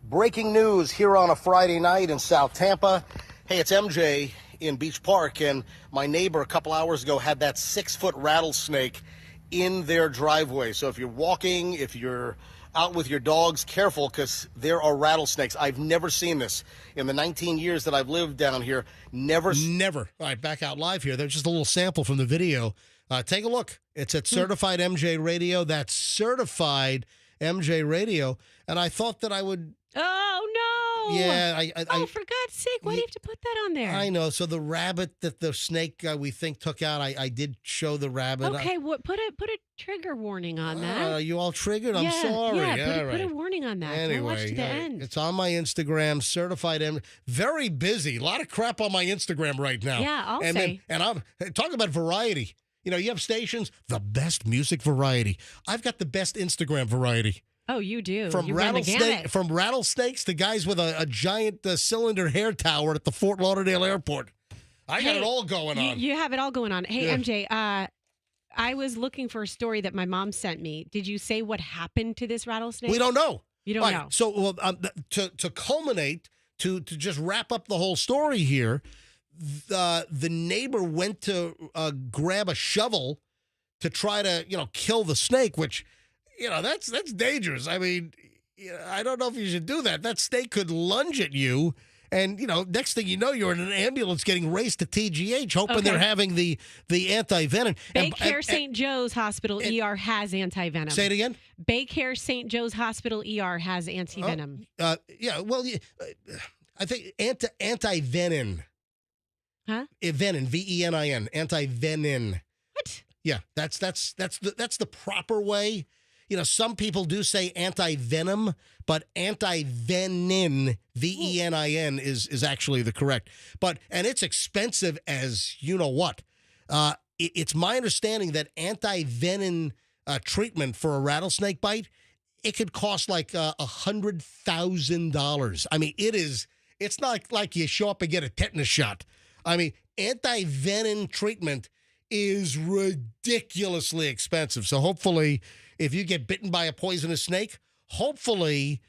Breaking news here on a Friday night in South Tampa. Hey, it's MJ in Beach Park, and my neighbor a couple hours ago had that 6-foot rattlesnake in their driveway. So if you're walking, if you're out with your dogs, careful, because there are rattlesnakes. I've never seen this in the 19 years that I've lived down here. Never. All
right, back out live here. There's just a little sample from the video. Take a look. It's at Certified MJ Radio. That's Certified MJ Radio. And I thought that I would...
Oh, no.
Yeah.
For God's sake, why do you have to put that on there?
I know. So the rabbit that the snake we think took out, I did show the rabbit.
Okay, put a trigger warning on that.
Are you all triggered? I'm sorry.
Yeah, put a warning on that.
Anyway,
Don't watch to the end.
It's on my Instagram, Certified M. Very busy. A lot of crap on my Instagram right now.
Yeah, I'll say.
And I'm talking about variety. You know, you have stations, the best music variety. I've got the best Instagram variety.
Oh, you do.
From rattlesnakes to guys with a giant cylinder hair tower at the Fort Lauderdale airport. I got it all going on.
You have it all going on. Hey, MJ, I was looking for a story that my mom sent me. Did you say what happened to this rattlesnake?
We don't know.
You don't know.
So to culminate, to just wrap up the whole story here, the neighbor went to grab a shovel to try to kill the snake, which that's dangerous. I mean, I don't know if you should do that. That snake could lunge at you. And, next thing you know, you're in an ambulance getting raced to TGH, hoping they're having the anti-venom.
Baycare St. Joe's Hospital ER has anti-venom.
Say it again?
Baycare St. Joe's Hospital ER has anti-venom.
I think anti-venin.
Huh?
Venin, V-E-N-I-N, anti-venin.
What?
Yeah, that's the proper way. You know, some people do say anti-venom, but anti-venin, venin, is actually the correct. And it's expensive as you know what. It's my understanding that anti-venin treatment for a rattlesnake bite, it could cost like $100,000. I mean, it's not like you show up and get a tetanus shot. I mean, anti-venin treatment is ridiculously expensive. So hopefully, if you get bitten by a poisonous snake, hopefully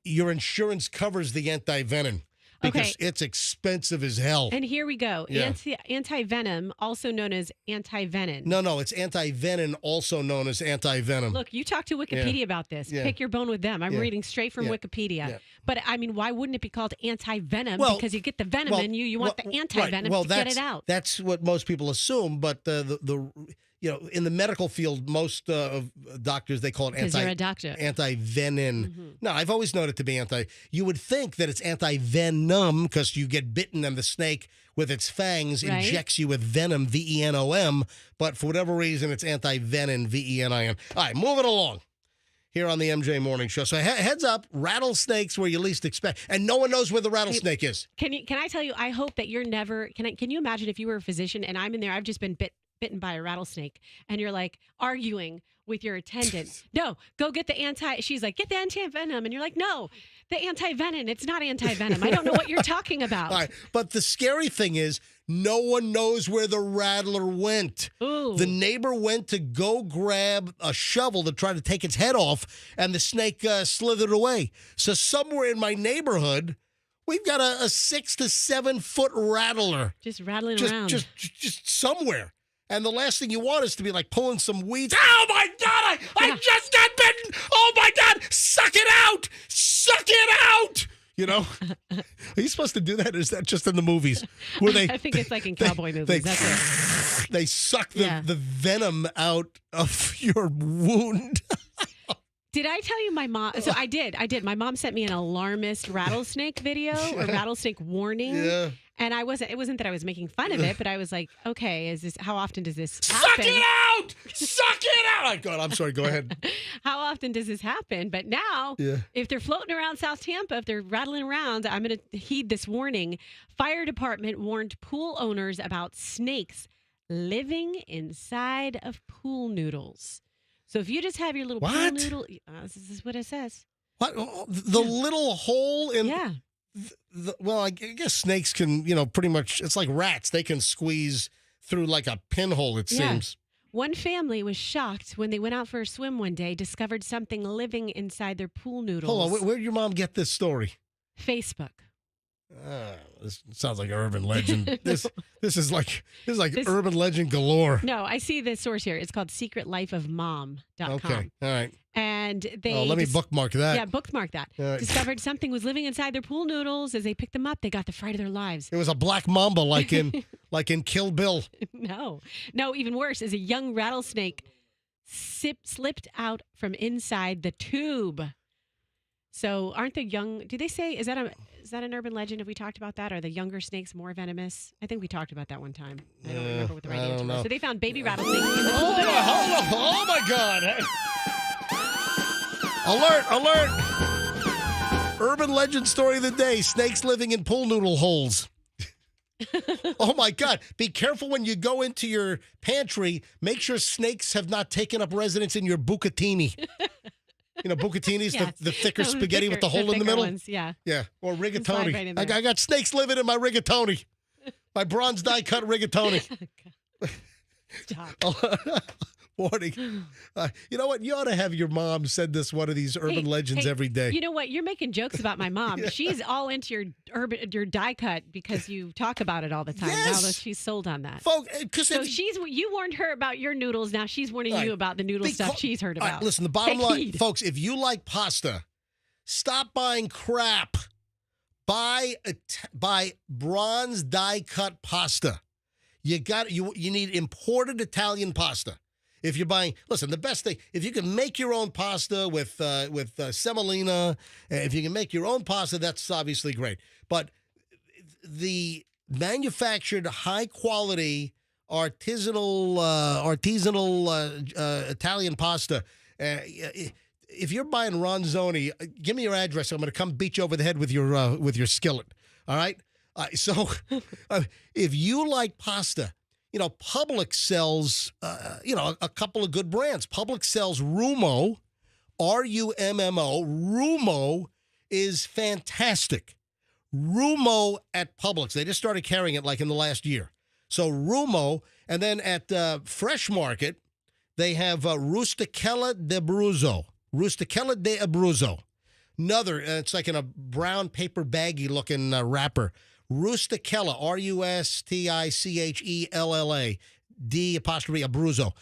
your insurance covers the anti-venin. Because it's expensive as hell.
And here we go.
Yeah.
Anti-venom, also known as anti-venin.
No, it's anti-venin, also known as anti-venom.
Look, you talk to Wikipedia about this.
Yeah.
Pick your bone with them. I'm reading straight from Wikipedia. Yeah. But, I mean, why wouldn't it be called anti-venom? Because you get the venom in you. You want the anti-venom to get it out.
That's what most people assume. But in the medical field, most doctors, they call it
you're a doctor.
Anti-venin. Mm-hmm. No, I've always known it to be you would think that it's anti-venom because you get bitten and the snake with its fangs injects you with venom, venom. But for whatever reason, it's anti-venin, venin. All right, moving along here on the MJ Morning Show. So heads up, rattlesnakes where you least expect. And no one knows where the rattlesnake is.
Can I tell you, I hope that you're never, can you imagine if you were a physician and I'm in there, I've just been bitten by a rattlesnake, and you're like arguing with your attendant. No, go get she's like, get the anti-venom. And you're like, no, the anti-venin. It's not anti-venom. I don't know what you're talking about.
All right. But the scary thing is, no one knows where the rattler went.
Ooh.
The neighbor went to go grab a shovel to try to take its head off, and the snake slithered away. So somewhere in my neighborhood, we've got a 6 to 7 foot rattler.
Just rattling around.
Just somewhere. And the last thing you want is to be like pulling some weeds. Oh my God, I just got bitten. Oh my God, suck it out. Suck it out. You know, are you supposed to do that? Or is that just in the movies? Where
I think it's like in cowboy movies. That's it.
They suck the venom out of your wound.
Did I tell you my mom? So I did. My mom sent me an alarmist rattlesnake video or rattlesnake warning.
Yeah.
And it wasn't that I was making fun of it, but I was like, okay, how often does this happen?
Suck it out! Suck it out! Oh, God, I'm sorry. Go ahead.
How often does this happen? But now, if they're floating around South Tampa, if they're rattling around, I'm going to heed this warning. Fire department warned pool owners about snakes living inside of pool noodles. So if you just have your little pool noodle, this is what it says.
What? The little hole in...
Yeah.
Well, I guess snakes can, pretty much, it's like rats. They can squeeze through like a pinhole, it seems.
One family was shocked when they went out for a swim one day, discovered something living inside their pool noodles.
Hold on, where did your mom get this story?
Facebook.
This sounds like urban legend. This is like urban legend galore.
No, I see the source here. It's called secretlifeofmom.com.
Okay, all right.
And they
let me bookmark that.
Yeah, bookmark that.
Right.
Discovered something was living inside their pool noodles. As they picked them up, they got the fright of their lives.
It was a black mamba like in Kill Bill.
No, even worse is a young rattlesnake slipped out from inside the tube. So aren't the young, do they say, is that an urban legend? Have we talked about that? Are the younger snakes more venomous? I think we talked about that one time. I don't remember what the right answer was. So they found baby rattlesnakes.
Oh my God. Alert. Urban legend story of the day. Snakes living in pool noodle holes. Oh my God. Be careful when you go into your pantry. Make sure snakes have not taken up residence in your bucatini. Bucatini's the thicker spaghetti with the hole in the middle.
Ones, yeah.
Or rigatoni.
Right
I got snakes living in my rigatoni. My bronze die cut rigatoni.
Stop.
Morning. You know what? You ought to have your mom send us one of these urban legends every day.
You know what? You're making jokes about my mom.
Yeah.
She's all into your die cut because you talk about it all the time.
Yes.
Now that she's sold on that.
Folks,
so you warned her about your noodles. Now she's warning you about the noodle stuff she's heard about.
Right, listen, the bottom line, folks, if you like pasta, stop buying crap. Buy bronze die cut pasta. You need imported Italian pasta. If you're buying, listen, the best thing, if you can make your own pasta with semolina, if you can make your own pasta, that's obviously great. But the manufactured high quality Italian pasta. If you're buying Ronzoni, give me your address. I'm going to come beat you over the head with your skillet. All right. So if you like pasta, Publix sells a couple of good brands. Publix sells Rummo, Rummo. Rummo is fantastic. Rummo at Publix. They just started carrying it like in the last year. So Rummo, and then at Fresh Market, they have Rusticella d'Abruzzo. Rusticella d'Abruzzo. Another, it's like in a brown paper baggy looking wrapper. Rusticella, Rustichella, D' Abruzzo.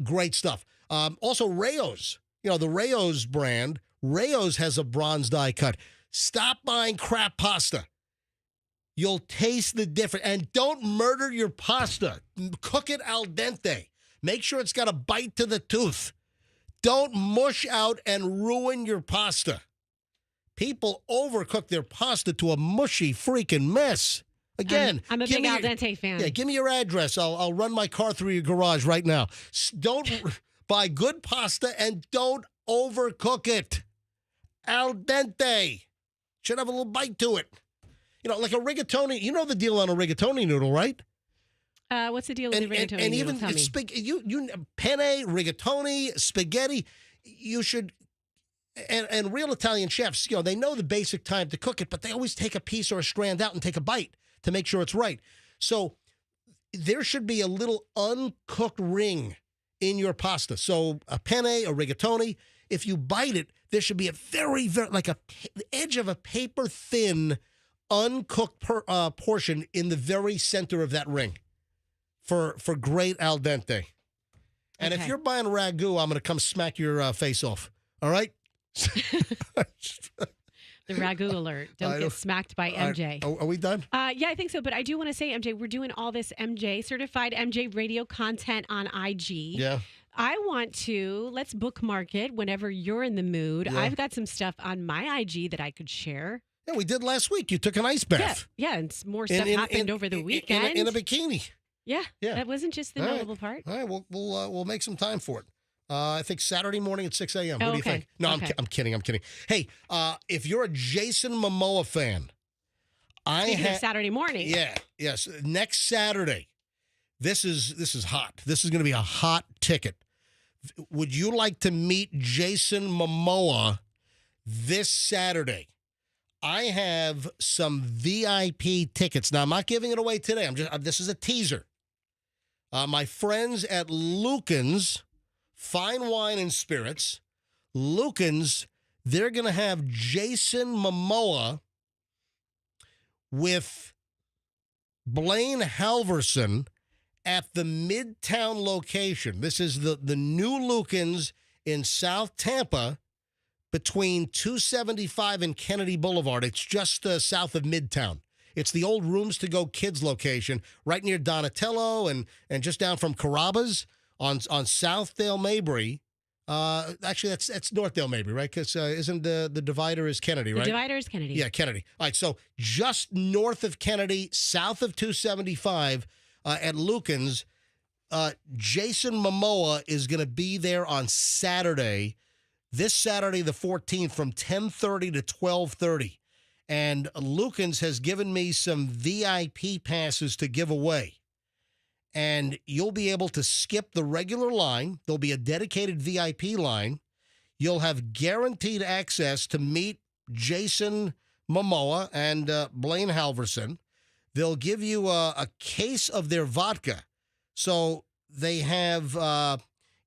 Great stuff. Also, Rayo's. The Rayo's brand. Rayo's has a bronze die cut. Stop buying crap pasta. You'll taste the difference. And don't murder your pasta. Cook it al dente. Make sure it's got a bite to the tooth. Don't mush out and ruin your pasta. People overcook their pasta to a mushy freaking mess. Again,
I'm a big al dente fan.
Yeah, give me your address. I'll run my car through your garage right now. Don't buy good pasta and don't overcook it. Al dente. Should have a little bite to it. Like a rigatoni. You know the deal on a rigatoni noodle, right?
What's the deal with the rigatoni
and
noodle?
even
Tell me.
penne, rigatoni, spaghetti, you should, and real Italian chefs, they know the basic time to cook it, but they always take a piece or a strand out and take a bite to make sure it's right. So there should be a little uncooked ring in your pasta. So a penne, a rigatoni, if you bite it, there should be a very, very, like the edge of a paper thin, uncooked portion in the very center of that ring for great al dente. And if you're buying ragu, I'm going to come smack your face off. All right?
The ragu alert. Don't get smacked by MJ.
Are we done?
Yeah, I think so. But I do want to say, MJ, we're doing all this certified MJ radio content on IG.
Yeah.
I want to, let's bookmark it whenever you're in the mood.
Yeah.
I've got some stuff on my IG that I could share.
Yeah, we did last week. You took an ice bath.
Yeah, and more stuff happened over the weekend.
In a bikini.
Yeah, that wasn't just the notable part.
All right, we'll make some time for it. I think Saturday morning at 6 a.m. What do you think? No,
okay.
I'm kidding. Hey, if you're a Jason Momoa fan,
Speaking of Saturday morning.
Yes, next Saturday. This is hot. This is going to be a hot ticket. Would you like to meet Jason Momoa this Saturday? I have some VIP tickets. Now, I'm not giving it away today. This is a teaser. My friends at Lucan's Fine Wine and Spirits, Lucan's, they're going to have Jason Momoa with Blaine Halverson at the Midtown location. This is the new Lucan's in South Tampa between 275 and Kennedy Boulevard. It's just south of Midtown. It's the old Rooms to Go Kids location right near Donatello and just down from Carrabba's on Southdale Mabry. Actually, that's Northdale Mabry, right? Because isn't the divider is Kennedy, right?
The divider is Kennedy.
Yeah, Kennedy. All right, so just north of Kennedy, south of 275 at Lucan's, Jason Momoa is going to be there on Saturday, this Saturday the 14th from 10:30 to 12:30. And Lucan's has given me some VIP passes to give away. And you'll be able to skip the regular line. There'll be a dedicated VIP line. You'll have guaranteed access to meet Jason Momoa and Blaine Halverson. They'll give you a case of their vodka. So they have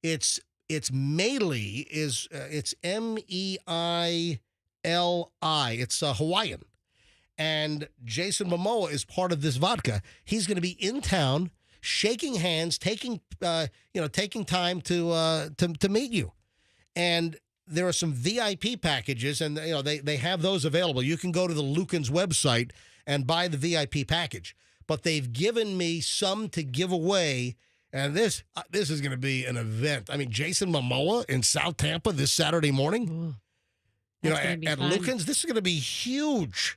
it's Meili it's MEILI. It's Hawaiian, and Jason Momoa is part of this vodka. He's going to be in town, shaking hands, taking time to meet you. And there are some VIP packages, and they have those available. You can go to the Lucan's website and buy the VIP package. But they've given me some to give away, and this is going to be an event. I mean, Jason Momoa in South Tampa this Saturday morning.
Ooh,
at Lucan's, this is going to be huge.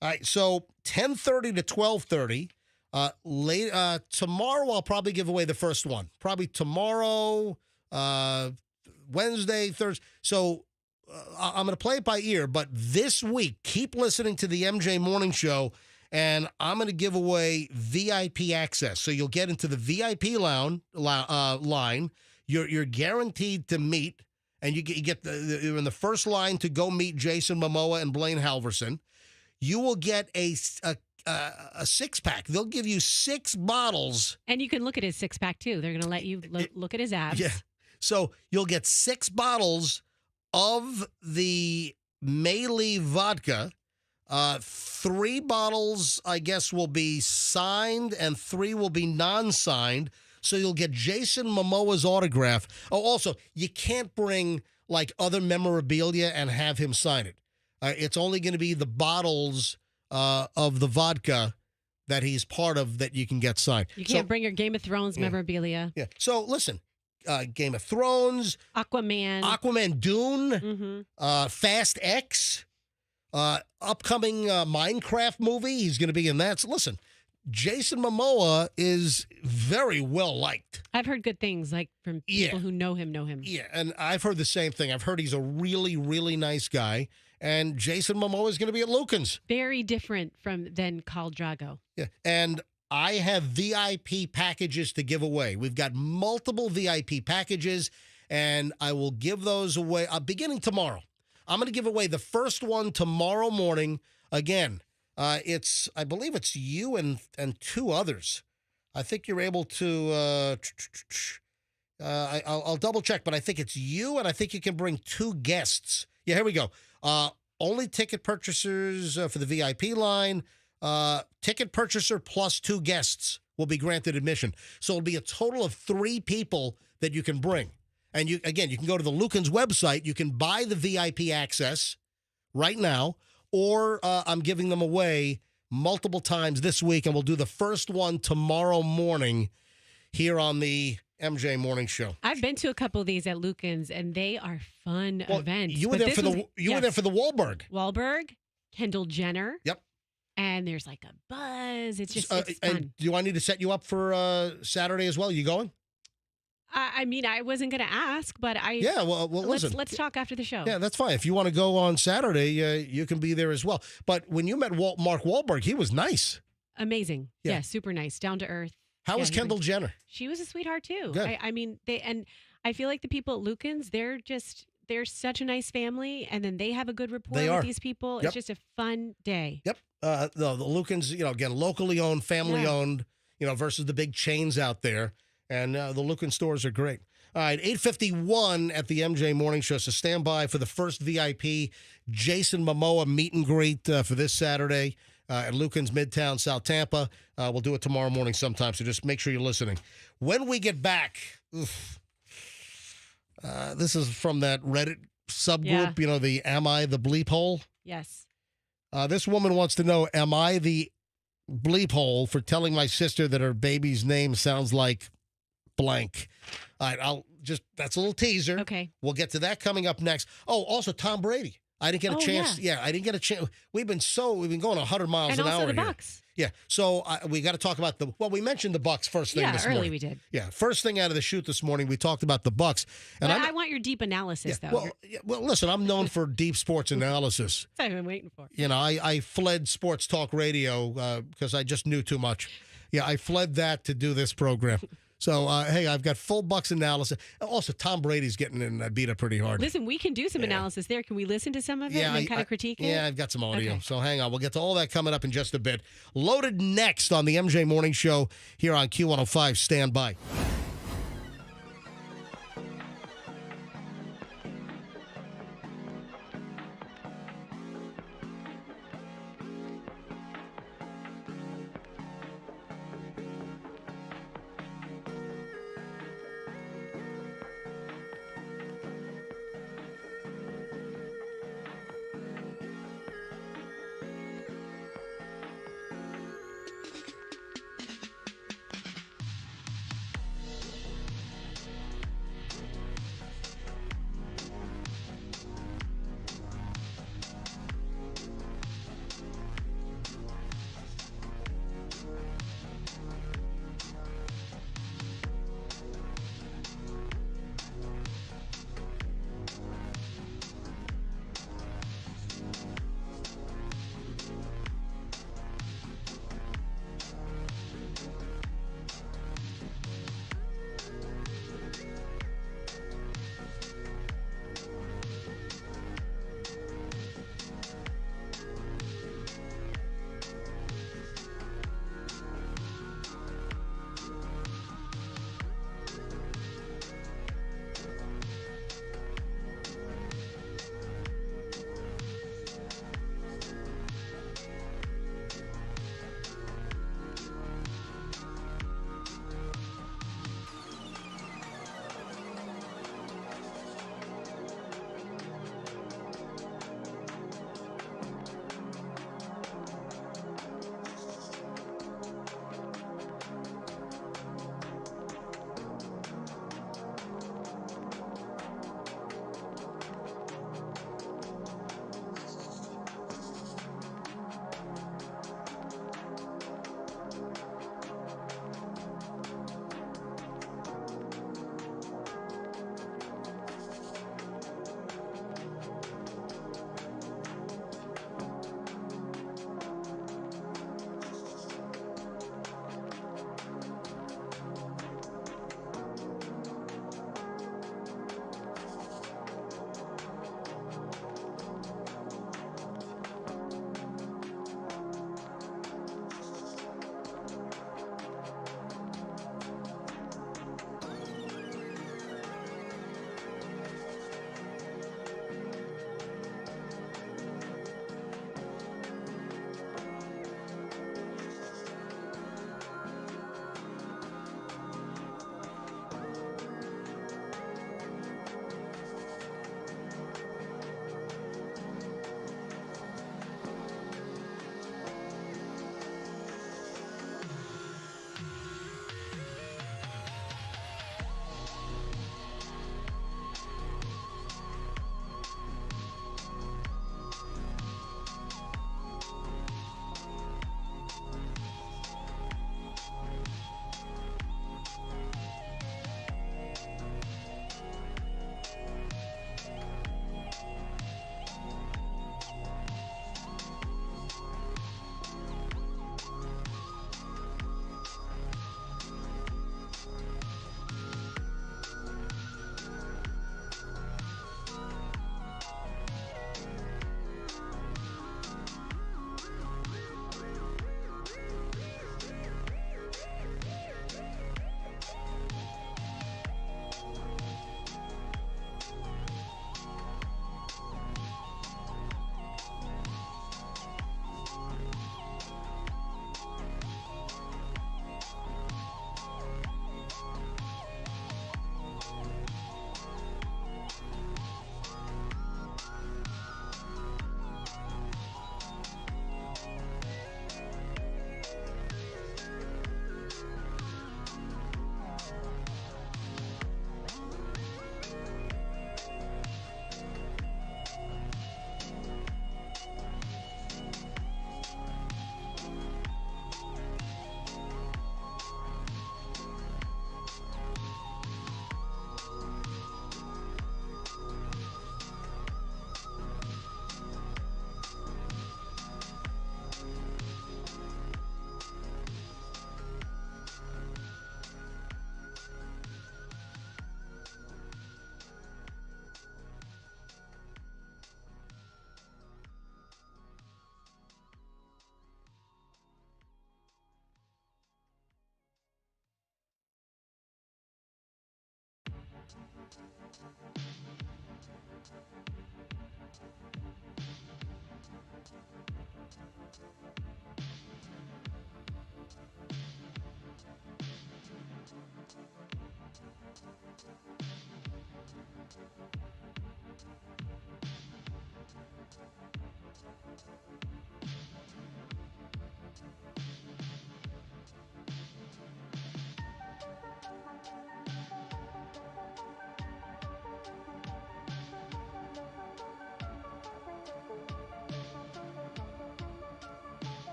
All right, so 10:30 to 12:30. Tomorrow, I'll probably give away the first one. Probably tomorrow, Wednesday, Thursday. So I'm going to play it by ear. But this week, keep listening to the MJ Morning Show, and I'm going to give away VIP access. So you'll get into the VIP line. You're guaranteed to meet, and you're in the first line to go meet Jason Momoa and Blaine Halverson. You will get a six-pack. They'll give you 6 bottles.
And you can look at his six-pack, too. They're going to let you look at his abs.
Yeah. So you'll get 6 bottles of the Meili vodka. 3 bottles, I guess, will be signed, and 3 will be non-signed. So you'll get Jason Momoa's autograph. Oh, also, you can't bring, like, other memorabilia and have him sign it. It's only going to be the bottles of the vodka that he's part of that you can get signed.
You can't bring your Game of Thrones memorabilia.
Yeah. So listen, Game of Thrones,
Aquaman,
Dune, Fast X, upcoming Minecraft movie. He's going to be in that. So listen, Jason Momoa is very well liked.
I've heard good things, like from people who know him.
Yeah, and I've heard the same thing. I've heard he's a really, really nice guy. And Jason Momoa is going to be at Lucan's.
Very different than Khal Drago.
Yeah, and I have VIP packages to give away. We've got multiple VIP packages, and I will give those away beginning tomorrow. I'm going to give away the first one tomorrow morning. Again, I believe it's you and 2 others. I think you're able to. I'll double check, but I think it's you, and I think you can bring 2 guests. Yeah, here we go. Only ticket purchasers for the VIP line. Ticket purchaser plus 2 guests will be granted admission. So it'll be a total of 3 people that you can bring. And you can go to the Lucan's website. You can buy the VIP access right now, or I'm giving them away multiple times this week, and we'll do the first one tomorrow morning here on the MJ Morning Show.
I've been to a couple of these at Lucan's, and they are fun events.
You were there for the Wahlberg.
Wahlberg, Kendall Jenner.
Yep.
And there's like a buzz. It's just it's fun.
And do I need to set you up for Saturday as well? You going?
I mean, I wasn't going to ask, but
listen.
Let's talk after the show.
Yeah, that's fine. If you want to go on Saturday, you can be there as well. But when you met Mark Wahlberg, he was nice.
Amazing. Yeah, super nice, down to earth.
How was Kendall Jenner?
She was a sweetheart too.
Good.
I mean, I feel like the people at Lucan's, they're such a nice family, and then they have a good rapport with these people.
Yep.
It's just a fun day.
Yep. The Lucan's, again, locally owned, family owned, versus the big chains out there. And the Lucan stores are great. All right, 8:51 at the MJ Morning Show. So stand by for the first VIP Jason Momoa meet and greet for this Saturday at Lucan's Midtown, South Tampa. We'll do it tomorrow morning sometime, so just make sure you're listening. When we get back, this is from that Reddit subgroup, the Am I the Bleep Hole?
Yes.
This woman wants to know, am I the bleep hole for telling my sister that her baby's name sounds like blank? All right, that's a little teaser.
Okay.
We'll get to that coming up next. Oh, also Tom Brady. I didn't get a chance. Yeah, I didn't get a chance. We've been going 100 miles an hour
And also the
here.
Bucks.
Yeah, so we got to talk about we mentioned the Bucks first thing this morning.
Yeah, early we did.
Yeah, first thing out of the chute this morning, we talked about the Bucks.
And I want your deep analysis, though.
Well, listen, I'm known for deep sports analysis.
That's what I've been waiting for.
I fled sports talk radio because I just knew too much. Yeah, I fled that to do this program. So, hey, I've got full Bucks analysis. Also, Tom Brady's getting beat up pretty hard.
Listen, we can do some analysis there. Can we listen to some of it and then kind of critique it?
Yeah, I've got some audio. Okay. So hang on. We'll get to all that coming up in just a bit. Loaded next on the MJ Morning Show here on Q105. Stand by.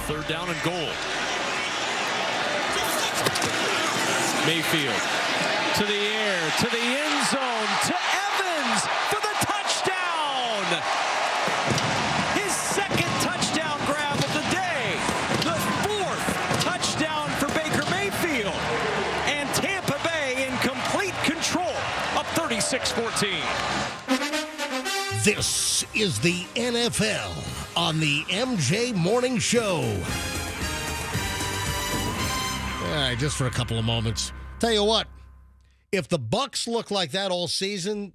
3rd down and goal. Mayfield to the air, to the end zone, to Evans for the touchdown. His 2nd touchdown grab of the day. The 4th touchdown for Baker Mayfield. And Tampa Bay in complete control, up 36-14.
This is the NFL on the MJ Morning Show. All right, just for a couple of moments. Tell you what, if the Bucs look like that all season,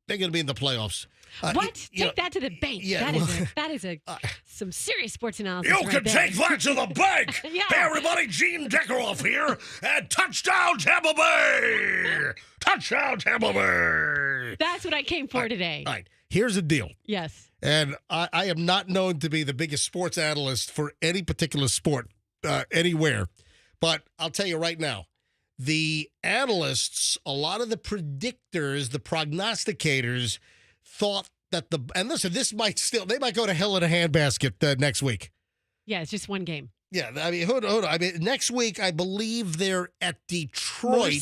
they're going to be in the playoffs.
What? Take that to the bank.
Yeah,
that is some serious sports analysis.
You
right
can
there.
take that to the bank.
Yeah.
Hey, everybody, Gene Deckeroff here, and touchdown Tampa Bay! Touchdown Tampa Bay!
That's what I came for today.
All right, here's the deal.
Yes.
And I am not known to be the biggest sports analyst for any particular sport anywhere, but I'll tell you right now, the analysts, a lot of the predictors, the prognosticators, thought that and listen, they might go to hell in a handbasket next week.
Yeah, it's just one game.
Yeah, I mean, hold on. I mean, next week, I believe they're at Detroit.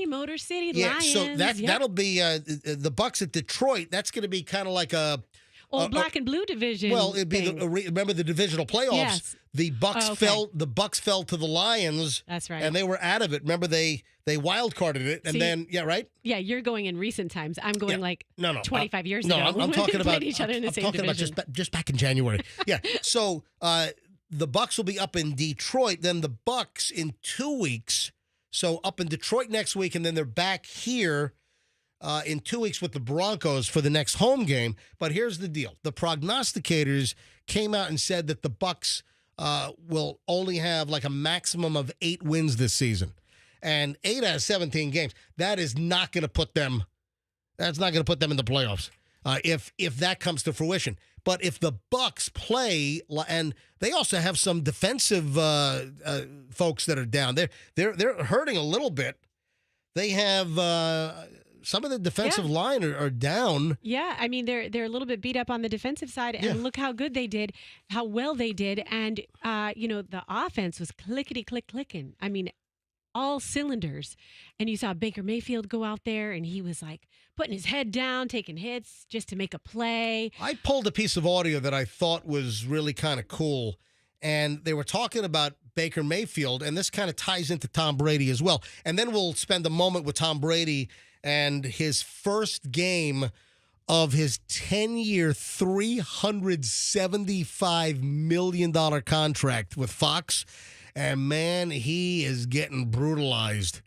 Motor City,
yeah,
Lions.
so that'll be the Bucs at Detroit. That's going to be kind of like a
black and blue division.
Well, it'd be remember the divisional playoffs.
Yes.
The Bucs fell. The Bucs fell to the Lions.
That's right.
And they were out of it. Remember they wild carded it, and then right.
Yeah, you're going in recent times. I'm going 25 years
no,
ago.
I'm talking about
each other in the
I'm
same
talking
division.
about just back in January. Yeah. So the Bucs will be up in Detroit. Then the Bucs in 2 weeks. So up in Detroit next week, and then they're back here in 2 weeks with the Broncos for the next home game. But here's the deal: the prognosticators came out and said that the Bucs will only have like a maximum of 8 wins this season, and 8 out of 17 games. That is not going to put them. That's not going to put them in the playoffs if that comes to fruition. But if the Bucs play, and they also have some defensive folks that are down, they're hurting a little bit. They have some of the defensive line are down.
Yeah, I mean they're a little bit beat up on the defensive side, and look how good they did, how well they did, and the offense was clicking. I mean, all cylinders. And you saw Baker Mayfield go out there, and he was like putting his head down, taking hits just to make a play.
I pulled a piece of audio that I thought was really kind of cool, and they were talking about Baker Mayfield, and this kind of ties into Tom Brady as well. And then we'll spend a moment with Tom Brady and his first game of his 10-year, $375 million contract with Fox. And, man, he is getting brutalized.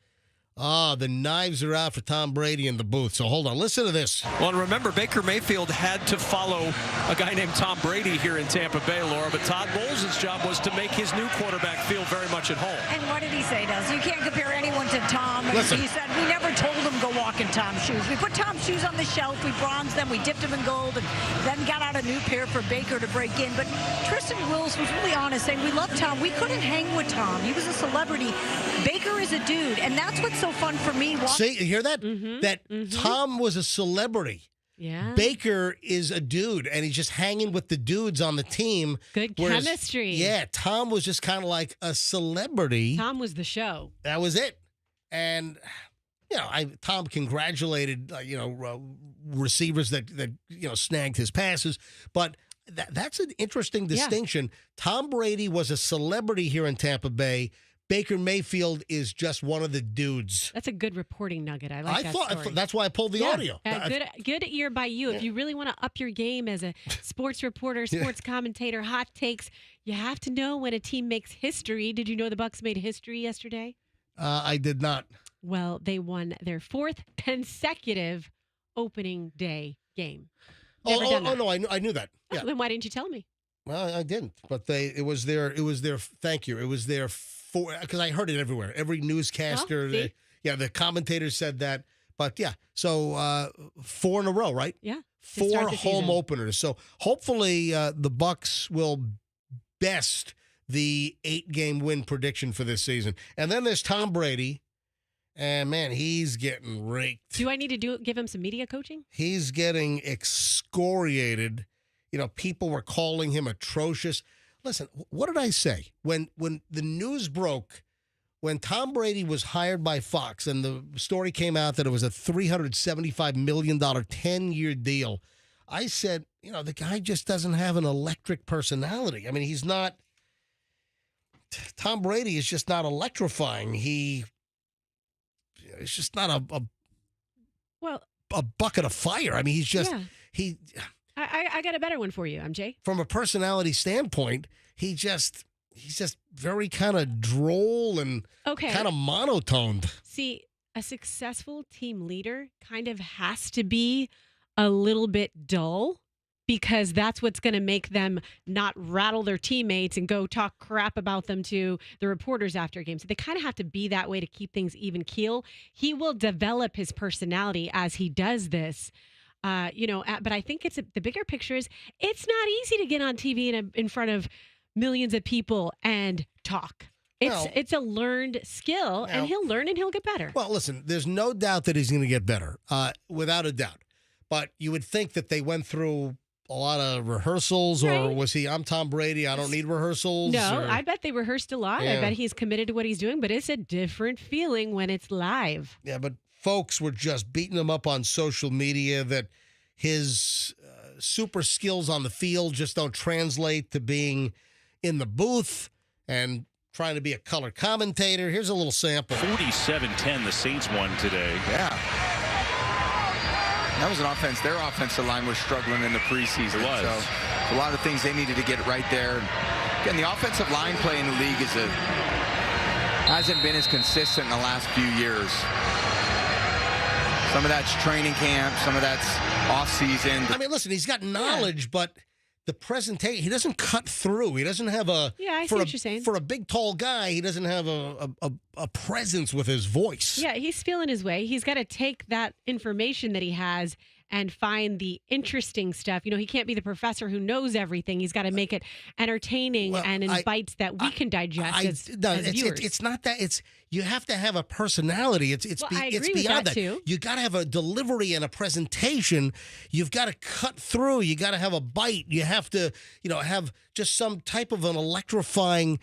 The knives are out for Tom Brady in the booth. So hold on. Listen to this.
Well, and remember, Baker Mayfield had to follow a guy named Tom Brady here in Tampa Bay, Laura. But Todd Bowles' job was to make his new quarterback feel very much at home.
And what did he say, Des? You can't compare anyone to Tom.
Listen.
He said, we never told him go walk in Tom's shoes. We put Tom's shoes on the shelf. We bronzed them. We dipped them in gold. And then got out a new pair for Baker to break in. But Tristan Wills was really honest, saying, we love Tom. We couldn't hang with Tom. He was a celebrity. Baker is a dude. And that's what's so fun for me.
See, you hear that? That Tom was a celebrity.
Yeah.
Baker is a dude, and he's just hanging with the dudes on the team.
Good chemistry.
Yeah, Tom was just kind of like a celebrity.
Tom was the show.
That was it. And, Tom congratulated, receivers that snagged his passes. But that's an interesting distinction. Yeah. Tom Brady was a celebrity here in Tampa Bay. Baker Mayfield is just one of the dudes.
That's a good reporting nugget. I like that story.
That's why I pulled the audio.
Good ear by you. If you really want to up your game as a sports reporter, sports commentator, hot takes, you have to know when a team makes history. Did you know the Bucs made history yesterday?
I did not.
Well, they won their 4th consecutive opening day game.
No, I knew that. Yeah.
Well, then why didn't you tell me?
Well, I didn't. But thank you. It was their because I heard it everywhere. Every newscaster, the commentators said that. But yeah, so 4 in a row, right?
Yeah,
4 home openers. So hopefully the Bucs will best the 8-game win prediction for this season. And then there's Tom Brady, and man, he's getting raked.
Do I need to give him some media coaching?
He's getting excoriated. People were calling him atrocious. Listen, what did I say? When the news broke, when Tom Brady was hired by Fox and the story came out that it was a $375 million 10-year deal, I said, the guy just doesn't have an electric personality. I mean, he's not – Tom Brady is just not electrifying. It's just not a bucket of fire. I mean, he's just
I got a better one for you, MJ.
From a personality standpoint, he's just very kind of droll and kind of monotoned.
See, a successful team leader kind of has to be a little bit dull, because that's what's going to make them not rattle their teammates and go talk crap about them to the reporters after games. So they kind of have to be that way to keep things even keel. He will develop his personality as he does this. But I think the bigger picture is it's not easy to get on TV in front of millions of people and talk. It's a learned skill, and he'll learn and he'll get better.
Well, listen, there's no doubt that he's going to get better, without a doubt. But you would think that they went through a lot of rehearsals, or was he, I'm Tom Brady, I don't need rehearsals?
No, I bet they rehearsed a lot. Yeah. I bet he's committed to what he's doing, but it's a different feeling when it's live.
Yeah, but folks were just beating him up on social media that his super skills on the field just don't translate to being in the booth and trying to be a color commentator. Here's a little sample.
47-10, the Saints won today.
Yeah. That was an offense. Their offensive line was struggling in the preseason.
It was.
So a lot of things they needed to get right there. Again, the offensive line play in the league hasn't been as consistent in the last few years. Some of that's training camp. Some of that's off-season.
I mean, listen, he's got knowledge, but the presentation, he doesn't cut through. He doesn't have a...
Yeah, I see what you're saying.
For a big, tall guy, he doesn't have a presence with his voice.
Yeah, he's feeling his way. He's got to take that information that he has and find the interesting stuff. He can't be the professor who knows everything. He's got to make it entertaining and in bites that we can digest as viewers.
It's not that. You have to have a personality. It's beyond that.
Too.
You got to have a delivery and a presentation. You've got to cut through. You got to have a bite. You have to, have just some type of an electrifying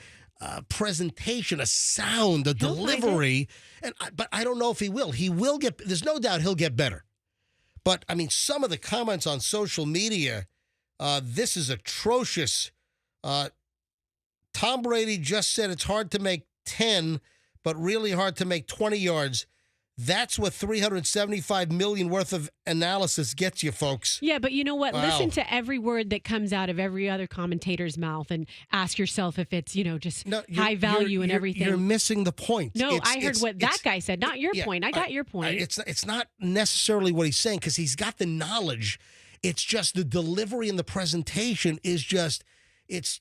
presentation, a sound, a delivery. But I don't know if he will. He will get. There's no doubt he'll get better. But, I mean, some of the comments on social media, this is atrocious. Tom Brady just said it's hard to make 10, but really hard to make 20 yards. That's what $375 million worth of analysis gets you, folks.
Yeah, but you know what?
Wow.
Listen to every word that comes out of every other commentator's mouth and ask yourself if it's, just high value and everything.
You're missing the point.
No, I heard what that guy said, not your point. I got your point.
It's not necessarily what he's saying, because he's got the knowledge. It's just the delivery and the presentation is just, it's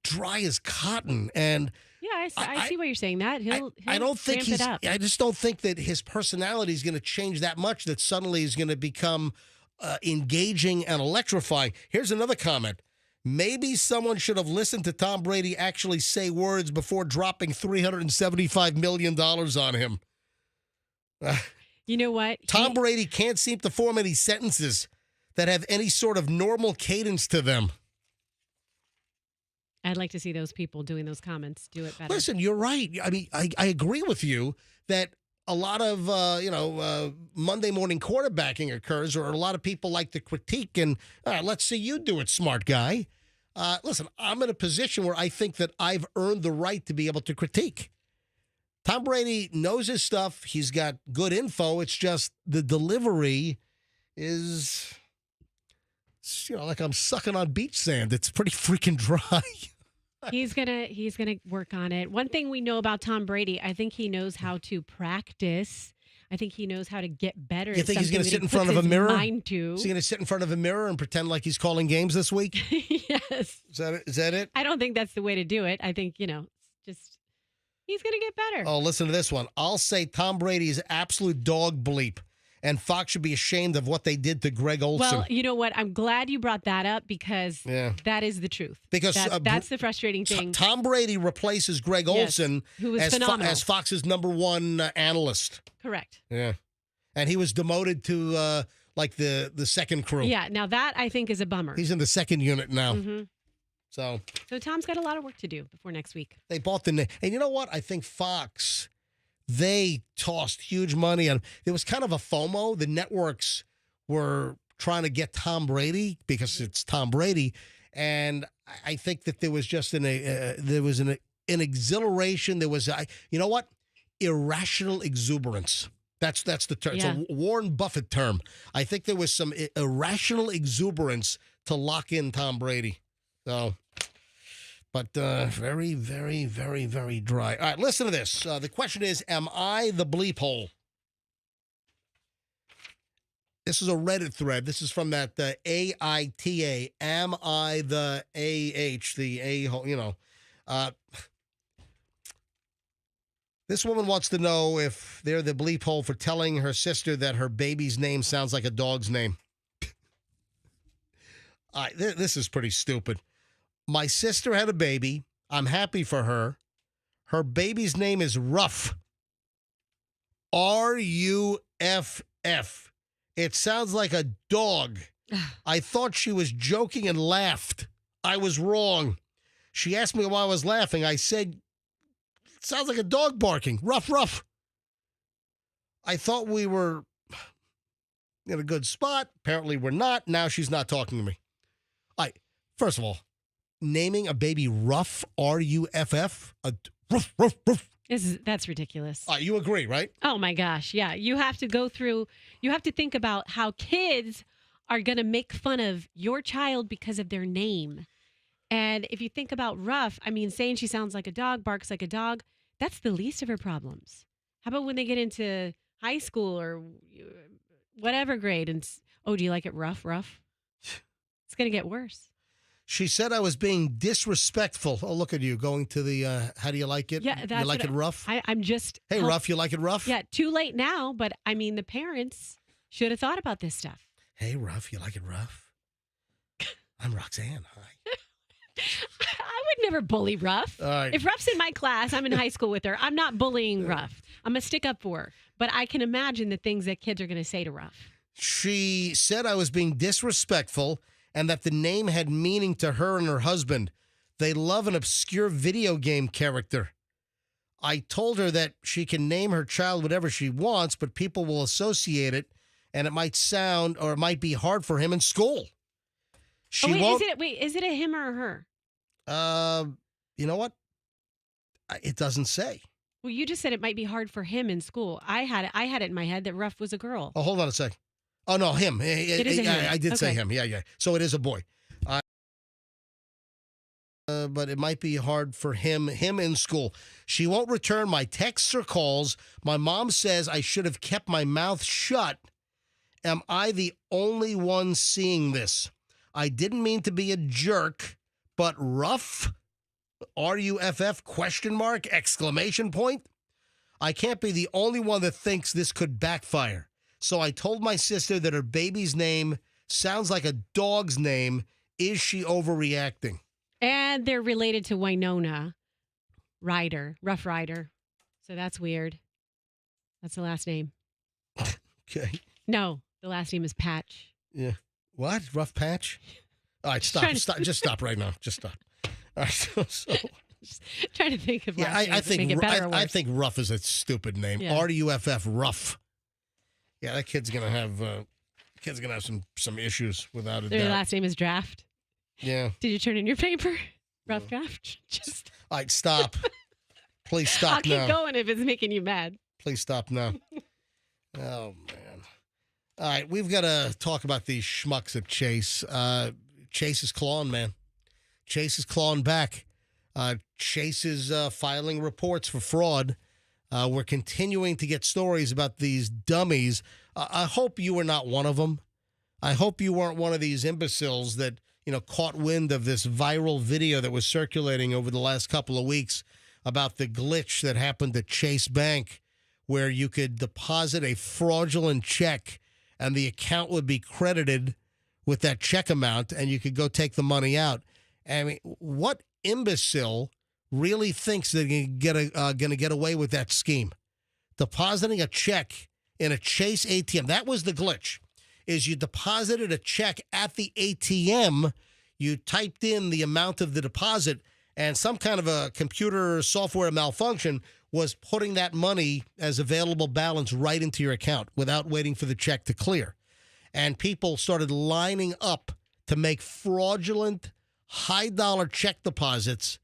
dry as cotton. And
yeah, I see what you're saying. That he'll
I don't think
ramp it up.
I just don't think that his personality is going to change that much. That suddenly is going to become engaging and electrifying. Here's another comment. Maybe someone should have listened to Tom Brady actually say words before dropping $375 million on him.
You know what?
Tom Brady can't seem to form any sentences that have any sort of normal cadence to them.
I'd like to see those people doing those comments do it better.
Listen, you're right. I mean, I agree with you that a lot of, Monday morning quarterbacking occurs, or a lot of people like to critique, and let's see you do it, smart guy. Listen, I'm in a position where I think that I've earned the right to be able to critique. Tom Brady knows his stuff. He's got good info. It's just the delivery is, like I'm sucking on beach sand. It's pretty freaking dry.
He's gonna work on it. One thing we know about Tom Brady, I think he knows how to practice. I think he knows how to get better.
You think he's going to sit in front of a mirror?
Is
he going to sit in front of a mirror and pretend like he's calling games this week?
Yes.
Is that it?
I don't think that's the way to do it. I think, he's going to get better.
Oh, listen to this one. I'll say Tom Brady is absolute dog bleep, and Fox should be ashamed of what they did to Greg Olsen.
Well, you know what? I'm glad you brought that up, because that is the truth.
Because
that's the frustrating thing.
Tom Brady replaces Greg Olsen,
who was phenomenal,
as Fox's number one analyst.
Correct.
Yeah. And he was demoted to the second crew.
Yeah. Now that I think is a bummer.
He's in the second unit now.
Mm-hmm.
So
Tom's got a lot of work to do before next week.
they bought the name. And you know what? I think Fox, they tossed huge money on. It was kind of a FOMO. The networks were trying to get Tom Brady because it's Tom Brady. And I think that there was just an exhilaration. There was, you know what? Irrational exuberance. That's the term.
Yeah.
It's a Warren Buffett term. I think there was some irrational exuberance to lock in Tom Brady. So, but very, very, very, very dry. All right, listen to this. The question is, am I the bleep hole? This is a Reddit thread. This is from that AITA. Am I the AH, the a-hole, you know. This woman wants to know if they're the bleep hole for telling her sister that her baby's name sounds like a dog's name. This is pretty stupid. My sister had a baby. I'm happy for her. Her baby's name is Ruff. R-U-F-F. It sounds like a dog. I thought she was joking and laughed. I was wrong. She asked me why I was laughing. I said, it sounds like a dog barking. Ruff, ruff. I thought we were in a good spot. Apparently we're not. Now she's not talking to me. First of all, naming a baby Ruff, R-U-F-F, ruff, ruff, ruff.
That's ridiculous.
You agree, right?
Oh, my gosh. Yeah. You have to think about how kids are going to make fun of your child because of their name. And if you think about Ruff, I mean, saying she sounds like a dog, barks like a dog, that's the least of her problems. How about when they get into high school or whatever grade and, do you like it rough? It's going to get worse.
She said I was being disrespectful. Oh, look at you going to the, how do you like it?
Yeah, that's
you like it rough?
I'm just.
Hey, Ruff, you like it rough?
Yeah, too late now, but I mean, the parents should have thought about this stuff.
Hey, Ruff, you like it rough? I'm Roxanne. Hi.
I would never bully Ruff.
All right.
If Ruff's in my class, I'm in high school with her. I'm not bullying Ruff. I'm going to stick up for her. But I can imagine the things that kids are going to say to Ruff.
She said I was being disrespectful and that the name had meaning to her and her husband. They love an obscure video game character. I told her that she can name her child whatever she wants, but people will associate it, and it might sound or it might be hard for him in school.
Is it a him or a her?
You know what? It doesn't say.
Well, you just said it might be hard for him in school. I had it in my head that Ruff was a girl.
Oh, hold on a sec. Oh, no, him.
It is a him.
I did say
Okay.
him. Yeah. So it is a boy. But it might be hard for him in school. She won't return my texts or calls. My mom says I should have kept my mouth shut. Am I the only one seeing this? I didn't mean to be a jerk, but Ruff, R-U-F-F, question mark, exclamation point. I can't be the only one that thinks this could backfire. So I told my sister that her baby's name sounds like a dog's name. Is she overreacting?
And they're related to Winona Ryder, Rough Ryder. So that's weird. That's the last name.
Okay.
No, the last name is Patch.
Yeah. What? Rough Patch? All right, stop. Just stop right now. Just stop. All right. So
Just trying to think of last names
I
that make
think
it better or
I
worse.
think Ruff is a stupid name.
Yeah.
R-U-F-F, Ruff. Yeah, that kid's gonna have some issues without a
Their
doubt.
last name is Draft.
Yeah.
Did you turn in your paper? Rough Draft? Just
All right, stop. Please stop
I'll keep
now.
going if it's making you mad.
Please stop now. Oh, man. All right, we've got to talk about these schmucks at Chase. Chase is clawing, man. Chase is clawing back. Chase is filing reports for fraud. We're continuing to get stories about these dummies. I hope you were not one of them. I hope you weren't one of these imbeciles that, caught wind of this viral video that was circulating over the last couple of weeks about the glitch that happened at Chase Bank, where you could deposit a fraudulent check and the account would be credited with that check amount and you could go take the money out. I mean, what imbecile really thinks they're going to get away with that scheme? Depositing a check in a Chase ATM. That was the glitch, is you deposited a check at the ATM. you typed in the amount of the deposit, and some kind of a computer software malfunction was putting that money as available balance right into your account without waiting for the check to clear. And people started lining up to make fraudulent, high-dollar check deposits,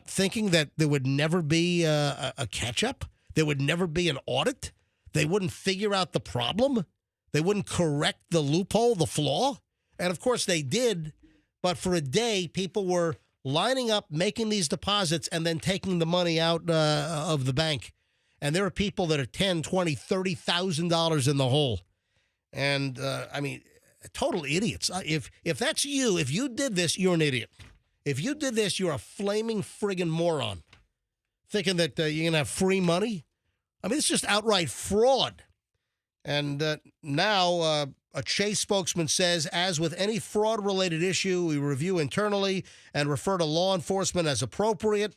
thinking that there would never be a catch-up? There would never be an audit? They wouldn't figure out the problem? They wouldn't correct the loophole, the flaw? And, of course, they did. But for a day, people were lining up, making these deposits, and then taking the money out of the bank. And there are people that are $10,000, $20,000, $30,000 in the hole. And, total idiots. If that's you, if you did this, you're an idiot. If you did this, you're a flaming friggin' moron. Thinking that you're going to have free money? I mean, it's just outright fraud. And now a Chase spokesman says, as with any fraud-related issue, we review internally and refer to law enforcement as appropriate.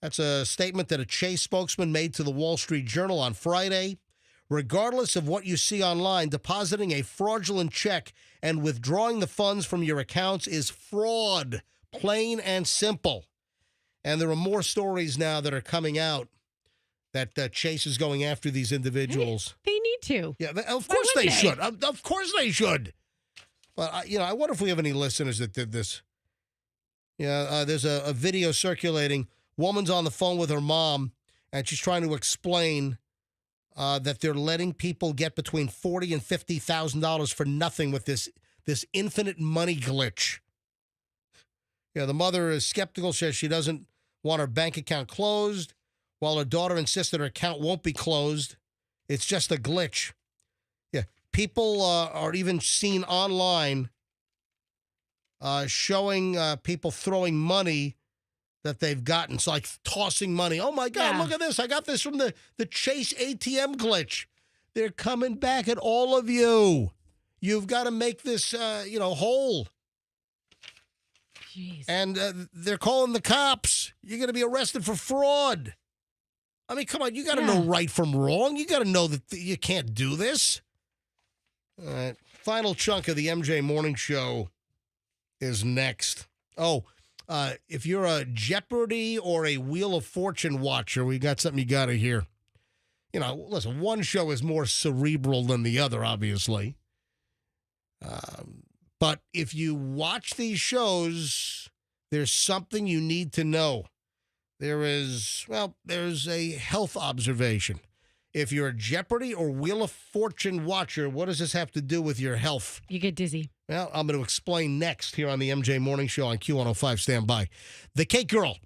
That's a statement that a Chase spokesman made to the Wall Street Journal on Friday. Regardless of what you see online, depositing a fraudulent check and withdrawing the funds from your accounts is fraud, plain and simple. And there are more stories now that are coming out that Chase is going after these individuals.
They need to.
Yeah, of course they should. Of course they should. But, I wonder if we have any listeners that did this. Yeah, there's a video circulating. Woman's on the phone with her mom, and she's trying to explain that they're letting people get between $40,000 and $50,000 for nothing with this infinite money glitch. Yeah, the mother is skeptical, says she doesn't want her bank account closed, while her daughter insists that her account won't be closed. It's just a glitch. Yeah, people are even seen online showing people throwing money that they've gotten. It's like tossing money. Oh, my God, Look at this. I got this from the Chase ATM glitch. They're coming back at all of you. You've got to make this, whole.
Jeez.
And they're calling the cops. You're going to be arrested for fraud. I mean, come on. You got to know right from wrong. You got to know that you can't do this. All right. Final chunk of the MJ Morning Show is next. Oh, if you're a Jeopardy or a Wheel of Fortune watcher, we got something you got to hear. Listen, one show is more cerebral than the other, obviously. But if you watch these shows, there's something you need to know. There's a health observation. If you're a Jeopardy or Wheel of Fortune watcher, what does this have to do with your health?
You get dizzy.
Well, I'm going to explain next here on the MJ Morning Show on Q105. Stand by. The Cake Girl.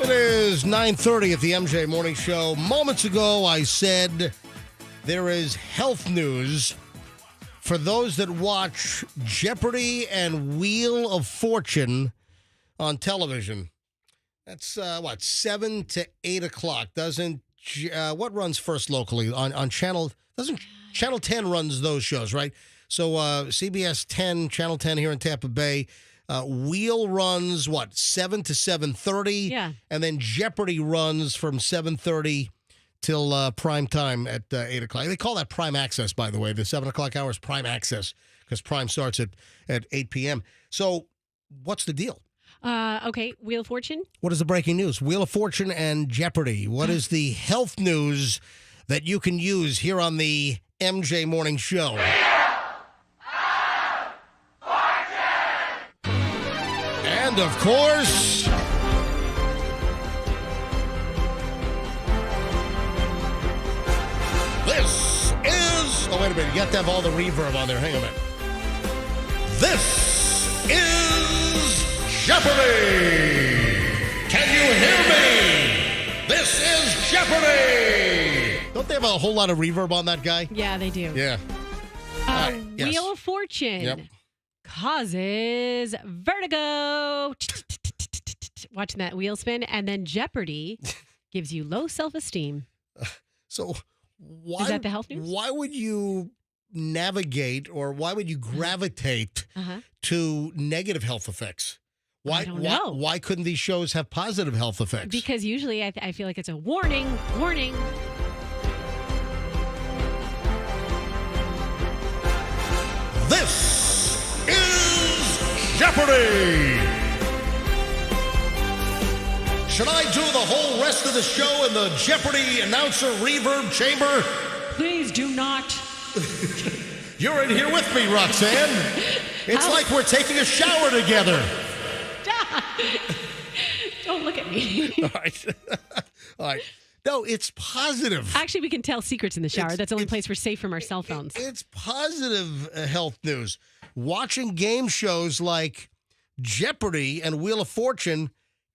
It is 9:30 at the MJ Morning Show. Moments ago, I said there is health news for those that watch Jeopardy and Wheel of Fortune on television. That's, 7 to 8 o'clock. What runs first locally? On Channel 10 runs those shows, right? So CBS 10, Channel 10 here in Tampa Bay. Wheel runs, 7 to 7:30?
Yeah.
And then Jeopardy runs from 7:30 till prime time at 8 o'clock. They call that prime access, by the way. The 7 o'clock hour is prime access because prime starts at 8 p.m. So what's the deal?
Okay, Wheel of Fortune.
What is the breaking news? Wheel of Fortune and Jeopardy. What is the health news that you can use here on the MJ Morning Show? And, of course, this is... Oh, wait a minute. You got to have all the reverb on there. Hang on a minute. This is Jeopardy! Can you hear me? This is Jeopardy! Don't they have a whole lot of reverb on that guy?
Yeah, they do.
Yeah. Yes.
Wheel of Fortune causes vertigo. Watching that wheel spin. And then Jeopardy gives you low self-esteem.
So why...
Is that the health news?
Why would you navigate or why would you gravitate to negative health effects?
I don't know.
Why couldn't these shows have positive health effects?
Because usually I feel like it's a warning.
Jeopardy! Should I do the whole rest of the show in the Jeopardy announcer reverb chamber?
Please do not.
You're in here with me, Roxanne. It's like we're taking a shower together.
Don't look at me.
All right. All right. No, it's positive.
Actually, we can tell secrets in the shower. That's the only place we're safe from our cell phones.
It's positive health news. Watching game shows like Jeopardy and Wheel of Fortune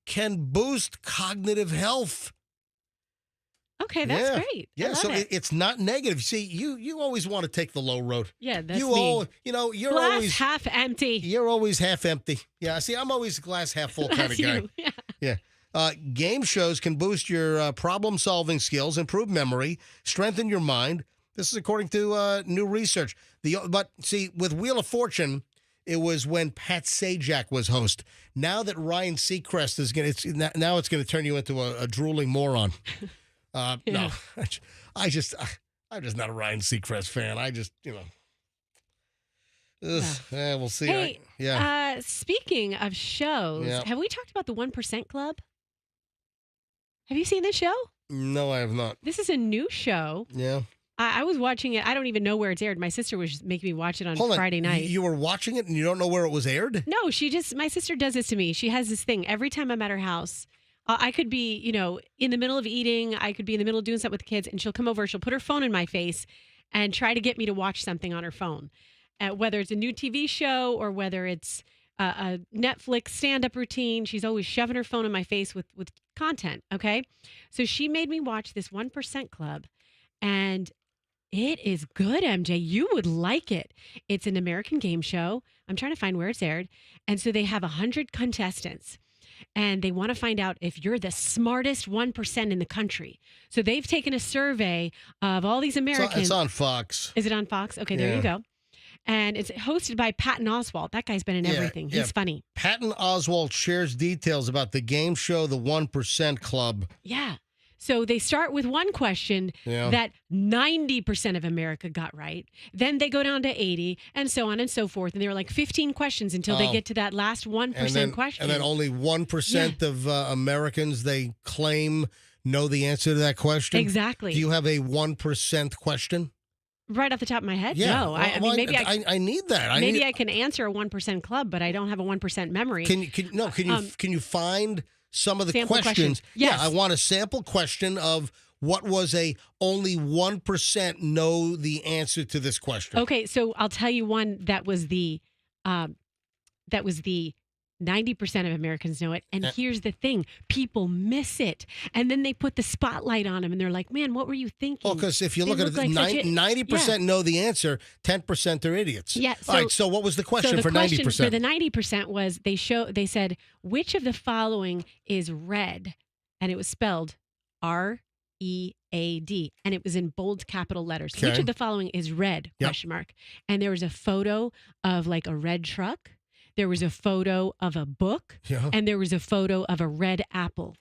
can boost cognitive health.
Okay, that's great.
Yeah, so it's not negative. See, you always want to take the low road.
Yeah, that's me.
You're
glass
always
half empty.
You're always half empty. Yeah, see, I'm always glass half full kind of guy.
You.
Yeah. Game shows can boost your problem-solving skills, improve memory, strengthen your mind. This is according to new research. But see, with Wheel of Fortune, it was when Pat Sajak was host. Now that Ryan Seacrest is going to, now it's going to turn you into a drooling moron. No, I'm just not a Ryan Seacrest fan. I just, we'll see.
Hey,
yeah.
Speaking of shows, have we talked about the 1% Club? Have you seen this show?
No, I have not.
This is a new show.
Yeah.
I was watching it. I don't even know where it's aired. My sister was making me watch it on Friday night.
You were watching it and you don't know where it was aired?
No, my sister does this to me. She has this thing every time I'm at her house. I could be, in the middle of eating. I could be in the middle of doing something with the kids, and she'll come over. She'll put her phone in my face and try to get me to watch something on her phone, whether it's a new TV show or whether it's a Netflix stand-up routine. She's always shoving her phone in my face with content. Okay, so she made me watch this 1% Club, and it is good, MJ. You would like it. It's an American game show. I'm trying to find where it's aired, and so they have 100 contestants. And they want to find out if you're the smartest 1% in the country. So they've taken a survey of all these Americans.
It's on Fox.
Is it on Fox? Okay, there you go. And it's hosted by Patton Oswalt. That guy's been in everything. He's funny.
Patton Oswalt shares details about the game show, The 1% Club.
Yeah. So they start with one question that 90% of America got right. Then they go down to 80 and so on and so forth. And they were like 15 questions until they get to that last 1% question.
And then only 1% of Americans they claim know the answer to that question.
Exactly.
Do you have a 1% question?
Right off the top of my head?
Yeah.
No. I mean, maybe
I need that.
I can answer a 1% club, but I don't have a 1% memory.
Can you find some of the questions?
Yes.
Yeah, I want a sample question of what was only 1% know the answer to this question.
Okay, so I'll tell you one that was the 90% of Americans know it. And here's the thing. People miss it. And then they put the spotlight on them and they're like, man, what were you thinking?
Well, because if you look at it, 90% know the answer, 10% are idiots.
Yeah.
All right, so what was the question for 90%?
For the 90% was they said, which of the following is red? And it was spelled READ. And it was in bold capital letters.
Okay.
Which of the following is red? Question mark. And there was a photo of like a red truck. There was a photo of a book, and there was a photo of a red apple.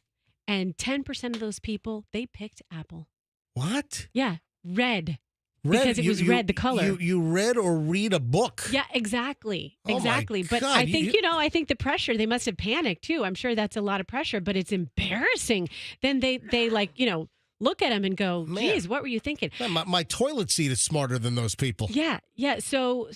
And 10% of those people, they picked apple.
What?
Yeah, red. Because it was red, the color.
You read or read a book.
Yeah, exactly.
Oh
exactly. But
God,
I think, I think the pressure, they must have panicked too. I'm sure that's a lot of pressure, but it's embarrassing. Then they look at him and go, geez, what were you thinking?
Man, my toilet seat is smarter than those people.
Yeah. So...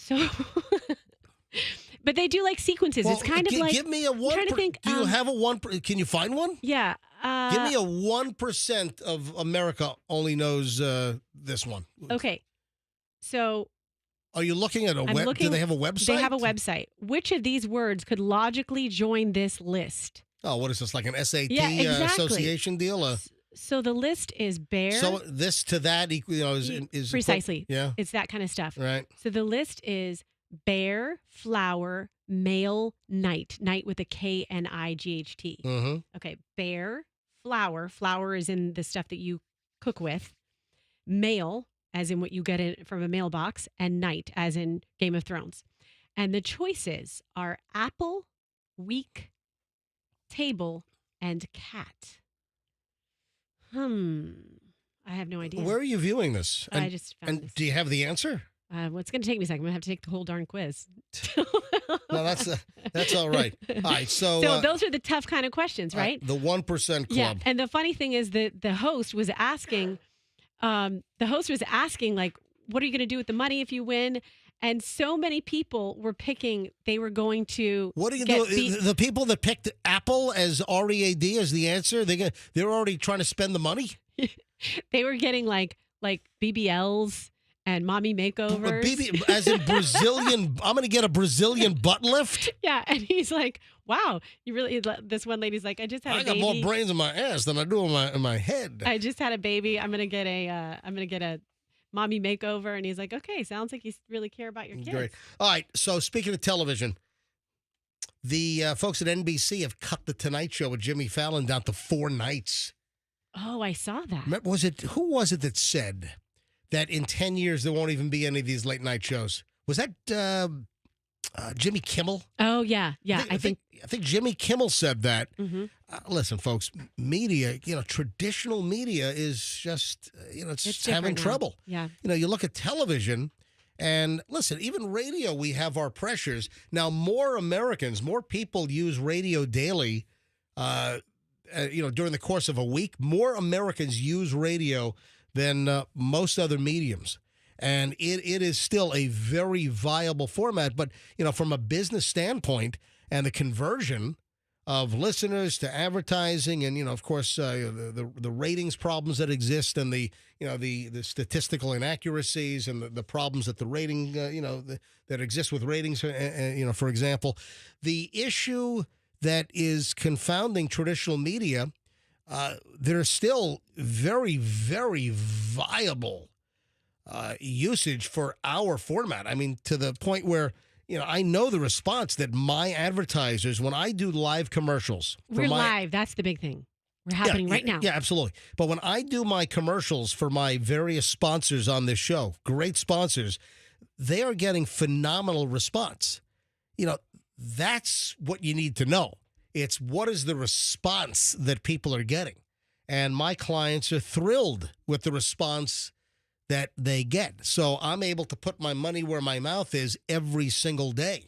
But they do like sequences. Well, it's kind of like...
Give me a 1%.
Trying to think,
do you have a 1%? Can you find one?
Yeah.
Give me a 1% of America only knows this one.
Okay. So...
Are you looking at do they have a website?
They have a website. Which of these words could logically join this list?
Oh, what is this, like an SAT
exactly.
association deal?
So the list is bear.
So this to that is
precisely.
Yeah.
It's that kind of stuff.
Right.
So the list is bear, flower, male, night with a KNIGHT.
Mm-hmm.
Okay, bear, flower is in the stuff that you cook with, mail, as in what you get from a mailbox, and night, as in Game of Thrones. And the choices are apple, week, table, and cat. I have no idea.
Where are you viewing this?
I just found
this. Do you have the answer?
Well, it's going to take me a second. I'm going to have to take the whole darn quiz.
No, that's all right. All right, so
those are the tough kind of questions, right?
The 1% Club.
Yeah, and the funny thing is that the host was asking, like, what are you going to do with the money if you win? And so many people were picking, they were going to.
What are you doing? The people that picked Apple as READ as the answer, they're already trying to spend the money?
They were getting like BBLs and mommy makeovers.
As in Brazilian, I'm going to get a Brazilian butt lift?
Yeah, and he's like, wow, you really, this one lady's like, I just had a baby.
I got more brains in my ass than I do in my head.
I just had a baby. I'm going to get a mommy makeover. And he's like, okay, sounds like you really care about your kids.
Great. All right, so speaking of television, the folks at NBC have cut The Tonight Show with Jimmy Fallon down to 4 nights.
Oh, I saw that.
Who was it that said that in 10 years there won't even be any of these late night shows? Was that Jimmy Kimmel?
Oh, yeah.
I think Jimmy Kimmel said that.
Mm-hmm.
Listen, folks, media, traditional media is just, it's having trouble.
Yeah.
You look at television and listen, even radio, we have our pressures. Now, more people use radio daily, during the course of a week. More Americans use radio than most other mediums. And it is still a very viable format. But, from a business standpoint and the conversion of listeners to advertising and, of course, the ratings problems that exist and the statistical inaccuracies and the problems that the rating, that exist with ratings, for example, the issue that is confounding traditional media, there's still very, very viable usage for our format. I mean, to the point where, I know the response that my advertisers, when I do live commercials.
We're live. That's the big thing. We're happening right now.
Yeah, absolutely. But when I do my commercials for my various sponsors on this show, great sponsors, they are getting phenomenal response. That's what you need to know. It's what is the response that people are getting. And my clients are thrilled with the response that they get. So I'm able to put my money where my mouth is every single day.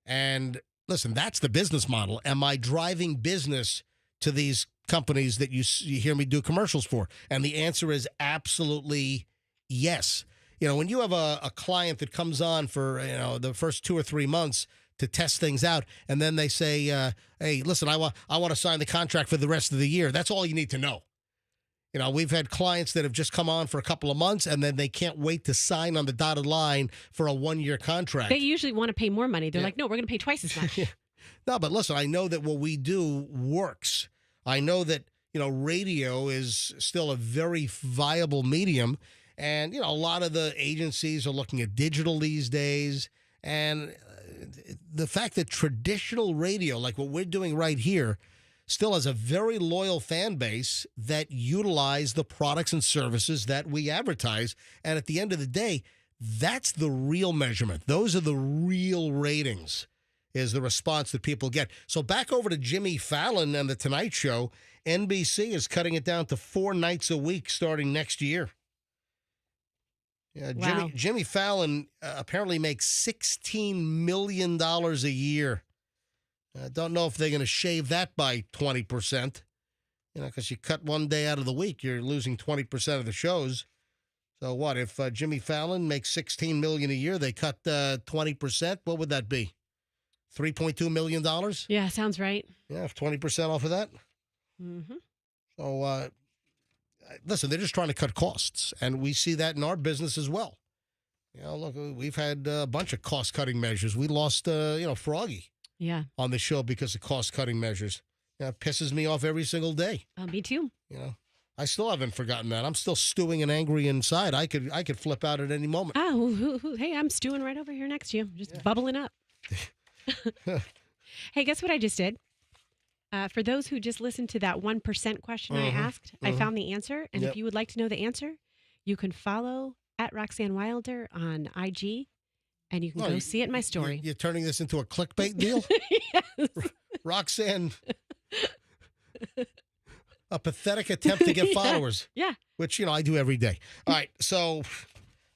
And listen, that's the business model. Am I driving business to these companies that you hear me do commercials for? And the answer is absolutely yes. When you have a client that comes on for, the first 2 or 3 months to test things out, and then they say, hey, listen, I want to sign the contract for the rest of the year. That's all you need to know. We've had clients that have just come on for a couple of months, and then they can't wait to sign on the dotted line for a 1-year contract.
They usually want to pay more money. They're like, no, we're going to pay twice as much.
No, but listen, I know that what we do works. I know that, radio is still a very viable medium. And, a lot of the agencies are looking at digital these days. And the fact that traditional radio, like what we're doing right here, still has a very loyal fan base that utilize the products and services that we advertise. And at the end of the day, that's the real measurement. Those are the real ratings, is the response that people get. So back over to Jimmy Fallon and The Tonight Show. NBC is cutting it down to 4 nights a week starting next year. Yeah,
wow.
Jimmy Fallon apparently makes $16 million a year. I don't know if they're going to shave that by 20%, because you cut one day out of the week, you're losing 20% of the shows. So what, if Jimmy Fallon makes $16 million a year, they cut 20%, what would that be? $3.2 million?
Yeah, sounds right.
Yeah, if 20% off of that.
Mm-hmm.
So, listen, they're just trying to cut costs, and we see that in our business as well. Look, we've had a bunch of cost-cutting measures. We lost, Froggy.
Yeah.
On the show because of cost-cutting measures. It pisses me off every single day.
Me too.
I still haven't forgotten that. I'm still stewing and angry inside. I could flip out at any moment.
Oh, hey, I'm stewing right over here next to you. Just bubbling up. Hey, guess what I just did? For those who just listened to that 1% question I asked, I found the answer. And if you would like to know the answer, you can follow at Roxanne Wilder on IG. And you can go see it in my story.
You're turning this into a clickbait deal?
Yes.
Roxanne, a pathetic attempt to get followers.
Yeah.
Which, I do every day. All right, so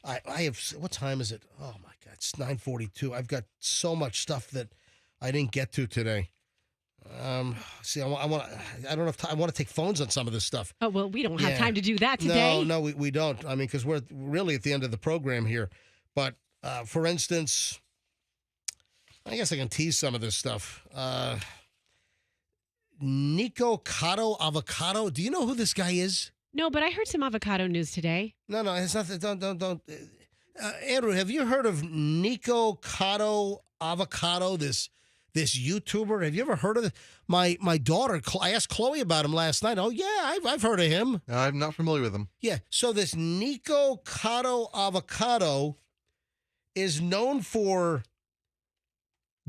I have, what time is it? Oh my God, it's 9:42. I've got so much stuff that I didn't get to today. See, I don't know if I want to take phones on some of this stuff.
Oh, well, we don't have time to do that today.
No, we don't. I mean, because we're really at the end of the program here. But for instance, I guess I can tease some of this stuff. Nico Cotto Avocado. Do you know who this guy is?
No, but I heard some avocado news today.
No, it's nothing. Don't. Andrew, have you heard of Nico Cotto Avocado? This YouTuber. Have you ever heard of this? My daughter. I asked Chloe about him last night. Oh yeah, I've heard of him.
I'm not familiar with him.
Yeah. So this Nico Cotto Avocado is known for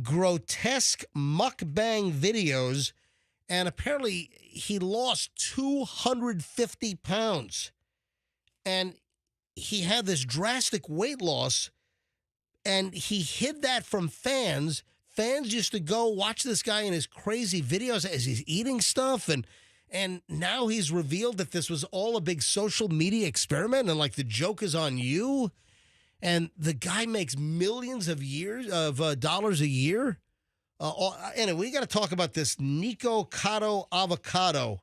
grotesque mukbang videos, and apparently he lost 250 pounds. And he had this drastic weight loss, and he hid that from fans. Fans used to go watch this guy in his crazy videos as he's eating stuff, and now he's revealed that this was all a big social media experiment, and like the joke is on you. And the guy makes millions of dollars a year. Anyway, we got to talk about this Nico Cotto Avocado,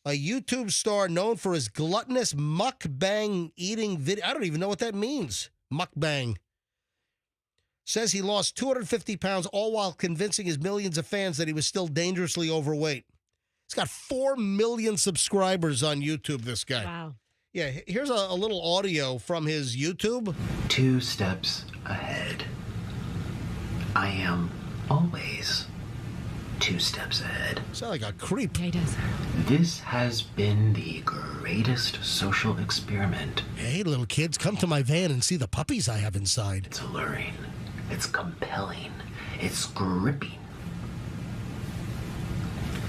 a YouTube star known for his gluttonous mukbang eating video. I don't even know what that means. Mukbang. Says he lost 250 pounds, all while convincing his millions of fans that he was still dangerously overweight. He's got 4 million subscribers on YouTube, this guy.
Wow.
Yeah, here's a little audio from his YouTube.
2 steps ahead. I am always 2 steps ahead.
Sound like a creep.
Yeah, he does.
This has been the greatest social experiment.
Hey, little kids, come to my van and see the puppies I have inside.
It's alluring. It's compelling. It's gripping.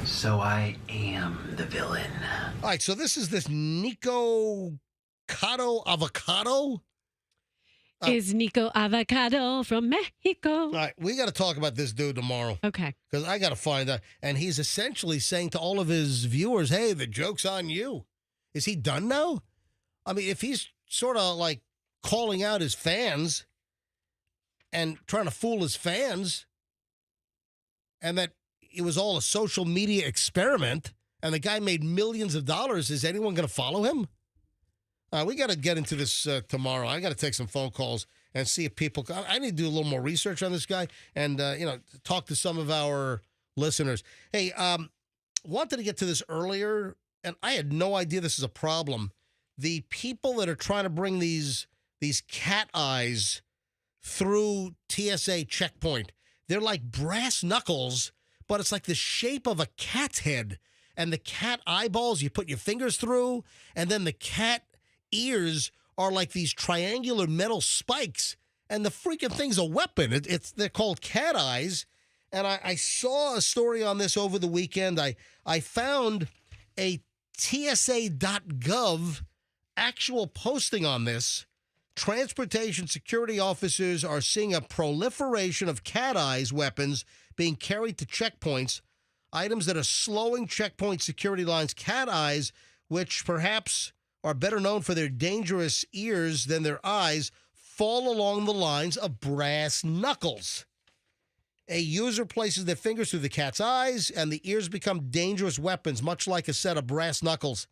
So I am the villain.
All right, so this is this Nico Cotto Avocado.
Is Nico Avocado from Mexico?
All right, we got to talk about this dude tomorrow.
Okay.
Because I got to find out. And he's essentially saying to all of his viewers, hey, the joke's on you. Is he done now? I mean, if he's sort of like calling out his fans and trying to fool his fans, and that it was all a social media experiment, and the guy made millions of dollars, is anyone going to follow him? We got to get into this tomorrow. I got to take some phone calls and see if people. I need to do a little more research on this guy and talk to some of our listeners. Hey, wanted to get to this earlier, and I had no idea this is a problem. The people that are trying to bring these cat eyes through TSA checkpoint, they're like brass knuckles, but it's like the shape of a cat's head, and the cat eyeballs you put your fingers through, and then the cat ears are like these triangular metal spikes, and the freaking thing's a weapon. They're called cat eyes, and I saw a story on this over the weekend. I found a TSA.gov actual posting on this. Transportation security officers are seeing a proliferation of cat eyes weapons being carried to checkpoints, items that are slowing checkpoint security lines. Cat eyes, which perhaps are better known for their dangerous ears than their eyes, fall along the lines of brass knuckles. A user places their fingers through the cat's eyes, and the ears become dangerous weapons, much like a set of brass knuckles.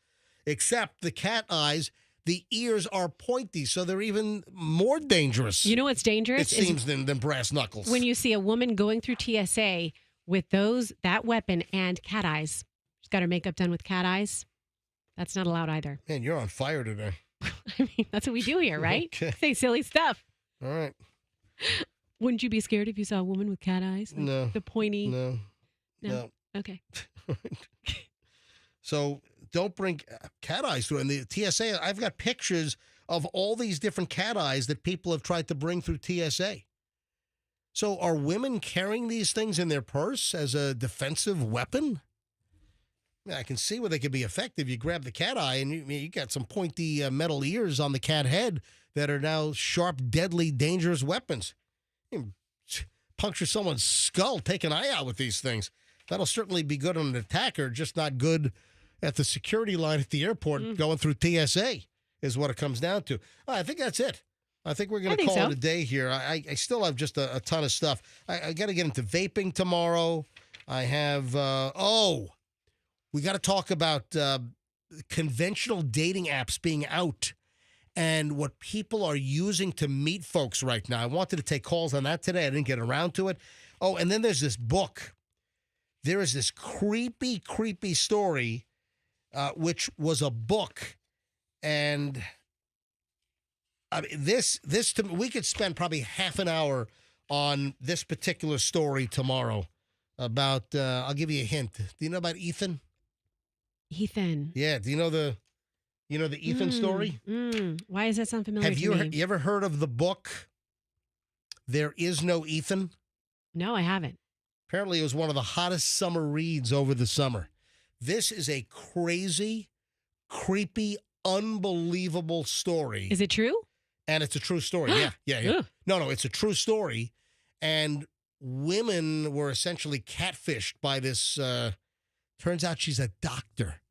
Except the cat eyes, the ears are pointy, so they're even more dangerous.
You know what's dangerous?
It seems than brass knuckles.
When you see a woman going through TSA with that weapon and cat eyes. She's got her makeup done with cat eyes. That's not allowed either.
Man, you're on fire today.
I mean, that's what we do here, right?
Okay.
Say silly stuff.
All right.
Wouldn't you be scared if you saw a woman with cat eyes? Like
No.
The pointy.
No.
Okay.
So don't bring cat eyes through. And the TSA, I've got pictures of all these different cat eyes that people have tried to bring through TSA. So are women carrying these things in their purse as a defensive weapon? I mean, I can see where they could be effective. You grab the cat eye and you got some pointy metal ears on the cat head that are now sharp, deadly, dangerous weapons. You can puncture someone's skull, take an eye out with these things. That'll certainly be good on an attacker, just not good at the security line at the airport going through TSA. is what it comes down to. I think that's it. I think we're going to
think
call
so.
it a day here. I still have just a ton of stuff. I got to get into vaping tomorrow. I have, we got to talk about conventional dating apps being out and what people are using to meet folks right now. I wanted to take calls on that today. I didn't get around to it. Oh, and then there's this book. There is this creepy, creepy story, which was a book. And I mean, this to me, we could spend probably half an hour on this particular story tomorrow about, I'll give you a hint. Do you know about Ethan?
Ethan.
Yeah. Do you know the Ethan story?
Why does that sound familiar
Have
to
you
me?
you ever heard of the book There Is No Ethan?
No, I haven't.
Apparently it was one of the hottest summer reads over the summer. This is a crazy, creepy, unbelievable story.
Is it true?
And it's a true story. Yeah.
Ugh.
No, it's a true story. And women were essentially catfished by this, turns out she's a doctor.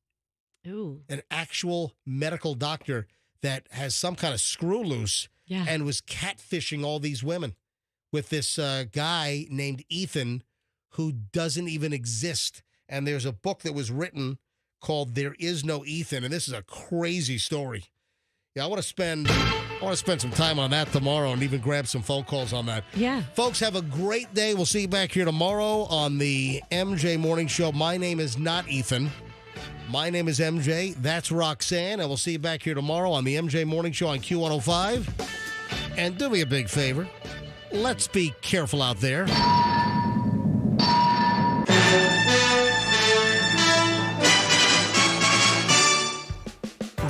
Ooh.
An actual medical doctor that has some kind of screw loose and was catfishing all these women with this guy named Ethan who doesn't even exist. And there's a book that was written called There Is No Ethan, and this is a crazy story. Yeah, I want to spend some time on that tomorrow and even grab some phone calls on that.
Yeah.
Folks, have a great day. We'll see you back here tomorrow on the MJ Morning Show. My name is not Ethan. My name is MJ. That's Roxanne. And we'll see you back here tomorrow on the MJ Morning Show on Q105. And do me a big favor. Let's be careful out there.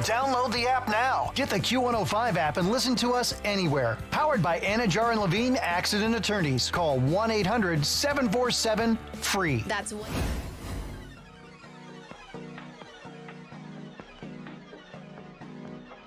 Download the app now. Get the Q105 app and listen to us anywhere. Powered by Anna Jar and Levine Accident Attorneys. Call 1-800-747-FREE.
That's